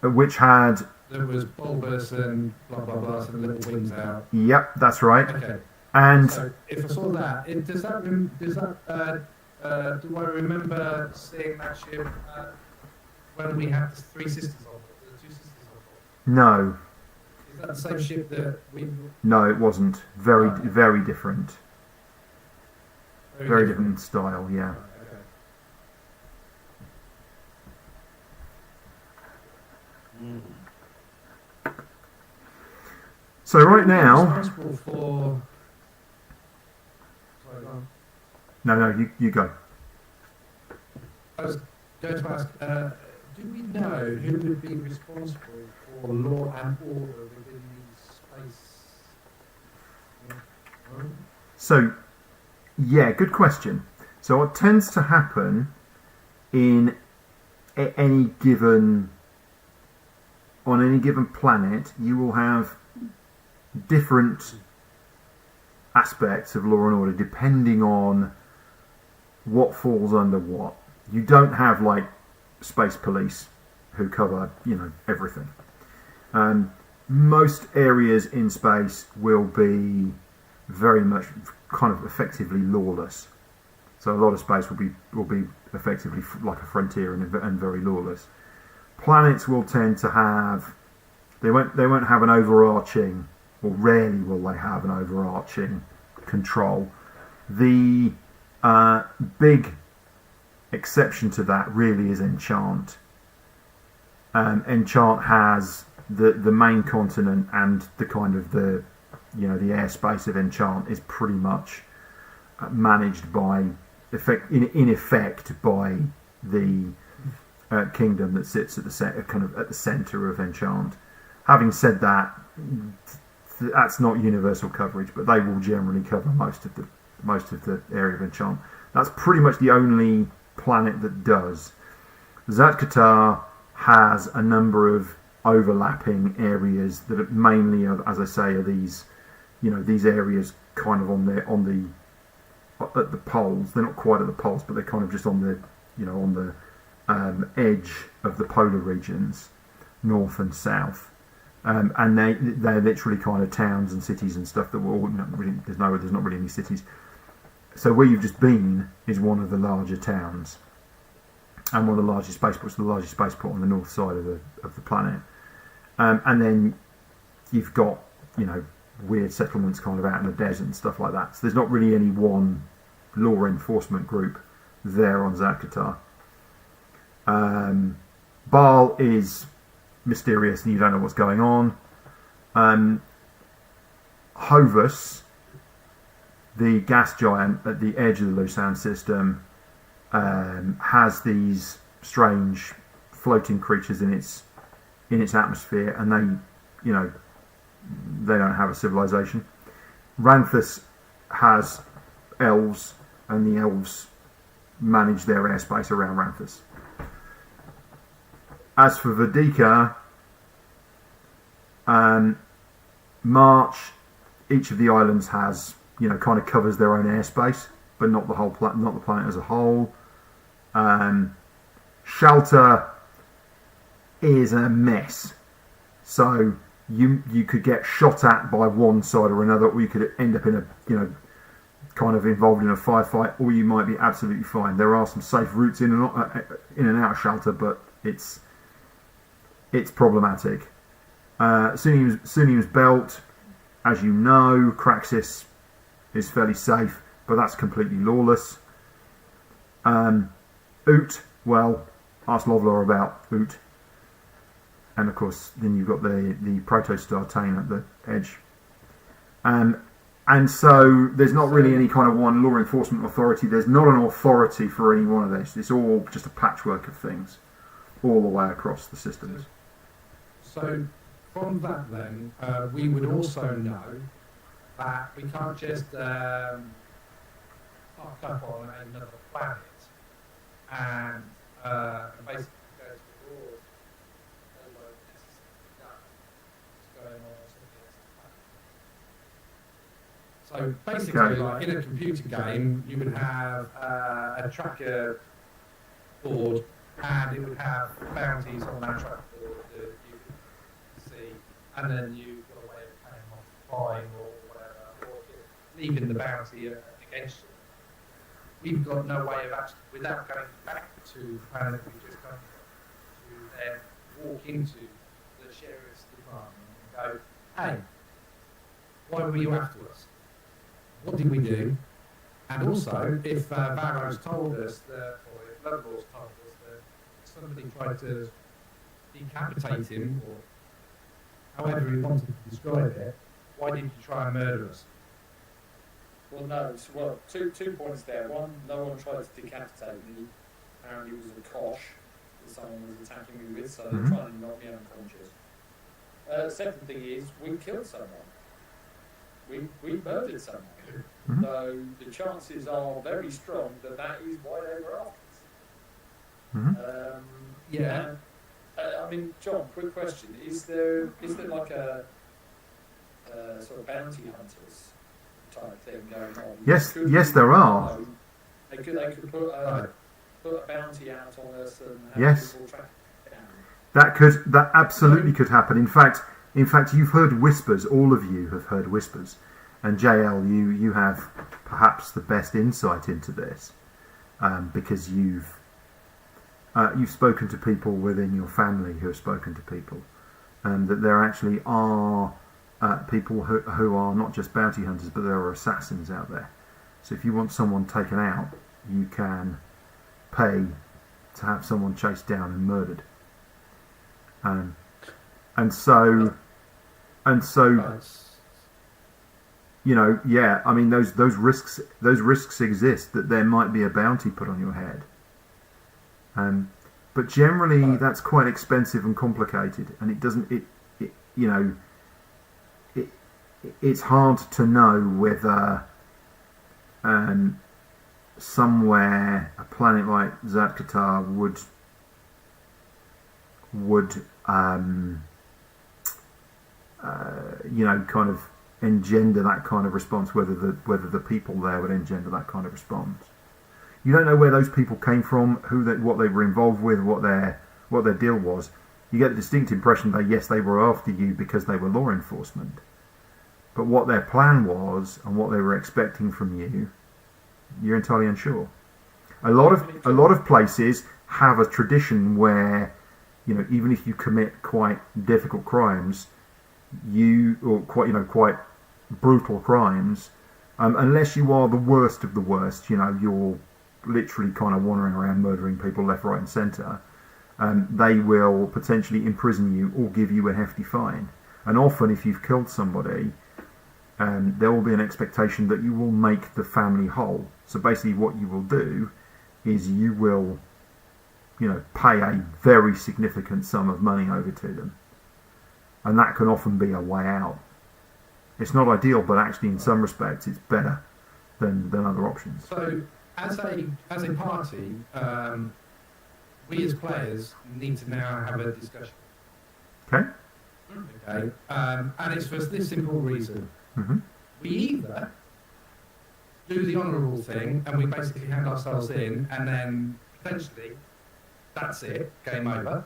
which had There was bulbous and blah blah blah, some little wings out. Yep, that's right. Okay. And So if I saw that, do I remember seeing that ship when we had the 3 sisters on board, the 2 sisters on board? no, Is that the same ship that we? no, it wasn't. Very Right. very different. Very different style. Yeah. Right, okay. So right now, Responsible for. Sorry, go on. no, you go. I was going to ask, do we know who would be responsible for law and order within the space? So, yeah, good question. So what tends to happen in any given planet, you will have different aspects of law and order depending on what falls under what. You don't have like space police who cover everything. Most areas in space will be very much kind of effectively lawless. So a lot of space will be effectively like a frontier and very lawless. Planets will tend to have they won't have an overarching or rarely will they have an overarching control. The big exception to that really is Enchant. Enchant has the main continent, and the kind of the airspace of Enchant is pretty much managed by in effect by the kingdom that sits at the centre of Enchant. Having said that, that's not universal coverage, but they will generally cover most of the area of Enchant. That's pretty much the only planet that does. Zat-Qatar has a number of overlapping areas that are mainly, as I say, are these areas kind of at the poles. They're not quite at the poles, but they're kind of just on the edge of the polar regions, north and south. And they're literally kind of towns and cities and stuff that were all, there's not really any cities. So where you've just been is one of the larger towns and one of the largest spaceports, the largest spaceport on the north side of the planet. And then you've got weird settlements kind of out in the desert and stuff like that. So there's not really any one law enforcement group there on Zat-Qatar. Baal is mysterious and you don't know what's going on. Hovus, the gas giant at the edge of the Lusan system, has these strange floating creatures in its atmosphere, and they don't have a civilization. Ranthus has elves, and the elves manage their airspace around Ranthus. As for Vedika, March, each of the islands has, kind of covers their own airspace, but not the whole not the planet as a whole. Shelter is a mess, so you could get shot at by one side or another, or you could end up in a kind of involved in a firefight, or you might be absolutely fine. There are some safe routes in and out of Shelter, but it's problematic. Sunium's Belt, as you know, Craxis is fairly safe, but that's completely lawless. Oot, well, ask Lovelar about Oot. And of course, then you've got the Protostar Tane at the edge. And so there's not really any kind of one law enforcement authority. There's not an authority for any one of these. It's all just a patchwork of things all the way across the systems. So from that then, we would also know that we can't just park up on another planet and basically go to the wars. So basically, like in a computer game, you would have a tracker board, and it would have bounties on that tracker board that you can see, and then you've got a way of paying off the fine or whatever, or leaving the bounty against you. We've got no way of actually, without going back to the planet we just come from, to then walk into the sheriff's department and go, hey, why were you after us? What did we do? And also, if Varro's told us that, or if Lovelar's told us that somebody tried to decapitate him, or however he wanted to describe it, why did you try and murder us? Well, no. Well, two points there. One, no one tried to decapitate me. Apparently, it was a kosh that someone was attacking me with, so they're trying to knock me unconscious. Second thing is, we killed someone. We murdered someone. So the chances are very strong that is why they were after us. Yeah. I mean, John, quick question: Is there like a sort of bounty hunters type thing going on? Yes, there are. They could put a bounty out on us and have Yes. people track it down. That absolutely could happen. In fact, you've heard whispers. All of you have heard whispers, and JL, you have perhaps the best insight into this because you've spoken to people within your family who have spoken to people, and that there actually are people who are not just bounty hunters, but there are assassins out there. So if you want someone taken out, you can pay to have someone chased down and murdered. And so, you know, yeah. I mean, those risks exist that there might be a bounty put on your head. But generally, that's quite expensive and complicated, and it doesn't. You know, it's hard to know whether somewhere a planet like Zat-Qatar would you know, kind of engender that kind of response, whether the people there would engender that kind of response. You don't know where those people came from, what they were involved with, what their deal was. You get the distinct impression that yes, they were after you because they were law enforcement, but what their plan was and what they were expecting from you, you're entirely unsure. A lot of places have a tradition where, you know, even if you commit quite difficult crimes, quite brutal crimes, unless you are the worst of the worst, you know, you're literally kind of wandering around murdering people left, right and centre, they will potentially imprison you or give you a hefty fine. And often if you've killed somebody, there will be an expectation that you will make the family whole. So basically what you will do is you will, you know, pay a very significant sum of money over to them. And that can often be a way out. It's not ideal, but actually in some respects it's better than other options. So as a party, we as players need to now have a discussion. Okay? Okay. And it's for this simple reason. Mm-hmm. We either do the honourable thing and we basically hand ourselves in, and then potentially that's it, game over.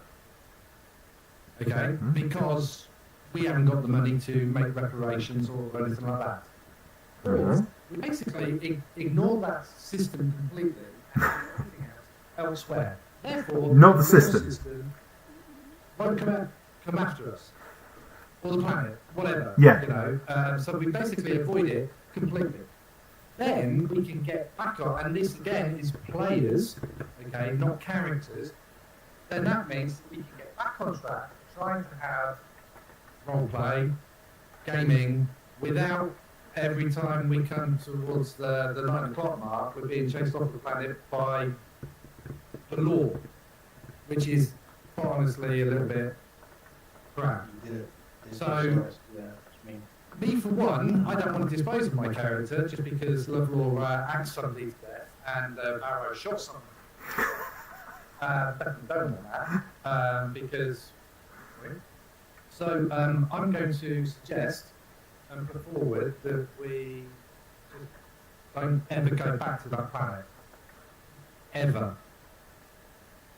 Okay? Mm-hmm. Because we haven't got the money to make reparations or anything like that. Or we basically ignore that system completely and do everything else elsewhere. Therefore, Not the system. Won't come after us. Or the planet, whatever. Yeah. You know, so we basically avoid it completely. Then we can get back on, and this again is players, okay, not characters. Then that means that we can get back on track, trying to have roleplay, gaming, without every time we come towards the 9 o'clock mark, we're being chased off the planet by the law, which is quite honestly a little bit crap. So, me for one, I don't want to dispose of my character just because Lovelaw axed somebody to death and Barrow shot someone. Definitely don't want that because. So I'm going to suggest and put forward that we just don't ever go back to that planet. Ever.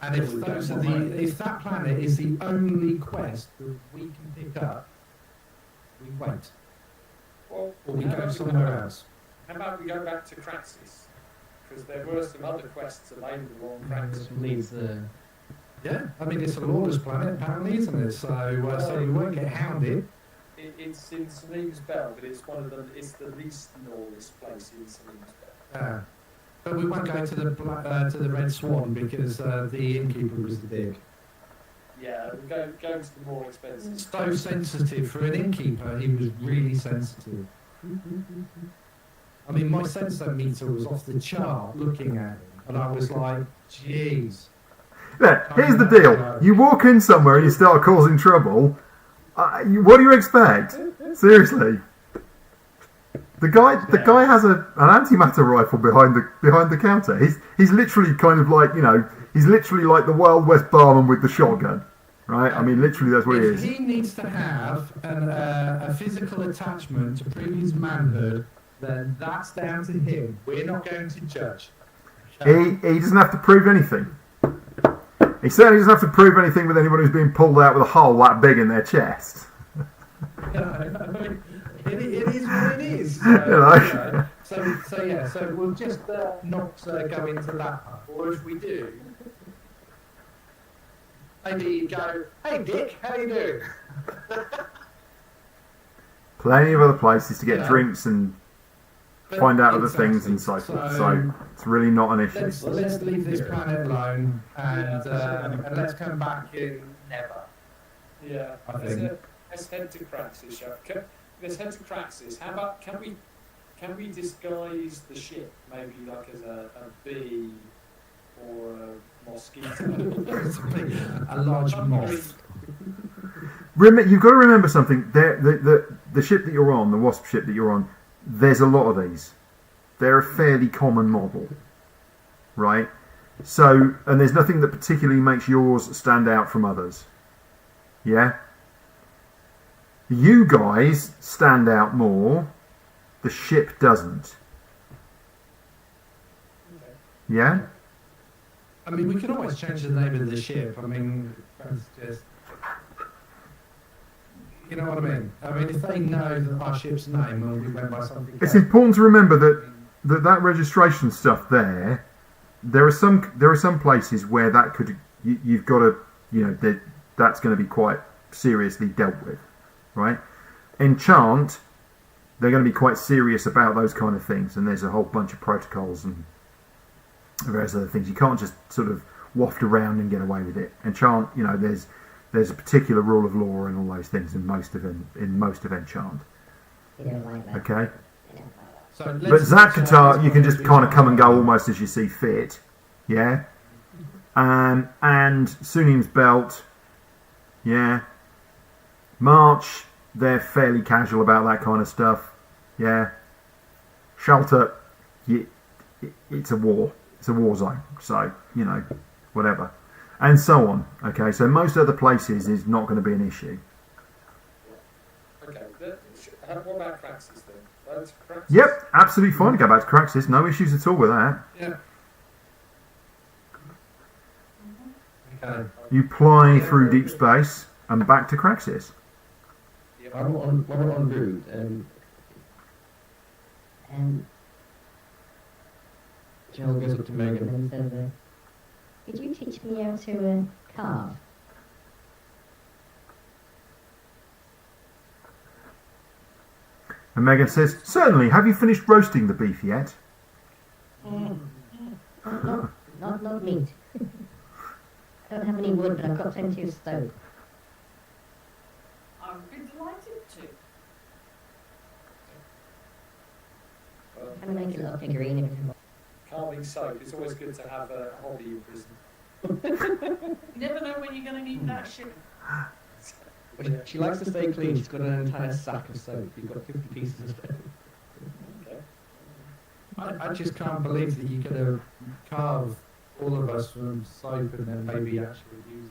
And if that planet is the only quest that we can pick up, we wait. Well, Or we go somewhere else. How about we go back to Craxis? Because there were some other quests available on Craxis. Leaves the. Yeah, I mean it's a lawless planet apparently, isn't it? So so we won't get hounded. It's in Salim's Bell, but it's it's the least lawless place in Salim's Bell. Yeah. But we won't go to the Red Swan because the innkeeper was the dick. Yeah, we'll go to the more expensive. So sensitive for an innkeeper, he was really sensitive. I mean, my sensor meter was off the chart looking at him, and I was like, jeez. Yeah, here's the deal. You walk in somewhere and you start causing trouble. What do you expect? Seriously. The guy has an antimatter rifle behind the counter. He's literally kind of like, you know, he's literally like the Wild West barman with the shotgun, right? I mean, literally that's what he is. If he needs to have a physical attachment to prove his manhood, then that's down to him. We're not going to judge. He doesn't have to prove anything. He certainly doesn't have to prove anything with anyone who's being pulled out with a hole that big in their chest. It is what it is. So we'll just not go into that part. Or if we do, maybe go, hey Dick, how you doing? plenty of other places to get Yeah. drinks and But find out other things and so exactly. forth. So it's really not an issue. Let's leave this planet alone and let's come back in never. Yeah, I think. let's head to Craxis, shall we? Let's head to Craxis. How about can we disguise the ship maybe like as a bee or a mosquito? A large moth. You've got to remember something. The ship that you're on, the Wasp ship that you're on, there's a lot of these. They're a fairly common model, right? So, and there's nothing that particularly makes yours stand out from others. Yeah? You guys stand out more. The ship doesn't. Yeah? I mean, we can always change the name of the ship. I mean, that's just... You know what I mean? I mean, if they know that our ship's name and we went by something It's else, important to remember that registration stuff there are some places where that could you've got to that's going to be quite seriously dealt with, right? Enchant, they're going to be quite serious about those kind of things, and there's a whole bunch of protocols and various other things. You can't just sort of waft around and get away with it. Enchant, there's a particular rule of law and all those things in most of Enchant. You don't like that. Okay. so But let's- Zap-Qatar, you can just kind of come and go almost as you see fit, yeah. And Sunim's Belt, yeah. March, they're fairly casual about that kind of stuff, yeah. Shelter, it's a war zone, so whatever, and so on. Okay, so most other places is not going to be an issue. Okay, what about Craxis then? That's Craxis? Yep, absolutely fine to go back to Craxis, no issues at all with that. Yeah. Okay. You ply through deep space and back to Craxis. I'm on route. Jill goes up to Megan. And says, could you teach me how to carve? And Megan says, certainly, have you finished roasting the beef yet? Not meat. I don't have any wood, but I've got plenty of stove. I would be delighted to. Can I make a little figurine if you want? Carving soap. It's always good to have a hobby in prison. You never know when you're going to need that ship. Well, she likes to stay clean. She's got an entire sack of soap. You've got 50 pieces of soap. Okay. I just can't believe that you could have carved all of us from soap and then maybe actually use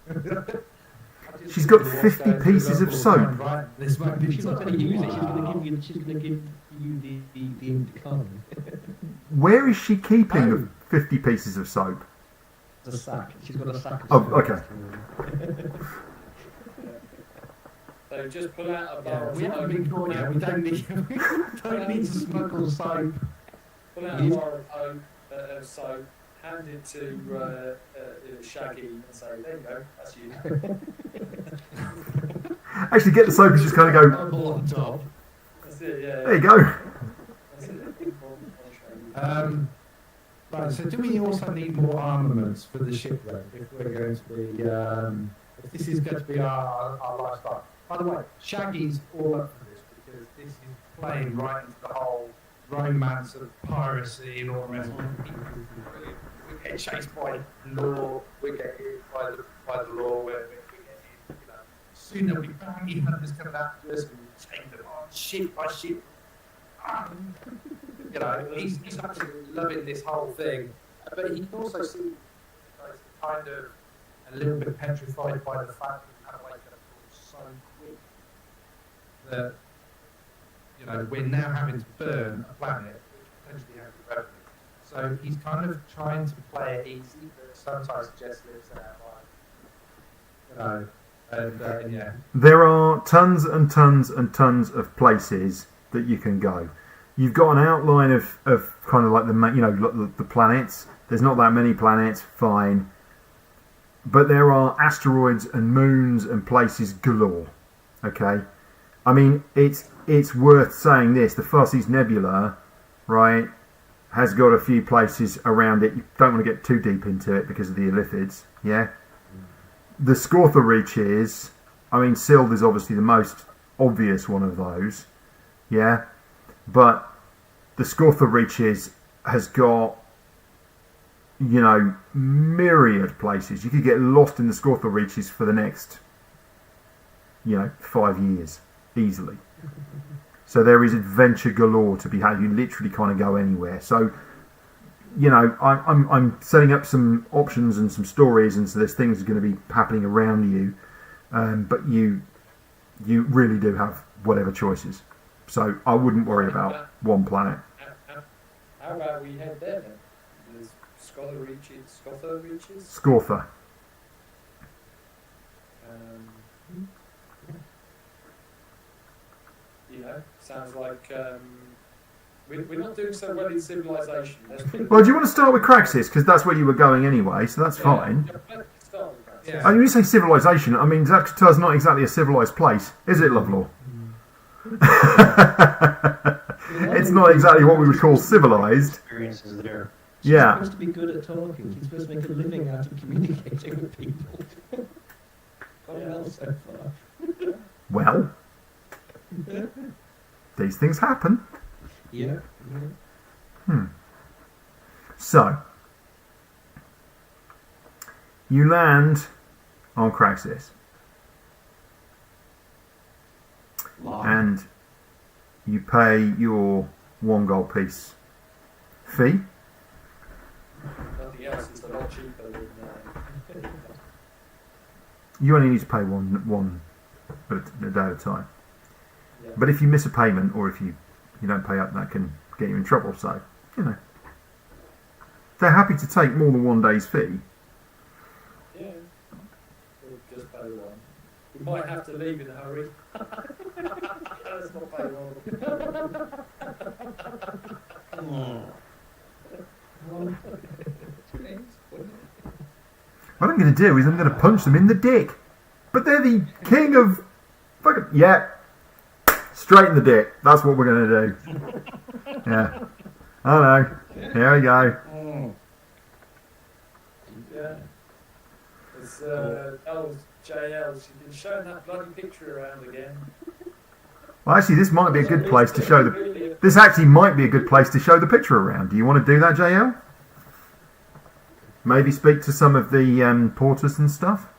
it. She's got 50 pieces of soap. Right, this might be She's not going to use it. She's going to give you the carbon. Where is she keeping the 50 pieces of soap? It's a sack. She's got a sack of Oh, soap. okay. So just pull out a bar Yeah, of we haven't soap. been caught yet. We don't need to smuggle soap. Pull out a bar of soap, hand it to Shaggy and say, there you go, that's you. Actually, get the soap and just kind of go, Bubble on top. That's it, yeah. there you go. That's it. Right, so do we also need more armaments for the ship then, if we're going to be, if this is going to be our lifestyle? By the way, Shaggy's all up for this because this is playing right into the whole romance of piracy and all the rest of it. We get chased by law, we get hit by the law, we get hit, soon there'll be bounty hunters coming after us and take them on ship by ship. He's absolutely loving this whole thing, but he can also see kind of a little bit petrified by the fact that the way so quick that we're now having to burn a planet which potentially has a revenue. So he's kind of trying to play it easy, but sometimes just lives out and yeah. There are tons and tons and tons of places that you can go. You've got an outline of kind of like the planets. There's not that many planets, fine. But there are asteroids and moons and places galore. Okay? I mean, it's worth saying this. The Farsees Nebula, right, has got a few places around it. You don't want to get too deep into it because of the Illithids, yeah? The Scortha Reaches, I mean, Sild is obviously the most obvious one of those, yeah? But the Scortha Reaches has got, you know, myriad places. You could get lost in the Scortha Reaches for the next, you know, 5 years, easily. So there is adventure galore to be had. You literally kind of go anywhere. So, you know, I'm setting up some options and some stories, and so there's things going to be happening around you, but you really do have whatever choices. So I wouldn't worry about one planet. How about we head there then? There's Scortha Reaches. Scortha. You know, sounds like we're not doing so well in civilization. Well, do you want to start with Craxis? Because that's where you were going anyway, so that's fine. Let's start with that. Yeah. I mean, you say civilization, I mean, Zaxxatar's not exactly a civilized place, is it, Lovelaw? It's not exactly what we would call civilized. Experiences there. Yeah. He's supposed to be good at talking. He's supposed to make a living out of communicating with people. Gone well so far. Well, these things happen. Yeah. So, you land on Craxis, and you pay your 1 gold piece fee. Nothing else is a lot cheaper than. You only need to pay one a day at a time. Yeah. But if you miss a payment, or if you don't pay up, that can get you in trouble. So, you know, they're happy to take more than 1 day's fee. Yeah. We'll just pay one. We might have to leave in a hurry. Let's not pay one. What I'm going to do is I'm going to punch them in the dick. But they're the king of fucking... Yeah. Straight in the dick. That's what we're going to do. Yeah. I know. Here we go. Yeah. It's JL. She's been showing that bloody picture around again. Well, actually, this might be a good place to show the... This actually might be a good place to show the picture around. Do you want to do that, JL? Maybe speak to some of the porters and stuff?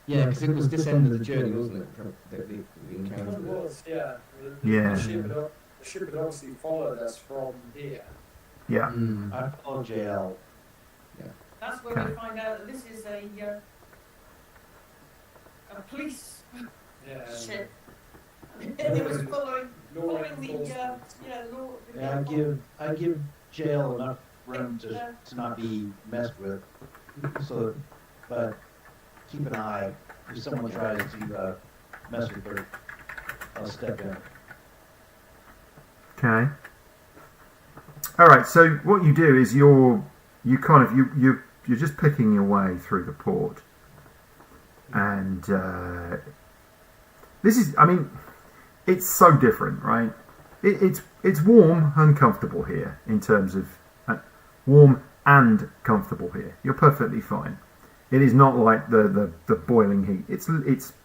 Yeah, because it was this end of the journey, wasn't it? That we encountered. It was, yeah. Yeah. The ship had obviously followed us from here. Yeah. I follow JL. That's where Okay. we find out that this is a police Yeah. ship. It was following Law the enforcement. law. Yeah, I give JL enough room to not be messed with. So, but keep an eye. If someone tries to mess with her, I'll step in. Okay. All right. So what you do is you're just picking your way through the port, and this is, I mean, it's so different, right? It's warm and comfortable here in terms of warm and comfortable here. You're perfectly fine. It is not like the boiling heat. It's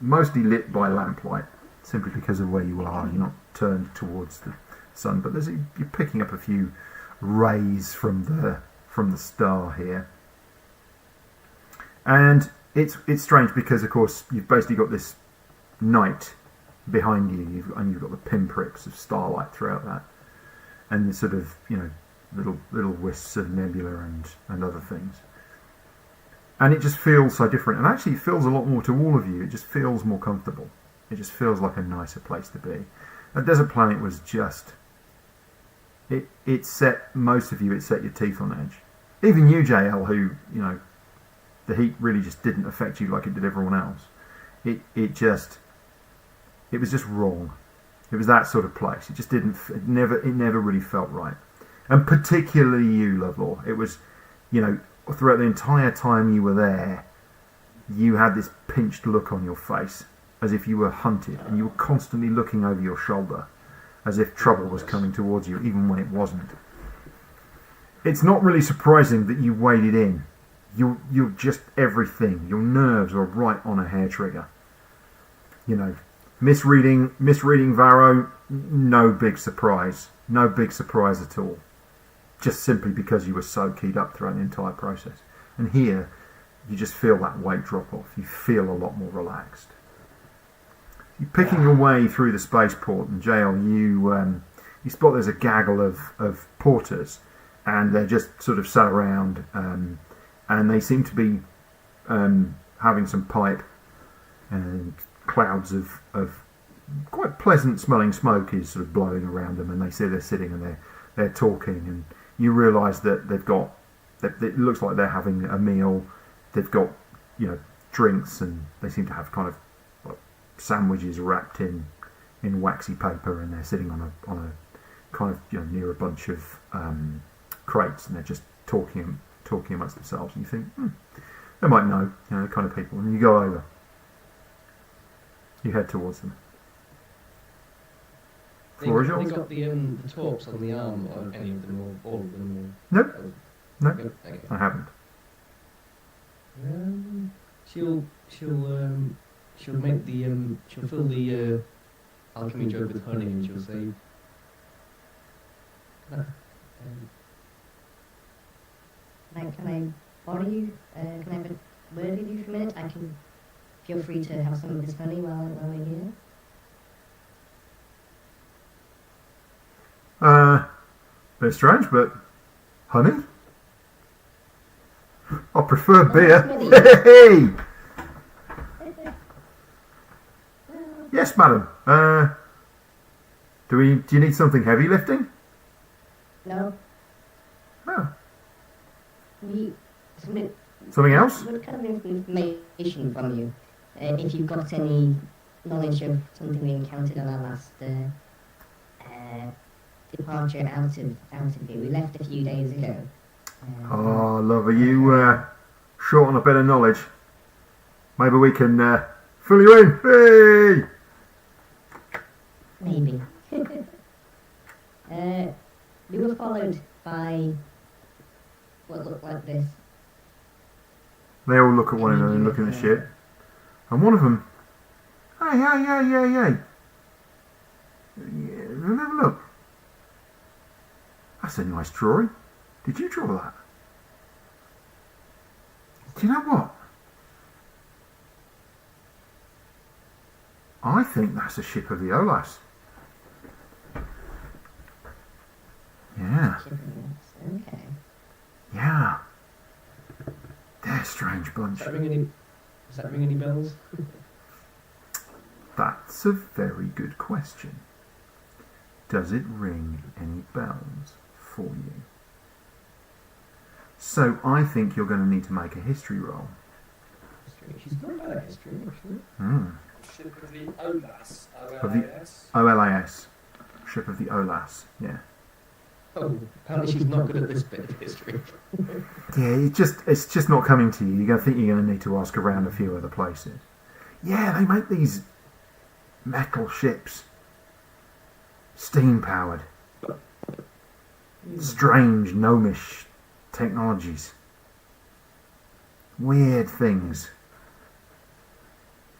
mostly lit by lamplight, simply because of where you are. You're not turned towards the sun, but you're picking up a few rays from the star here. And it's strange because, of course, you've basically got this night behind you, and you've got the pinpricks of starlight throughout that, and the sort of, you know, little wisps of nebula and other things. And it just feels so different, and actually it feels a lot more to all of you. It just feels more comfortable. It just feels like a nicer place to be. That desert planet was just... It set most of you, it set your teeth on edge. Even you, JL, who, you know, the heat really just didn't affect you like it did everyone else. It was just wrong. It was that sort of place. It just didn't. It never really felt right. And particularly you, Lovelaw. It was, you know, throughout the entire time you were there, you had this pinched look on your face, as if you were hunted, and you were constantly looking over your shoulder, as if trouble was coming towards you, even when it wasn't. It's not really surprising that you waded in. You're just everything. Your nerves are right on a hair trigger. You know, misreading Varro, no big surprise. No big surprise at all. Just simply because you were so keyed up throughout the entire process. And here, you just feel that weight drop off. You feel a lot more relaxed. You're picking your way through the spaceport and jail. You spot there's a gaggle of porters, and they're just sort of sat around, and they seem to be having some pipe, and clouds of quite pleasant smelling smoke is sort of blowing around them, and they're sitting and they're talking, and you realise that it looks like they're having a meal. They've got, you know, drinks, and they seem to have kind of like sandwiches wrapped in waxy paper, and they're sitting on a kind of, you know, near a bunch of crates, and they're just talking amongst themselves, and you think, they might know, you know, the kind of people, and you go over. You head towards them. Floor is yours. They got the torps on the arm of any of them, or all of them? Nope. No, Okay. I haven't. She'll make the she'll fill the alchemy jug with honey, and she'll say, Can I borrow you? Can I have a word with you for a minute? I can feel free to have some of this honey while we're here. Bit strange, but honey? I prefer beer. Hey! Yes, madam. Do you need something heavy lifting? No. Oh. Something else? What kind of information from you? If you've got any knowledge of something we encountered on our last departure out of here. We left a few days ago. Oh, love, are you short on a bit of knowledge? Maybe we can fill you in. Hey! Maybe. We were followed by what looked like this. They all look at one another and look at the shit. And one of them, hey. Yeah, have a look. That's a nice drawing. Did you draw that? Do you know what? I think that's a ship of the Olas. Yeah. Okay. Yeah. They're a strange bunch. does that ring any bells? That's a very good question. Does it ring any bells for you? So I think you're going to need to make a history roll. She's not bad at history, actually. Ship of the Olas. Of the OLAS. OLAS. Ship of the Olas, yeah. Oh, apparently she's not good at this bit of history. Yeah, it's just not coming to you. You're going to think you're going to need to ask around a few other places. Yeah, they make these metal ships. Steam powered. Strange, gnomish technologies. Weird things.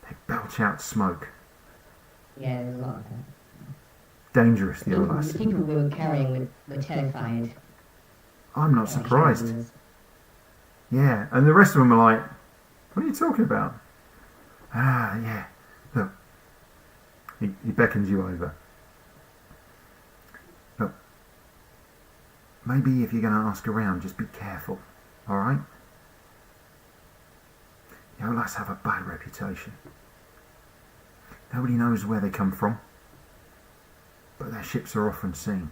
They belch out smoke. Yeah, there's a lot of that. Dangerous, the The Olas. people we were carrying were terrified. I'm not surprised. Yeah, and the rest of them are like, what are you talking about? Ah, yeah. Look. He beckons you over. Look. Maybe if you're going to ask around, just be careful. Alright? The Olas have a bad reputation. Nobody knows where they come from. But their ships are often seen.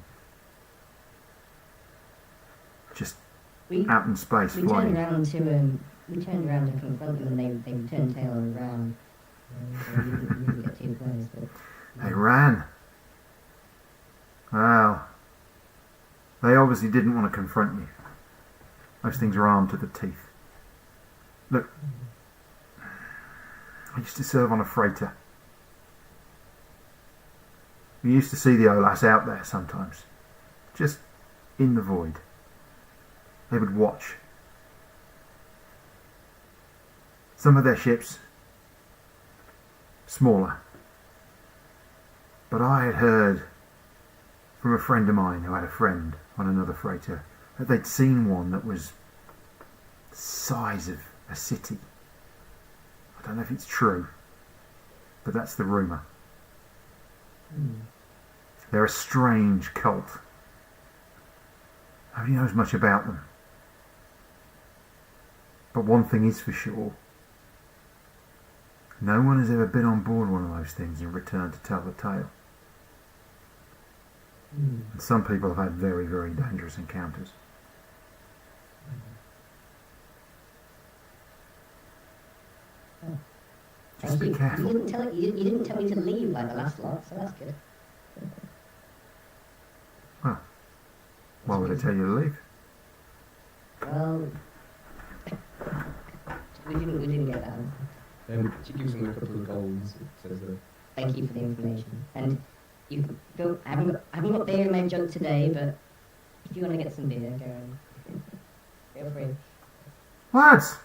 Just We out in space turned flying. around to confront them, and they turned tail and ran. So we didn't get too close, but They ran. Well, they obviously didn't want to confront you. Those things are armed to the teeth. Look, I used to serve on a freighter We used to see the Olas out there sometimes, just in the void. They would watch. Some of their ships smaller. But I had heard from a friend of mine who had a friend on another freighter that they'd seen one that was the size of a city. I don't know if it's true, but that's the rumour. They're a strange cult. Nobody knows much about them. But one thing is for sure. No one has ever been on board one of those things and returned to tell the tale. And some people have had very, very dangerous encounters. Just be careful. You didn't tell me to leave like the last lot, so that's good. Well, why would I tell you to leave? Well, we didn't get that. She gives him a couple of golds. It says that. Thank you for the information. And you go. I haven't got beer in my jug today, but if you want to get some beer, go and feel free. Lads!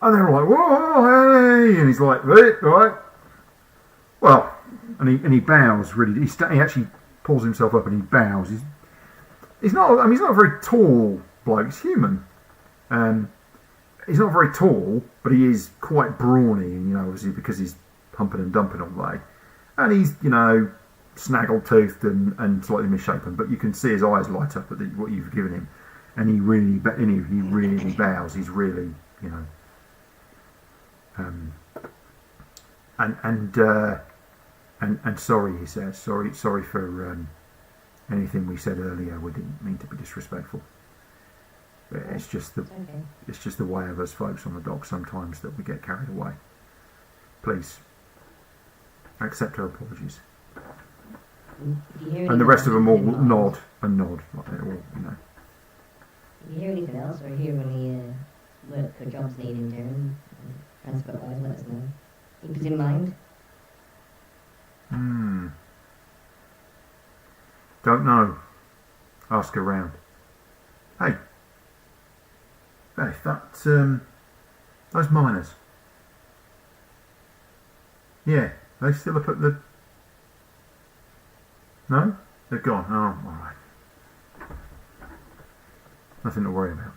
And they're all like, whoa, hey! And he's like, right. Well, and he bows really. He actually pulls himself up and he bows. He's not. I mean, he's not a very tall bloke. He's human. He's not very tall, but he is quite brawny, you know, obviously because he's humping and dumping all day. And he's, you know, snaggle-toothed and slightly misshapen, but you can see his eyes light up at what you've given him, and he really bows. He's really, you know, and sorry, he says, sorry for anything we said earlier. We didn't mean to be disrespectful. It's just the way of us folks on the dock sometimes that we get carried away. Please accept our apologies. And the rest of them all nod, like they're all, you know. If you hear anything else or hear any work or jobs needing doing, transport-wise, let us know. Keep us in mind. Don't know. Ask around. Hey. Beth, those miners. Yeah, they still up at the... No? They're gone. Oh, alright. Nothing to worry about.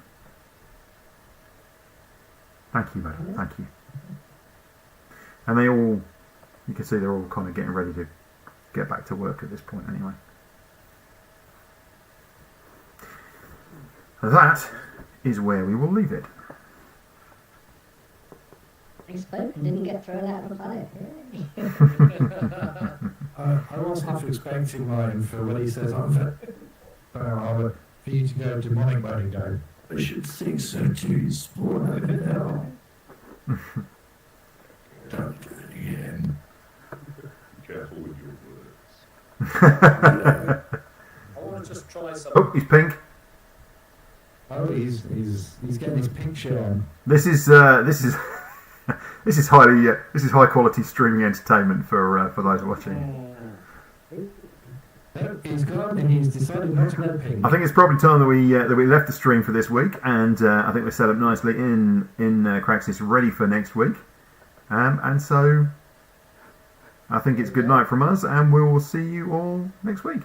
Thank you, madam. Thank you. And they all... You can see they're all kind of getting ready to get back to work at this point anyway. That is where we will leave it. I spoke and didn't get thrown out of the planet. I was half expecting mine for when he says, for you to go to my wedding day. I should think so too, spawn over hell. Don't do it again. Careful with your words. I want to just try something. Oh, he's pink. Oh, he's getting his pink shirt on. This is this is high quality streaming entertainment for those watching. He's gone and he's decided not to go pink. I think it's probably time that we left the stream for this week, and I think we're set up nicely in Craxis, ready for next week. And so I think it's good night from us, and we will see you all next week.